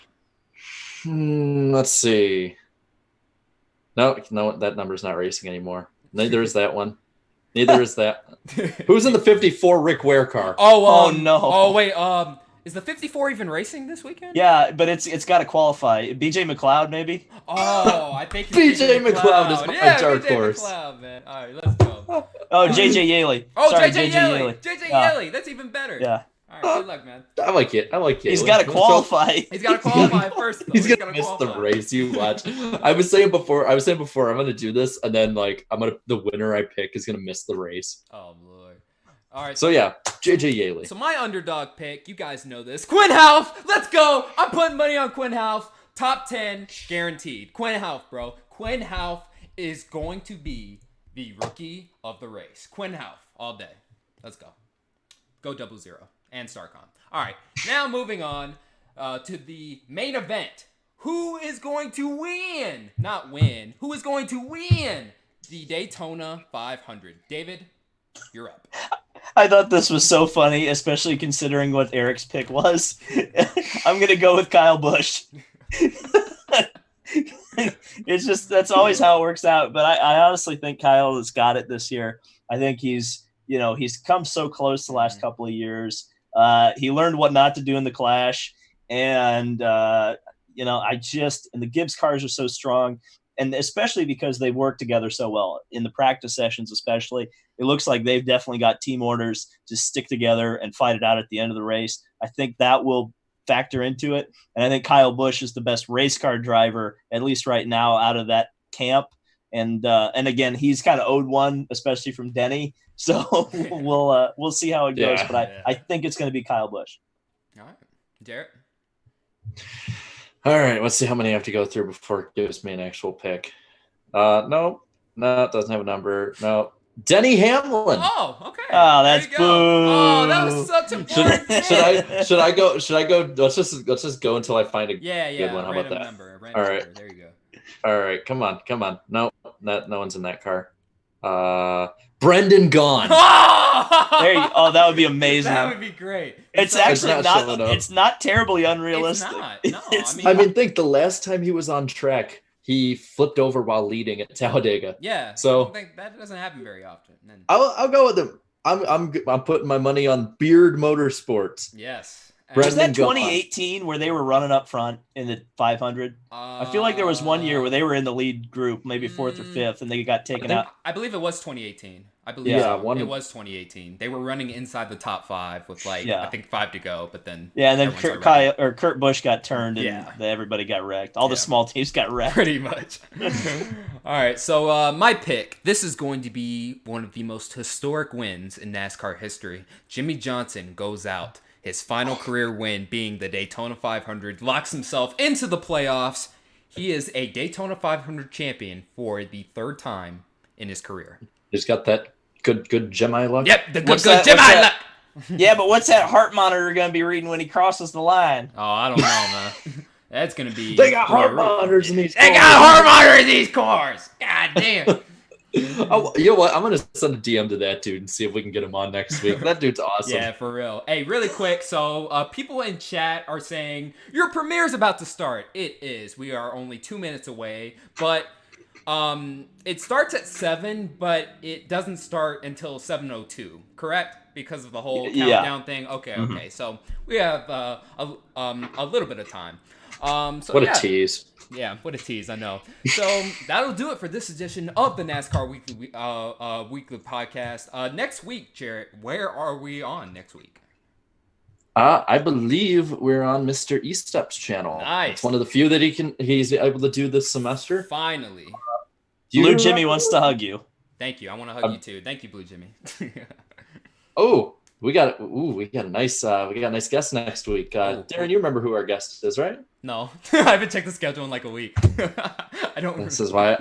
Let's see. No, that number's not racing anymore. Neither is that one. Neither is that. Who's in the 54 Rick Ware car? Oh no. Oh wait. Is the 54 even racing this weekend? Yeah, but it's got to qualify. BJ McLeod, maybe. Oh, I think BJ McLeod is my dark horse. McLeod, man. All right, let's go. Oh, JJ Yaley. Oh, sorry, JJ Yaley. JJ Yaley. That's even better. Yeah. All right, good luck, man. I like it. He's got to qualify. He's got to qualify first. Though. He's gonna miss the race. You watch. I was saying before. I'm gonna do this, and then the winner I pick is gonna miss the race. Oh Lord. All right. So yeah, JJ Yaley. So my underdog pick, you guys know this. Quinn Houff. Let's go. I'm putting money on Quinn Houff. Top 10 guaranteed. Quinn Houff, bro. Quinn Houff is going to be the rookie of the race. Quinn Houff all day. Let's go. Go 00 and Starcom. All right. Now moving on to the main event. Who is going to win? Not win. Who is going to win the Daytona 500? David, you're up. I thought this was so funny, especially considering what Eric's pick was. I'm going to go with Kyle Busch. It's just, that's always how it works out. But I honestly think Kyle has got it this year. I think he's come so close the last couple of years. He learned what not to do in the Clash. And, and the Gibbs cars are so strong. And especially because they work together so well in the practice sessions, especially, it looks like they've definitely got team orders to stick together and fight it out at the end of the race. I think that will factor into it. And I think Kyle Busch is the best race car driver, at least right now, out of that camp. And again, he's kind of owed one, especially from Denny. So we'll see how it goes. But I think it's going to be Kyle Busch. All right. Jarrett? All right, let's see how many I have to go through before it gives me an actual pick. No, it doesn't have a number. No. Denny Hamlin. Oh, okay. Oh, that's boo. Oh, that was such a Should I go? Let's just go until I find a good one. How about that? Number, all right. Number. There you go. All right, come on. No one's in that car. Brendan Gaughan. That would be amazing. That would be great. It's actually not. It's not terribly unrealistic. It's not. No, I mean, think the last time he was on track, he flipped over while leading at Talladega. Yeah. So I don't think that doesn't happen very often. I'll go with him. I'm putting my money on Beard Motorsports. Yes. Was that 2018 where they were running up front in the 500? I feel like there was one year where they were in the lead group, maybe fourth or fifth, and they got taken out. I believe it was 2018. I believe it was 2018. They were running inside the top 5 with I think 5 to go, but then and then Kurt Busch got turned, and everybody got wrecked. All the small teams got wrecked. Pretty much. All right, so my pick. This is going to be one of the most historic wins in NASCAR history. Jimmy Johnson goes out. His final career win being the Daytona 500, locks himself into the playoffs. He is a Daytona 500 champion for the 3rd time in his career. He's got that good Gemini luck. Yep, the good Gemini luck. Yeah, but what's that heart monitor going to be reading when he crosses the line? Oh, I don't know, man. That's going to be... They got heart monitors in these cars. They got heart monitors in these cars. God damn. Oh, you know what? I'm gonna send a DM to that dude and see if we can get him on next week. That dude's awesome. Yeah, for real. Hey, really quick. So, people in chat are saying your premiere's about to start. It is. We are only 2 minutes away, but it starts at 7, but it doesn't start until 7:02. Correct? Because of the whole Yeah. countdown thing. Okay. Okay. So we have a little bit of time. So What yeah. a tease. Yeah, what a tease, I know. So that'll do it for this edition of the NASCAR Weekly podcast. Next week, Jarrett, where are we on next week? I believe we're on Mr. Estep's channel. Nice. It's one of the few that he's able to do this semester. Finally. Blue Jimmy wants to hug you. Thank you. I want to hug you too. Thank you, Blue Jimmy. Oh, we got a nice guest next week. Darren, you remember who our guest is, right? No, I haven't checked the schedule in like a week. I don't. This is why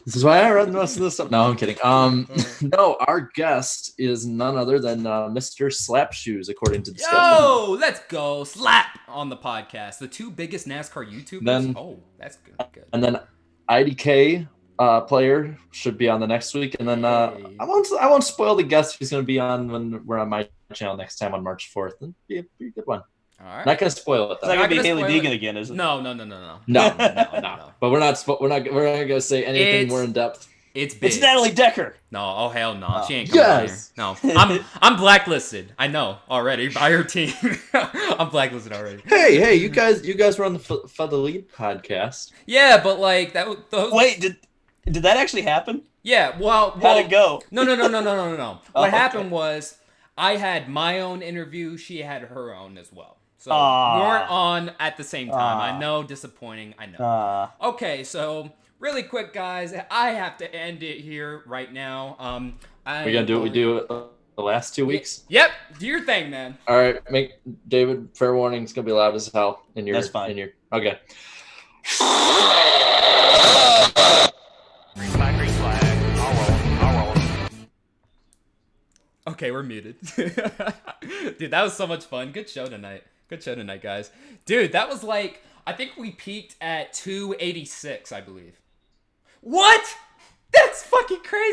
I read most of this stuff. No, I'm kidding. No, our guest is none other than Mr. Slap Shoes, according to the schedule. Yo, let's go Slap on the podcast. The two biggest NASCAR YouTubers. Then- That's good. Good. And then IDK player should be on the next week, and then Hey. I won't spoil the guest who's going to be on when we're on my channel next time on March 4th. And be a pretty good one. All right. Not going to spoil it It's though. not Not gonna be gonna Haley spoil Deegan it. again, is it? No. No. But we're not going to say anything It's- more in depth. It's big. It's Natalie Decker. No, oh hell no, Oh, she ain't coming yes. on here. No, I'm blacklisted. I know already by her team. I'm blacklisted already. Hey, you guys were on the For the Lead podcast. Yeah, but like that. Those, Wait, did that actually happen? Yeah. Well, How'd it go? No. Oh, What okay. happened was I had my own interview. She had her own as well. So Aw. we weren't on at the same time. Aw. I know, disappointing. I know. Okay, so really quick, guys, I have to end it here right now. We're going to do what we do the last 2 weeks. Yep, do your thing, man. All right, David, fair warning, it's going to be loud as hell in your. That's fine. Okay. Green flag. I'll roll. Okay, we're muted. Dude, that was so much fun. Good show tonight, guys. Dude, that was like, I think we peaked at 286, I believe. What? That's fucking crazy.